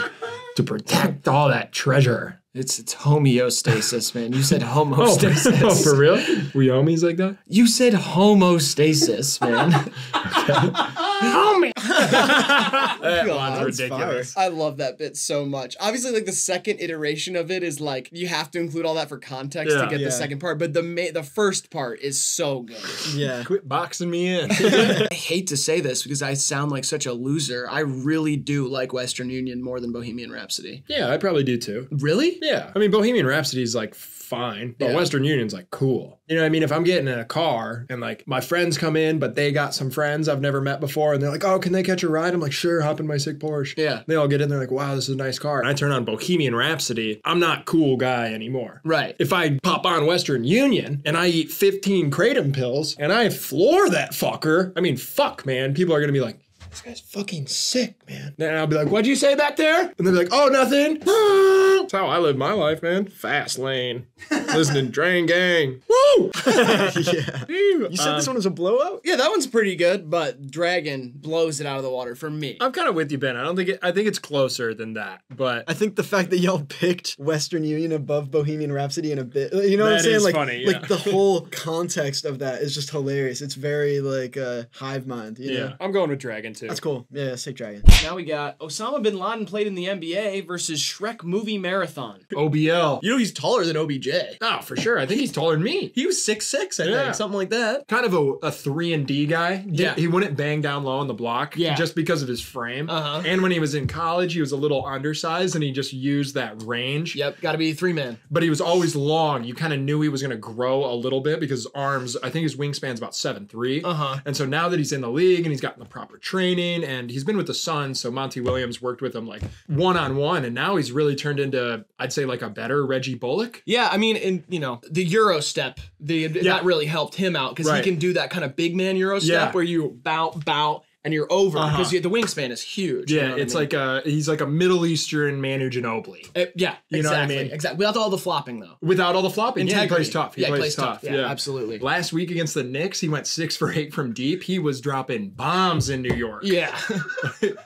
to protect all that treasure. It's homeostasis, man. You said homostasis. Oh, for real? We homies like that? You said homostasis, man. Homie. That one's ridiculous. I love that bit so much. Obviously, like the second iteration of it is like you have to include all that for context to get the second part, but the first part is so good. Yeah. Quit boxing me in. I hate to say this because I sound like such a loser. I really do like Western Union more than Bohemian Rhapsody. Yeah, I probably do too. Really? Yeah. I mean, Bohemian Rhapsody is like fine, but Western Union's like cool. You know what I mean? If I'm getting in a car and like my friends come in, but they got some friends I've never met before and they're like, oh, can they catch a ride? I'm like, sure, hop in my sick Porsche. Yeah. They all get in there like, wow, this is a nice car. And I turn on Bohemian Rhapsody, I'm not cool guy anymore. Right. If I pop on Western Union and I eat 15 Kratom pills and I floor that fucker, I mean, fuck, man. People are gonna be like, this guy's fucking sick, man. And I'll be like, what'd you say back there? And they'll be like, oh, nothing. That's how I live my life, man. Fast lane. Listening to Drain Gang. Woo! Yeah. You said this one was a blowout? Yeah, that one's pretty good, but Dragon blows it out of the water for me. I'm kind of with you, Ben. I think it's closer than that, but I think the fact that y'all picked Western Union above Bohemian Rhapsody in a bit, you know what I'm That saying? is Like, funny, like the whole context of that is just hilarious. It's very like Hivemind, you know? I'm going with Dragon too. That's cool. Yeah, sick dragon. Now we got Osama bin Laden played in the NBA versus Shrek movie marathon. OBL. You know he's taller than OBJ. Oh, for sure. I think he's taller than me. He was 6'6", I think, something like that. Kind of a 3-and-D guy. Yeah. He wouldn't bang down low on the block just because of his frame. And when he was in college, he was a little undersized and he just used that range. Yep, got to be 3-man. But he was always long. You kind of knew he was going to grow a little bit because his arms, I think his wingspan's about 7'3". And so now that he's in the league and he's gotten the proper training and he's been with the Suns, so Monty Williams worked with him like one-on-one, and now he's really turned into, I'd say, like a better Reggie Bullock. Yeah, I mean, in the Euro step, that really helped him out because he can do that kind of big man Euro step where you bow, and you're over because the wingspan is huge. Yeah, you know it's I mean? like he's like a Middle Eastern Manu Ginobili. Yeah, you know what I mean? Exactly. Without all the flopping though. Without all the flopping, Integrity. he plays tough. He plays tough. Yeah, absolutely. Last week against the Knicks, he went 6 for 8 from deep. He was dropping bombs in New York. Yeah,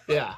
yeah.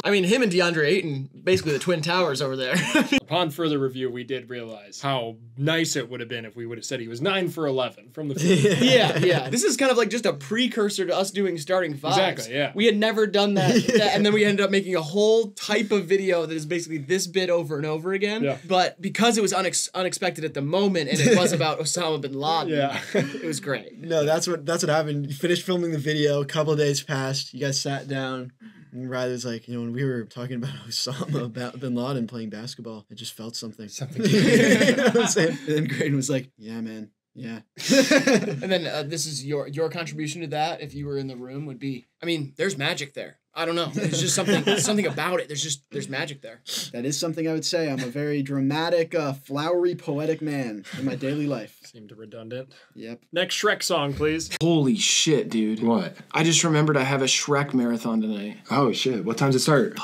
I mean, him and DeAndre Ayton, basically the Twin Towers over there. Upon further review, we did realize how nice it would have been if we would have said he was 9 for 11 from the field. Yeah. This is kind of like just a precursor to us doing starting fives. Exactly, yeah. We had never done that, and then we ended up making a whole type of video that is basically this bit over and over again. Yeah. But because it was unexpected at the moment, and it was about Osama bin Laden, it was great. No, that's what happened. You finished filming the video, a couple of days passed, you guys sat down. And Ryder's like, when we were talking about Osama bin Laden playing basketball, I just felt something. You know what I'm saying? And then Graydon was like, yeah, man. Yeah. And then this is your contribution to that, if you were in the room, would be, I mean, there's magic there. I don't know. There's just something about it. There's magic there. That is something I would say. I'm a very dramatic, flowery, poetic man in my daily life. Seemed redundant. Yep. Next Shrek song, please. Holy shit, dude. What? I just remembered I have a Shrek marathon tonight. Oh shit! What time does it start?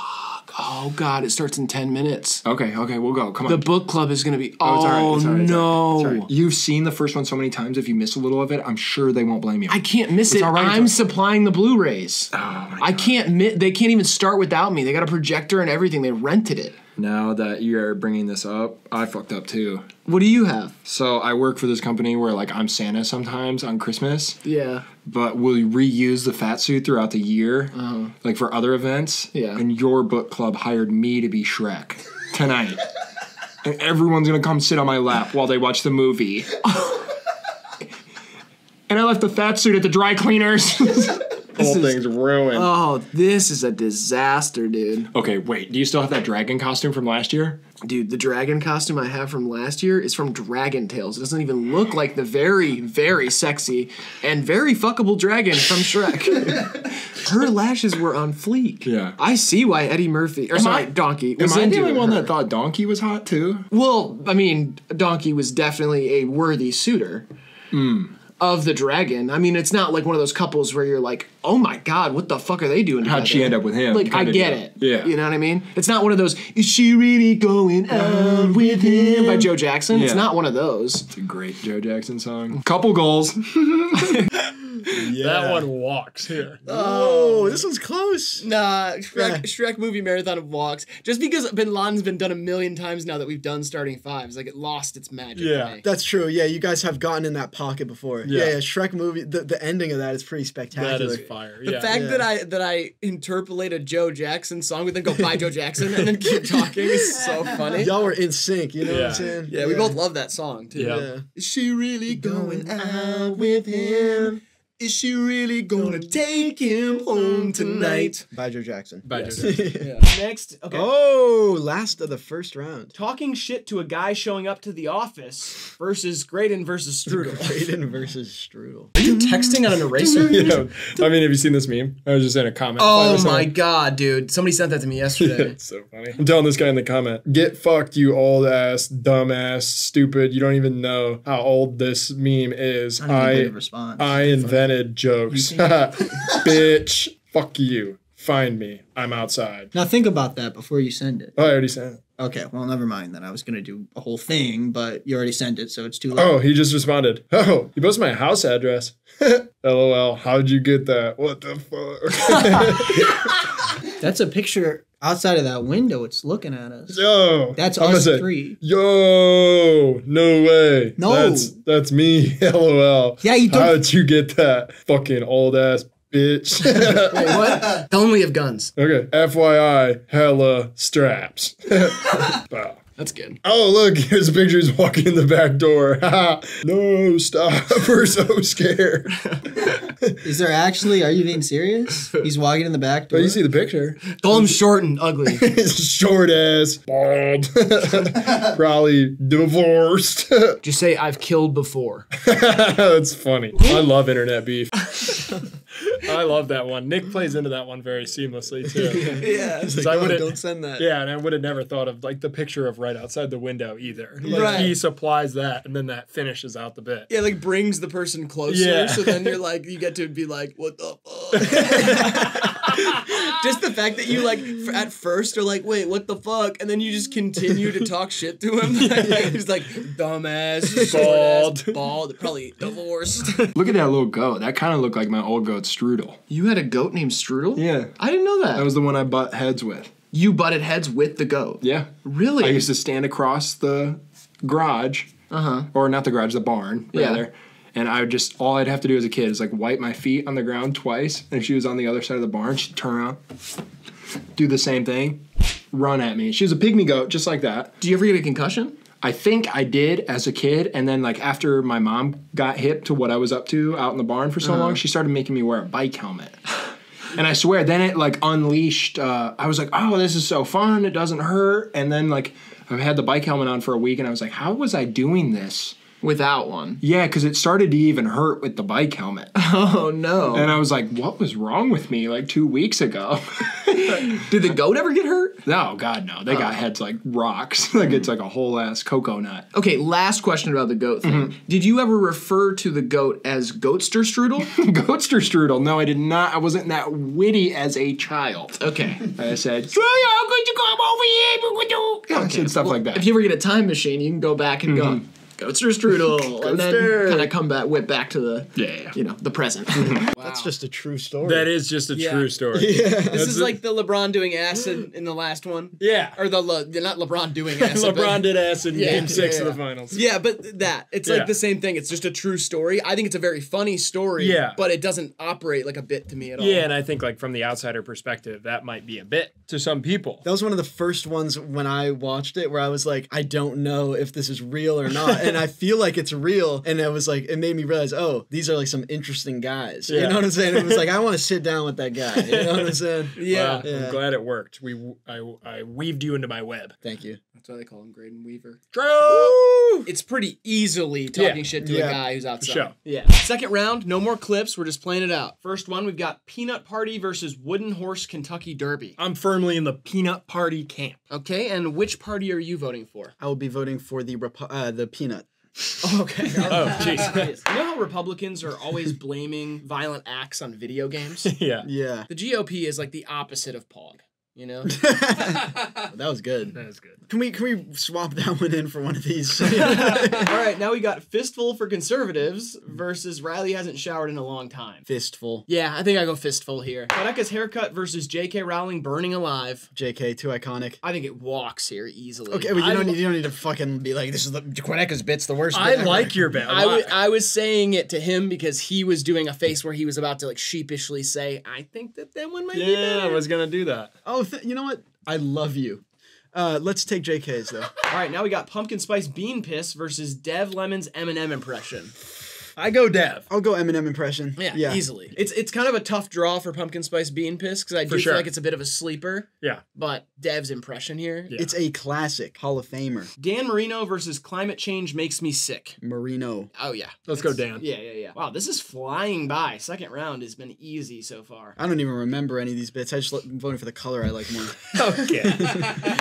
Oh God, it starts in 10 minutes. Okay, we'll go. Come on. The book club is gonna be. It's all right, it's all right, it's no! all right. It's all right. You've seen the first one so many times. If you miss a little of it, I'm sure they won't blame you. I can't miss it. all right, I'm supplying the Blu-rays. Oh my God. I can't. They can't even start without me. They got a projector and everything. They rented it. Now that you're bringing this up, I fucked up too. What do you have? So I work for this company where like I'm Santa sometimes on Christmas. Yeah. But we'll reuse the fat suit throughout the year, like for other events. Yeah. And your book club hired me to be Shrek tonight. And everyone's gonna come sit on my lap while they watch the movie. And I left the fat suit at the dry cleaners. Whole thing's ruined. Oh, this is a disaster, dude. Okay, wait. Do you still have that dragon costume from last year? Dude, the dragon costume I have from last year is from Dragon Tales. It doesn't even look like the very, very sexy and very fuckable dragon from Shrek. Her lashes were on fleek. Yeah. I see why Eddie Murphy, or sorry, Donkey, was Am I the into only one her. that thought Donkey was hot too? Well, I mean, Donkey was definitely a worthy suitor. Of the dragon. I mean, it's not like one of those couples where you're like, oh my God, what the fuck are they doing together? How'd she end up with him? Like, I Kinda get deal. it. Yeah. You know what I mean? It's not one of those, is she really going out with him? By Joe Jackson. It's Yeah. not one of those. It's a great Joe Jackson song. Couple goals. That one walks here. Oh, this one's close. Nah, Shrek movie marathon of walks. Just because Bin Laden's been done a million times now that we've done starting fives, like it lost its magic. Yeah. to me. That's true. Yeah, you guys have gotten in that pocket before. Yeah, Shrek movie. The ending of that is pretty spectacular. That is fire. The fact that I interpolate a Joe Jackson song but then go by Joe Jackson and then keep talking is so funny. Y'all were in sync. You know what I'm saying? Yeah, we both love that song too. Yeah. Is she really going out with him? Is she really gonna take him home tonight? By Joe Jackson. By Joe Jackson. Next, okay. Oh, last of the first round. Talking shit to a guy showing up to the office versus Graydon versus Strudel. Graydon versus Strudel. Are you texting on an eraser? Yeah. I mean, have you seen this meme? I was just in a comment. Oh my God, dude. Somebody sent that to me yesterday. It's so funny. I'm telling this guy in the comment, get fucked, you old ass, dumb ass, stupid. You don't even know how old this meme is. I invented jokes. Bitch, fuck you. Find me. I'm outside. Now think about that before you send it. Oh, I already sent it. Okay, well, never mind then. I was going to do a whole thing, but you already sent it, so it's too late. Oh, he just responded. Oh, you posted my house address. LOL. How'd you get that? What the fuck? That's a picture outside of that window. It's looking at us. Yo. That's I'm us gonna say, three. Yo. No way. No. That's me. LOL. Yeah, you don't. How'd you get that? Fucking old ass bitch. Wait, what? Tell him we have guns. Okay. FYI, hella straps. Wow. That's good. Oh, look, here's a picture. He's walking in the back door. No, stop. We're so scared. Is there actually, are you being serious? He's walking in the back door? But you see the picture. Call him short and ugly. Short ass, bald, probably divorced. Just say, I've killed before. That's funny. I love internet beef. I love that one. Nick plays into that one very seamlessly, too. Yeah, it's like, I oh, would've- don't send that. Yeah, and I would have never thought of like the picture of right outside the window either. Like Right. he supplies that, and then that finishes out the bit. Yeah, like brings the person closer, Yeah. so then you're like, you get to be like, what the fuck? Just the fact that you like at first are like, wait, what the fuck? And then you just continue to talk shit to him. He's like, dumbass, Bald. bald, probably divorced. Look at that little goat. That kind of looked like my old goat Strudel. You had a goat named Strudel? Yeah. I didn't know that. That was the one I butt heads with. You butted heads with the goat? Yeah. Really? I used to stand across the garage. Or not the garage, the barn, Yeah. rather. And I would just, all I'd have to do as a kid is like wipe my feet on the ground twice. And if she was on the other side of the barn, she'd turn around, do the same thing, run at me. She was a pygmy goat, just like that. Do you ever get a concussion? I think I did as a kid. And then like after my mom got hip to what I was up to out in the barn for so long, she started making me wear a bike helmet. And I swear, then it like unleashed, I was like, oh, this is so fun. It doesn't hurt. And then like I've had the bike helmet on for a week and I was like, how was I doing this? Without one? Yeah, because it started to even hurt with the bike helmet. Oh, no. And I was like, what was wrong with me like 2 weeks ago? Did the goat ever get hurt? No, God, no. They got heads like rocks. Like it's like a whole ass cocoa nut. Okay, last question about the goat thing. Did you ever refer to the goat as Goatster Strudel? Goatster Strudel. No, I did not. I wasn't that witty as a child. Okay. I said, I'm going to come over here. Yeah, I said stuff like that. If you ever get a time machine, you can go back and go, Goatster Strudel, and then kind of come back, whip back to the, the present. That's just a true story. That is just a true story. This is like the LeBron doing acid in the last one. Yeah. Or not LeBron doing acid. LeBron did acid in Game 6 of the finals. Yeah, but it's like the same thing. It's just a true story. I think it's a very funny story, but it doesn't operate like a bit to me at all. Yeah, and I think like from the outsider perspective, that might be a bit to some people. That was one of the first ones when I watched it where I was like, I don't know if this is real or not. And I feel like it's real. And it was like, it made me realize, oh, these are like some interesting guys. You know what I'm saying? It was like, I want to sit down with that guy. You know what I'm saying? Well, I'm glad it worked. I weaved you into my web. Thank you. That's why they call him Graydon Weaver. True! It's pretty easily talking shit to a guy who's outside. Sure. Yeah. Second round, no more clips. We're just playing it out. First one, we've got Peanut Party versus Wooden Horse Kentucky Derby. I'm firmly in the Peanut Party camp. Okay, and which party are you voting for? I will be voting for the peanut. Okay. Oh, jeez. You know how Republicans are always blaming violent acts on video games? Yeah. The GOP is like the opposite of Pog. You know? That was good. That was good. Can we swap that one in for one of these? All right, now we got Fistful for conservatives versus Riley hasn't showered in a long time. Fistful. Yeah, I think I go Fistful here. Quadeca's haircut versus J.K. Rowling burning alive. J.K. too iconic. I think it walks here easily. Okay, well, you don't need to fucking be like, this is Quadeca's bit's the worst. I like your bet. I was saying it to him because he was doing a face where he was about to like sheepishly say, I think that one might be better. Yeah, I was gonna do that. Oh, you know what? I love you. Let's take JK's though. All right, now we got Pumpkin Spice Bean Piss versus Dev Lemon's Eminem impression. I go Dev. I'll go Eminem impression. Yeah, easily. It's kind of a tough draw for Pumpkin Spice Bean Piss because I do feel like it's a bit of a sleeper. Yeah. But Dev's impression here. Yeah. It's a classic Hall of Famer. Dan Marino versus Climate Change Makes Me Sick. Marino. Oh, yeah. Let's go Dan. Yeah. Wow, this is flying by. Second round has been easy so far. I don't even remember any of these bits. I just voting for the color I like more. Okay.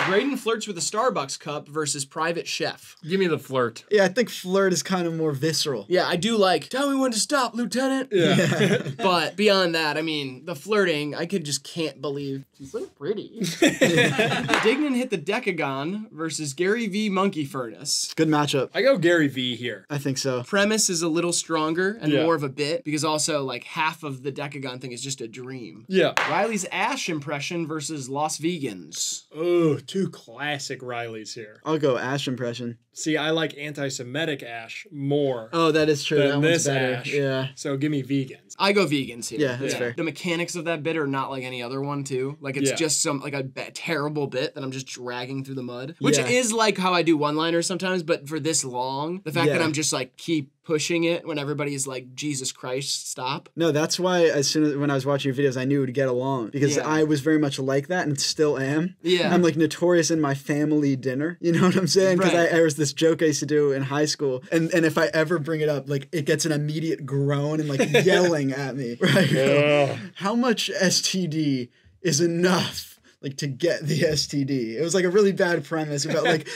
Graydon flirts with a Starbucks cup versus Private Chef. Give me the flirt. Yeah, I think flirt is kind of more visceral. Yeah, I do like, tell me when to stop, Lieutenant. Yeah. But beyond that, I mean, the flirting, I just can't believe. She's so pretty. Dignan hit the Decagon versus Gary V. Monkey Furnace. Good matchup. I go Gary V here. I think so. Premise is a little stronger and more of a bit because also like half of the Decagon thing is just a dream. Yeah. Riley's Ash impression versus Los Vegans. Oh, two classic Rileys here. I'll go Ash impression. See, I like anti-Semitic Ash more. Oh, that is true. Than that this one's better. Ash. Yeah. So give me vegans. I go vegans here. Yeah, that's fair. The mechanics of that bit are not like any other one too. Like it's just some like a terrible bit that I'm just dragging through the mud, which is like how I do one-liners sometimes. But for this long, the fact that I'm just like keep pushing it when everybody's like, Jesus Christ, stop. No, that's why as soon as when I was watching your videos, I knew it would get along because I was very much like that and still am. Yeah. I'm like notorious in my family dinner. You know what I'm saying? Because there was this joke I used to do in high school. And if I ever bring it up, like it gets an immediate groan and like yelling at me. Right? How much STD is enough? Like to get the STD. It was like a really bad premise about like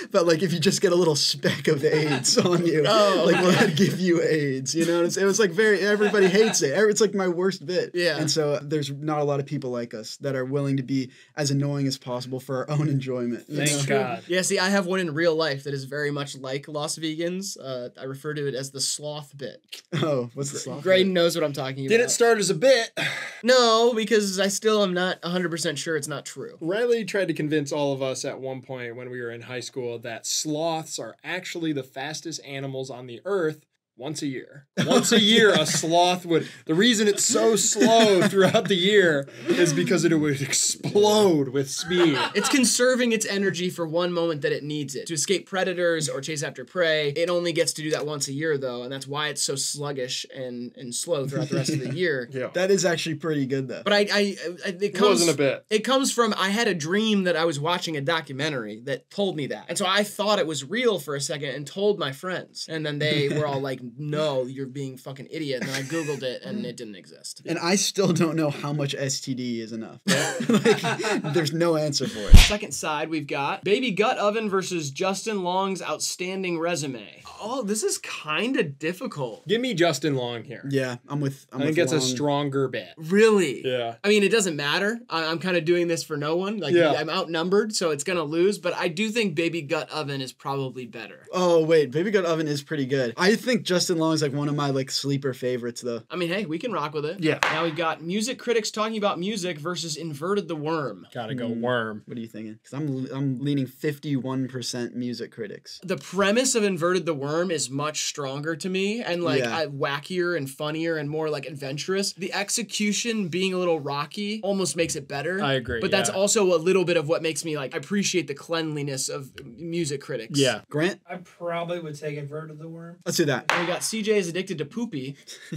if you just get a little speck of AIDS on you, like will that give you AIDS? You know what I'm saying? It was like everybody hates it. It's like my worst bit. Yeah. And so there's not a lot of people like us that are willing to be as annoying as possible for our own enjoyment. Thank God. Yeah, see, I have one in real life that is very much like Los Vegans. I refer to it as the sloth bit. Oh, what's the sloth Graydon knows what I'm talking about. Did it start as a bit? No, because I still am not 100% sure it's not true. Riley tried to convince all of us at one point when we were in high school that sloths are actually the fastest animals on the earth once a year. Once a year, a sloth would... The reason it's so slow throughout the year is because it would explode with speed. It's conserving its energy for one moment that it needs it. To escape predators or chase after prey, it only gets to do that once a year, though, and that's why it's so sluggish and slow throughout the rest of the year. Yeah. That is actually pretty good, though. But it wasn't a bit. It comes from, I had a dream that I was watching a documentary that told me that. And so I thought it was real for a second and told my friends. And then they were all like, no, you're being fucking idiot. And then I Googled it and it didn't exist. And I still don't know how much STD is enough. Like, there's no answer for it. Second side, we've got Baby Gut Oven versus Justin Long's outstanding resume. Oh, this is kind of difficult. Give me Justin Long here. Yeah, I'm with I think it's a stronger bet. Really? Yeah. I mean, it doesn't matter. I'm kind of doing this for no one. Like, Yeah. I'm outnumbered, so it's gonna lose. But I do think Baby Gut Oven is probably better. Oh wait, Baby Gut Oven is pretty good. I think Justin Long's like one of my like sleeper favorites though. I mean, hey, we can rock with it. Yeah. Now we've got music critics talking about music versus Inverted the Worm. Gotta go Worm. What are you thinking? Because I'm leaning 51% music critics. The premise of Inverted the Worm is much stronger to me and like Yeah. wackier and funnier and more like adventurous. The execution being a little rocky almost makes it better. I agree, But that's yeah. also a little bit of what makes me like appreciate the cleanliness of music critics. Yeah. Grant, I probably would take Inverted the Worm. let's do that. And we got CJ is addicted to poopy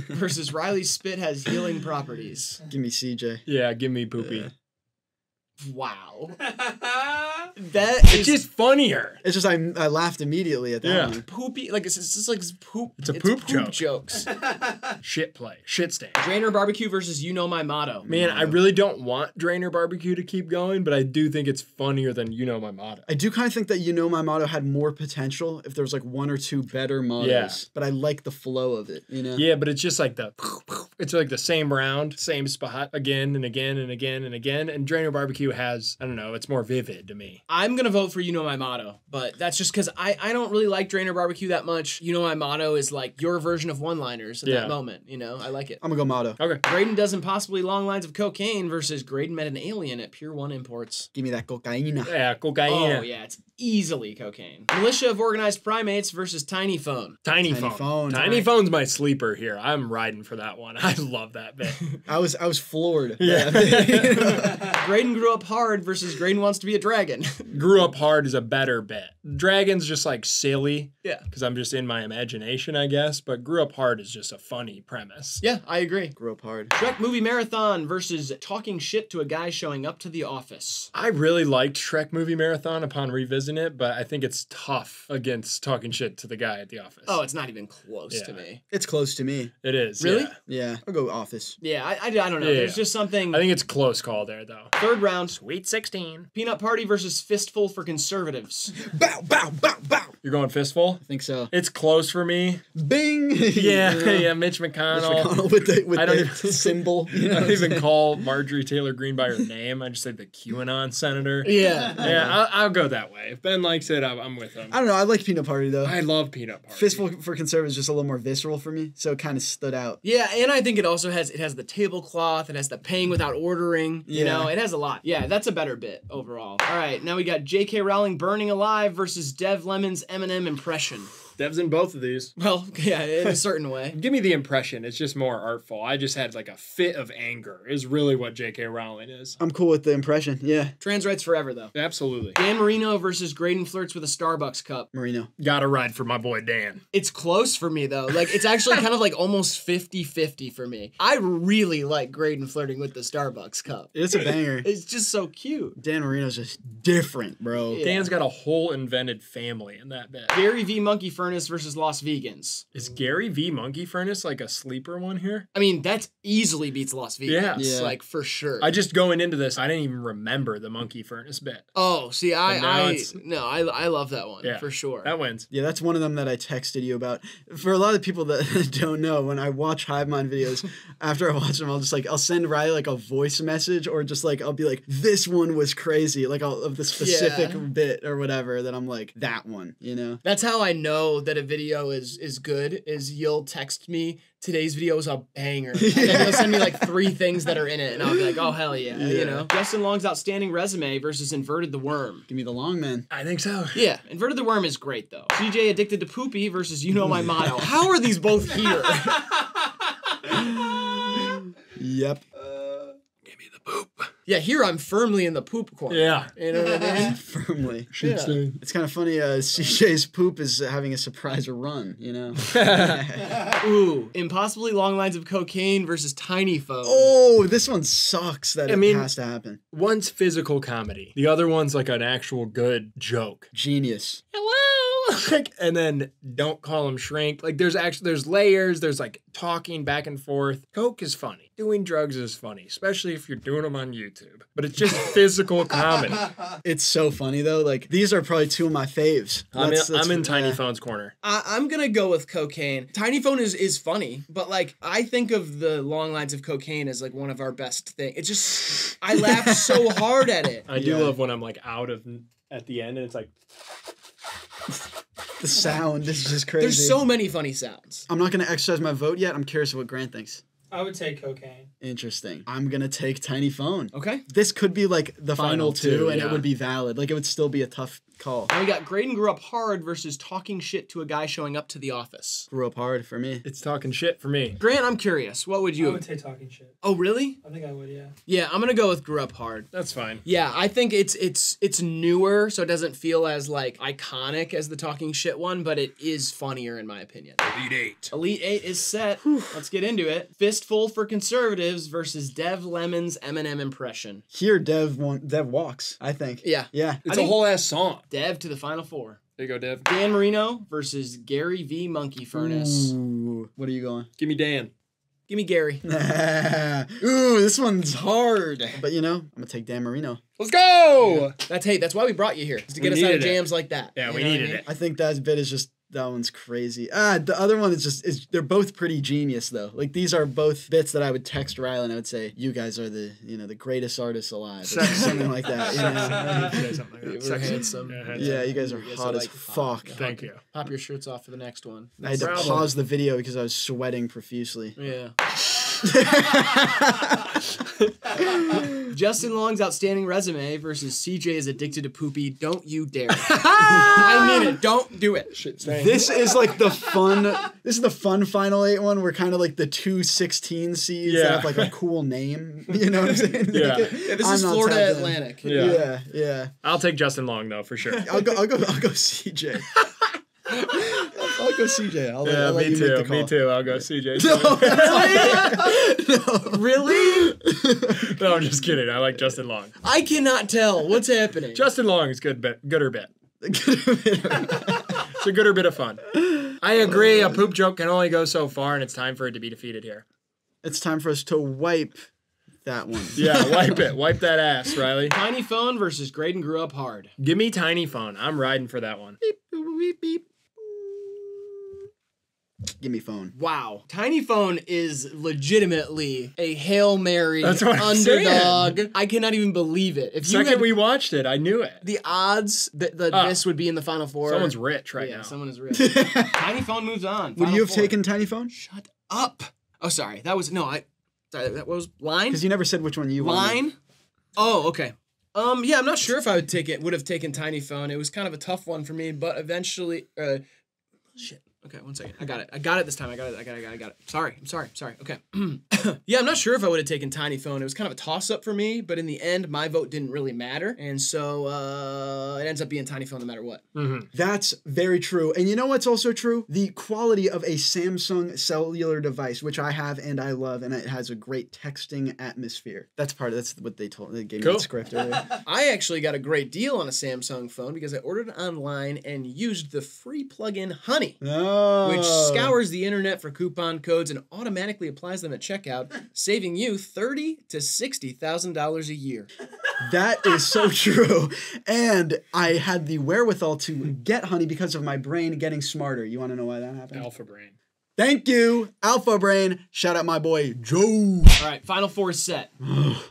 versus Riley's spit has healing properties. Give me CJ. Yeah, give me Poopy. Wow. That is It's just funnier. It's just I laughed immediately at that Yeah. one. poopy. Like it's just like poop. It's a poop joke. jokes. Shit play. Shit stain. Drainer Barbecue versus You Know My Motto. Man, I really don't want Drainer Barbecue to keep going, but I do think it's funnier than You Know My Motto. I do kind of think that You Know My Motto had more potential if there was like one or two better mottos. Yeah. But I like the flow of it, you know? Yeah, but it's just like it's like the same round, same spot again and again and again and again. And Drainer Barbecue has, I don't know, it's more vivid to me. I'm gonna vote for You Know My Motto, but that's just because I don't really like Drainer Barbecue that much. You Know My Motto is like your version of one-liners at Yeah. that moment. You know, I like it. I'm gonna go motto. Okay. Graydon does Impossibly Long Lines of Cocaine versus Graydon Met an Alien at Pier 1 Imports. Give me that cocaina. Yeah, cocaine. Oh, yeah, it's easily cocaine. Militia of Organized Primates versus Tiny Phone. Tiny Tiny phone. phone. Tiny phone's my sleeper here. I'm riding for that one. I love that bit. I was floored. Yeah. Graydon grew up hard versus Graydon wants to be a dragon. Grew up hard is a better bit. Dragon's just like silly. Yeah. Because I'm just in my imagination, I guess. But Grew Up Hard is just a funny premise. Yeah, I agree. Grew up hard. Shrek Movie Marathon versus talking shit to a guy showing up to the office. I really liked Shrek Movie Marathon upon revisiting it, but I think it's tough against talking shit to the guy at the office. Oh, it's not even close to Yeah. me. It's close to me. It is. Really? Yeah. Yeah, I'll go Office. Yeah, I don't know. Yeah. There's just something. I think it's close call there, though. Third round, Sweet 16. Peanut Party versus Fistful for Conservatives. Bow, bow, bow, bow. You're going Fistful? I think so. It's close for me. Bing. Yeah, yeah, Mitch McConnell. McConnell with the I don't the even- symbol. You know I what don't I'm even saying? call Marjorie Taylor Greene by her name. I just say the QAnon senator. Yeah. Yeah, I'll go that way. If Ben likes it, I'm with him. I don't know. I like Peanut Party though. I love Peanut Party. Fistful for Conservatives is just a little more visceral for me, so it kind of stood out. Yeah, and I think it also has the tablecloth, it has the paying without ordering, you Yeah. know, it has a lot. Yeah, that's a better bit overall. All right, now we got J.K. Rowling Burning Alive versus Dev Lemon's Eminem impression. Dev's in both of these. Well, yeah, in a certain way. Give me the impression. It's just more artful. I just had like a fit of anger is really what J.K. Rowling is. I'm cool with the impression. Yeah, Trans rights forever, though. Absolutely. Dan Marino versus Graydon flirts with a Starbucks cup. Marino. Gotta ride for my boy Dan. It's close for me, though. Like, it's actually kind of like almost 50-50 for me. I really like Graydon flirting with the Starbucks cup. It's a banger. It's just so cute. Dan Marino's just different, bro. Yeah. Dan's got a whole invented family in that bit. Gary V. Monkey Furnace versus Lost Vegans. Is Gary V. Monkey Furnace like a sleeper one here? I mean, that easily beats Lost Vegans. Yeah. Like, for sure. I just going into this, I didn't even remember the Monkey Furnace bit. Oh, see, now I it's- love that one, Yeah. for sure. That wins. Yeah, that's one of them that I texted you about. For a lot of people that don't know, when I watch Hivemind videos, after I watch them, I'll send Riley like a voice message, or just like I'll be like, this one was crazy, like of the specific Yeah. bit or whatever. That I'm like, that one, you know. That's how I know that a video is good, is you'll text me, today's video is a banger. And then you'll send me like 3 things that are in it, and I'll be like, oh, hell yeah, you know? Justin Long's outstanding resume versus Inverted the Worm. Give me the long man. I think so. Yeah, Inverted the Worm is great, though. CJ Addicted to Poopy versus You Know My Motto. How are these both here? Yep. Give me the poop. Yeah, here I'm firmly in the poop corner. Yeah. You know what I mean? Firmly. Shit stain. It's kind of funny. CJ's poop is having a surprise run, you know. Ooh, Impossibly Long Lines of Cocaine versus Tiny Phone. Oh, this one sucks that I it mean- has to happen. One's physical comedy. The other one's like an actual good joke. Genius. Hello. Like, and then don't call him shrink. Like there's layers, there's like talking back and forth. Coke is funny. Doing drugs is funny, especially if you're doing them on YouTube. But it's just physical comedy. It's so funny though. Like these are probably two of my faves. I'm in Tiny Phone's corner. I'm gonna go with cocaine. Tiny Phone is funny, but like I think of the long lines of cocaine as like one of our best things. It just I laugh so hard at it. I do love when I'm like out of at the end and it's like the sound is just crazy. There's so many funny sounds. I'm not gonna exercise my vote yet. I'm curious what Grant thinks. I would take cocaine. Interesting. I'm gonna take Tiny Phone. Okay. This could be like the final two, and yeah. it would be valid. Like it would still be a tough call. Now we got Graydon grew up hard versus talking shit to a guy showing up to the office. Grew up hard for me. It's talking shit for me. Grant, I'm curious. What would you? I would take talking shit. Oh, really? I think I would, yeah. Yeah, I'm gonna go with grew up hard. That's fine. Yeah, I think it's newer, so it doesn't feel as like iconic as the talking shit one, but it is funnier in my opinion. Elite 8. Elite 8 is set. Let's get into it. Fistful for conservatives versus Dev Lemon's Eminem impression. Here, Dev walks. I think. Yeah. Yeah. It's a whole ass song. Dev to the final four. There you go, Dev. Dan Marino versus Gary V. Monkey Furnace. Ooh, what are you going? Give me Dan. Give me Gary. Ooh, this one's hard. But you know, I'm gonna take Dan Marino. Let's go! Yeah. That's why we brought you here. Is to get us out of jams like that. Yeah, You we know what needed I mean? it. I think that bit is just that one's crazy. The other one is they're both pretty genius though. Like these are both bits that I would text Riley and I would say, you guys are the greatest artists alive. Or something like that. You know? We're handsome. Yeah, you guys are hot as fuck. Thank you. Pop your shirts off for the next one. I had to pause the video because I was sweating profusely. Yeah. Justin Long's outstanding resume versus CJ is addicted to poopy. Don't you dare. I mean it. Don't do it. This is like the fun. This is the fun Final 8 one. We're kind of like the 216 seeds that have like a cool name. You know what I'm saying? Yeah. This is Florida Atlantic. Yeah. I'll take Justin Long though for sure. I'll go CJ. I'll go CJ. I'll let me you too. make the call. Me too. I'll go CJ. No, really? No, I'm just kidding. I like Justin Long. I cannot tell. What's happening? Justin Long is gooder bit. It's a gooder bit of fun. I agree. A poop joke can only go so far, and it's time for it to be defeated here. It's time for us to wipe that one. Yeah, wipe it. Wipe that ass, Riley. Tiny Phone versus Graydon grew up hard. Give me Tiny Phone. I'm riding for that one. Beep, beep, beep. Give me Phone. Wow. Tiny Phone is legitimately a Hail Mary That's what I'm underdog. saying. I cannot even believe it. If Second we watched it, I knew it. the odds that this would be in the final four. Someone's rich right now. Someone is rich. Tiny Phone moves on. Would Final you have four. taken Tiny Phone? Shut up. Oh, sorry. That was that was line? Because you never said which one you wanted. Line? Oh, okay. Yeah, I'm not sure if I would have taken Tiny Phone. It was kind of a tough one for me, but eventually shit. Okay, 1 second. I got it this time. I got it. Sorry. I'm sorry. Okay. Yeah, I'm not sure if I would have taken Tiny Phone. It was kind of a toss-up for me, but in the end, my vote didn't really matter. And so it ends up being Tiny Phone no matter what. Mm-hmm. That's very true. And you know what's also true? The quality of a Samsung cellular device, which I have and I love, and it has a great texting atmosphere. That's what they gave me the script earlier. I actually got a great deal on a Samsung phone because I ordered it online and used the free plugin Honey. Which scours the internet for coupon codes and automatically applies them at checkout, saving you $30,000 to $60,000 a year. That is so true. And I had the wherewithal to get Honey because of my brain getting smarter. You want to know why that happened? Alpha brain. Thank you, Alpha Brain. Shout out my boy, Joe. All right, final four is set.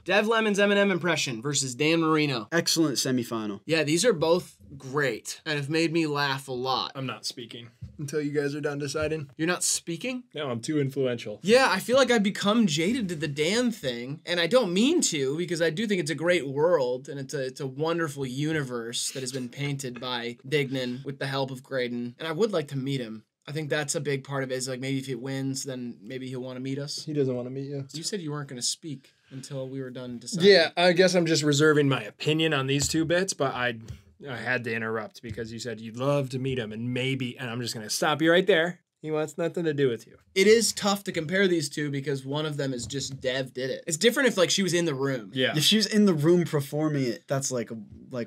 Dev Lemon's Eminem impression versus Dan Marino. Excellent semifinal. Yeah, these are both great and have made me laugh a lot. I'm not speaking until you guys are done deciding. You're not speaking? No, I'm too influential. Yeah, I feel like I've become jaded to the Dan thing, and I don't mean to because I do think it's a great world and it's a wonderful universe that has been painted by Dignan with the help of Graydon, and I would like to meet him. I think that's a big part of it is like maybe if he wins, then maybe he'll want to meet us. He doesn't want to meet you. You said you weren't going to speak until we were done deciding. Yeah, I guess I'm just reserving my opinion on these two bits, but I had to interrupt because you said you'd love to meet him and I'm just going to stop you right there. He wants nothing to do with you. It is tough to compare these two because one of them is just Dev did it. It's different if like she was in the room. Yeah. If she's in the room performing it, that's like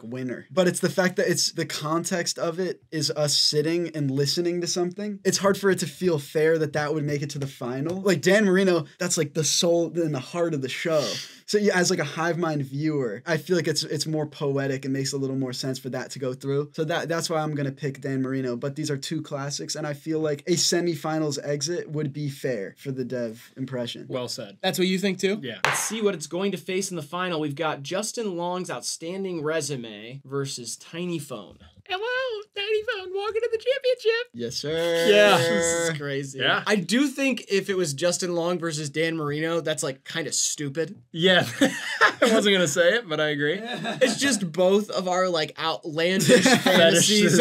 winner. But it's the fact that it's the context of it is us sitting and listening to something. It's hard for it to feel fair that would make it to the final. Like Dan Marino, that's like the soul and the heart of the show. So yeah, as like a Hivemind viewer, I feel like it's more poetic. It makes a little more sense for that to go through. So that's why I'm gonna pick Dan Marino. But these are two classics, and I feel like a semifinals exit would be fair for the Dev impression. Well said. That's what you think too? Yeah. Let's see what it's going to face in the final. We've got Justin Long's outstanding resume versus Tiny Phone. Hello, Tiny Phone, walking to the championship. Yes, sir. Yeah, this is crazy. Yeah. I do think if it was Justin Long versus Dan Marino, that's like kind of stupid. Yeah. I wasn't gonna say it, but I agree. It's just both of our like outlandish fantasies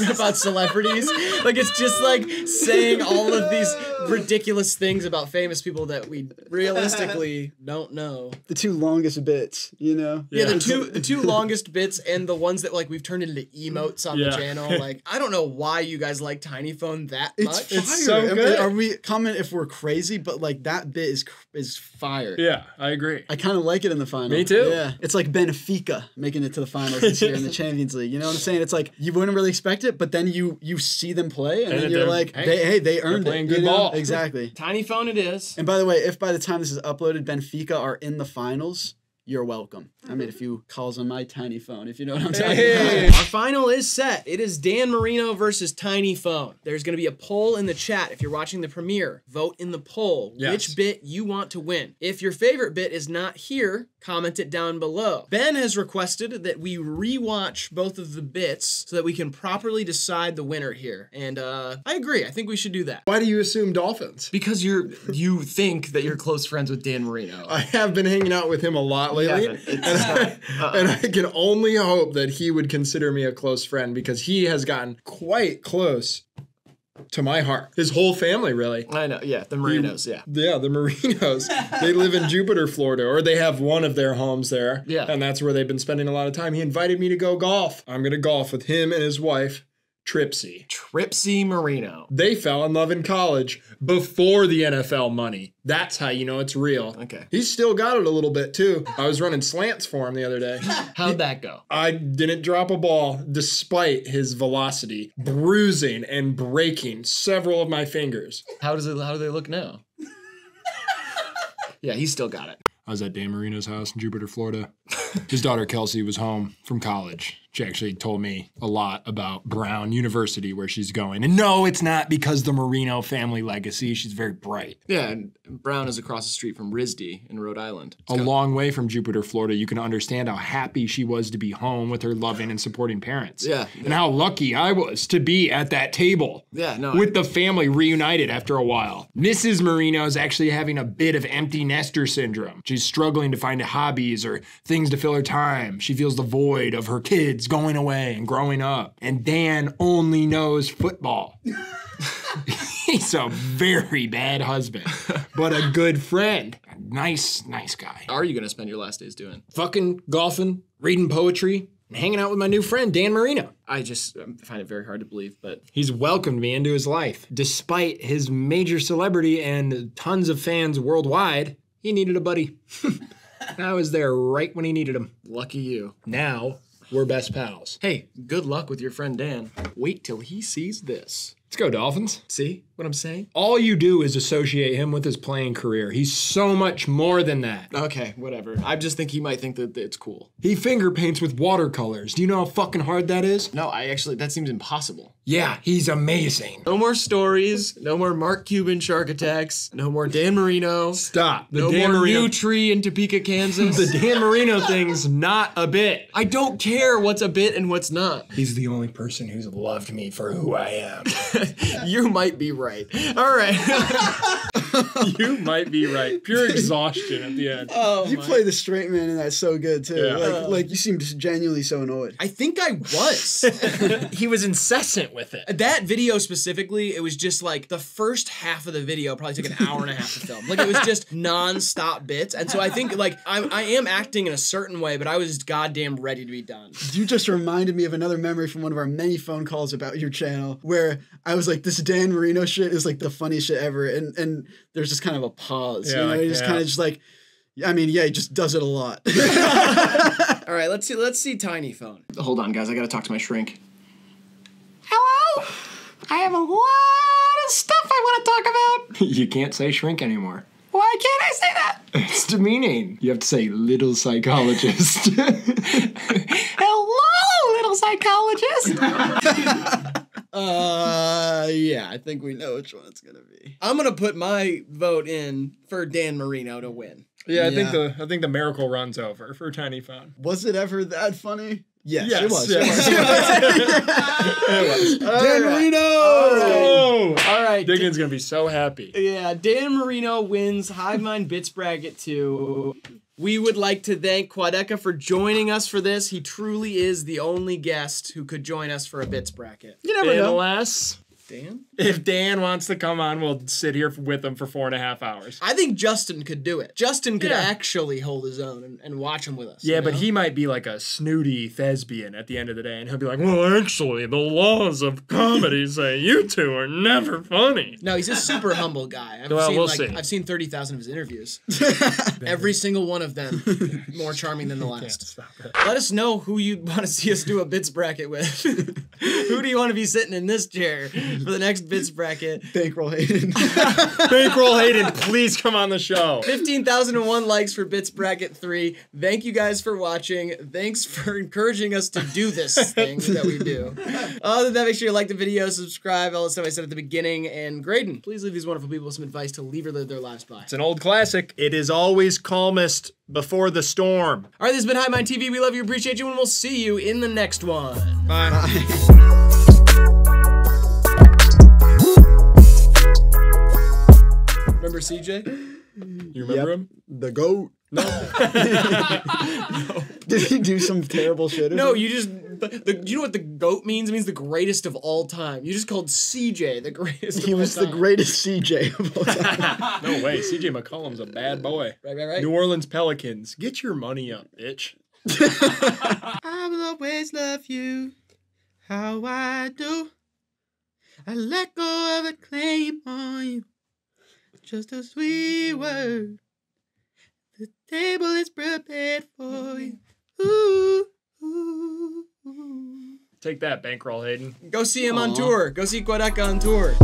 about celebrities. Like it's just like saying all of these ridiculous things about famous people that we realistically don't know. The two longest bits, you know? Yeah, the two longest bits and the ones that like we've turned into emotes on the channel. Like I don't know why you guys like Tiny Phone that much. It's so good. Are we comment if we're crazy? But like that bit is fire. Yeah, I agree. I kind of like it in the final. Me too. Yeah, it's like Benfica making it to the finals this year in the Champions League. You know what I'm saying? It's like you wouldn't really expect it, but then you see them play, and then you're like, they earned it. Playing good ball. Exactly. Tiny Phone it is. And by the way, if by the time this is uploaded, Benfica are in the finals, you're welcome. I made a few calls on my Tiny Phone, if you know what I'm talking about. Our final is set. It is Dan Marino versus Tiny Phone. There's going to be a poll in the chat. If you're watching the premiere, vote in the poll which bit you want to win. If your favorite bit is not here, comment it down below. Ben has requested that we rewatch both of the bits so that we can properly decide the winner here. And I agree. I think we should do that. Why do you assume Dolphins? Because you think that you're close friends with Dan Marino. I have been hanging out with him a lot lately. And I can only hope that he would consider me a close friend because he has gotten quite close to my heart. His whole family, really. I know, yeah, the Marinos, yeah. Yeah, the Marinos. They live in Jupiter, Florida, or they have one of their homes there. Yeah. And that's where they've been spending a lot of time. He invited me to go golf. I'm going to golf with him and his wife, Tripsy Marino. They fell in love in college before the NFL money. That's how you know it's real. Okay. He's still got it a little bit too. I was running slants for him the other day. How'd that go? I didn't drop a ball despite his velocity, bruising and breaking several of my fingers. How do they look now? Yeah, he's still got it. I was at Dan Marino's house in Jupiter, Florida. His daughter Kelsey was home from college. She actually told me a lot about Brown University, where she's going. And no, it's not because the Marino family legacy. She's very bright. Yeah, and Brown is across the street from RISD in Rhode Island. A long way from Jupiter, Florida. You can understand how happy she was to be home with her loving and supporting parents. Yeah. And how lucky I was to be at that table. Yeah, no. With the family reunited after a while. Mrs. Marino is actually having a bit of empty nester syndrome. She's struggling to find hobbies or things to fill her time. She feels the void of her kids going away and growing up. And Dan only knows football. He's a very bad husband, but a good friend. Nice guy. How are you going to spend your last days doing? Fucking golfing, reading poetry, and hanging out with my new friend, Dan Marino. I find it very hard to believe, but he's welcomed me into his life. Despite his major celebrity and tons of fans worldwide, he needed a buddy. I was there right when he needed him. Lucky you. Now, we're best pals. Hey, good luck with your friend Dan. Wait till he sees this. Let's go, Dolphins. See what I'm saying? All you do is associate him with his playing career. He's so much more than that. Okay, whatever. I just think he might think that it's cool. He finger paints with watercolors. Do you know how fucking hard that is? No, that seems impossible. Yeah, he's amazing. No more stories. No more Mark Cuban shark attacks. No more Dan Marino. Stop. No more new tree in Topeka, Kansas. The Dan Marino thing's not a bit. I don't care what's a bit and what's not. He's the only person who's loved me for who I am. You might be right. All right. You might be right. Pure exhaustion at the end. Oh, you play the straight man and that's so good too. Yeah. Like you seem just genuinely so annoyed. I think I was. He was incessant with it. That video specifically, it was just like the first half of the video probably took an hour and a half to film. Like it was just non-stop bits. And so I think like I am acting in a certain way, but I was goddamn ready to be done. You just reminded me of another memory from one of our many phone calls about your channel where I was like, this Dan Marino shit is like the funniest shit ever. And there's just kind of a pause. Yeah, you know, like, he just kind of just like, I mean, yeah, he just does it a lot. All right, let's see Tiny Phone. Hold on, guys. I gotta talk to my shrink. Hello? I have a lot of stuff I want to talk about. You can't say shrink anymore. Why can't I say that? It's demeaning. You have to say little psychologist. Hello, little psychologist. Yeah, I think we know which one it's gonna be. I'm gonna put my vote in for Dan Marino to win. Yeah, I think the miracle runs over for Tiny Phone. Was it ever that funny? Yes, Yes, it was. yes. It was. Dan Marino! All right. Diggins gonna be so happy. Yeah, Dan Marino wins Hivemind Bits Bracket 2. We would like to thank Quadeca for joining us for this. He truly is the only guest who could join us for a Bits Bracket. You never know. Unless Dan? if Dan wants to come on, we'll sit here with him for 4.5 hours. I think Justin could do it. Justin could Yeah. actually hold his own and watch him with us. Yeah, you but know? he might be like a snooty thespian at the end of the day, and he'll be like, well, actually, the laws of comedy say you two are never funny. No, he's a super humble guy. We'll see. I've seen 30,000 of his interviews. Every single one of them more charming than the last. Let us know who you want to see us do a Bits Bracket with. Who do you want to be sitting in this chair for the next Bits Bracket? Bankroll Hayden. Bankroll Hayden, please come on the show. 15,001 likes for Bits Bracket 3. Thank you guys for watching. Thanks for encouraging us to do this thing that we do. Other than that, make sure you like the video, subscribe, all the stuff I said at the beginning. And Graydon, please leave these wonderful people some advice to leave or live their lives by. It's an old classic. It is always calmest before the storm. All right, this has been Hivemind TV. We love you, appreciate you, and we'll see you in the next one. Bye. Remember CJ? You remember him? The GOAT. No. Did he do some terrible shit? Or No, something? you just. Do you know what the GOAT means? It means the greatest of all time. You just called CJ the greatest He of all was time. the greatest CJ of all time. No way. CJ McCollum's a bad boy. Right. New Orleans Pelicans. Get your money up, bitch. I will always love you how I do. I let go of a claim on you. Just a sweet word. The table is prepared for you. Ooh, ooh, ooh. Take that, Bankroll Hayden. Go see him on tour. Go see Quadeca on tour.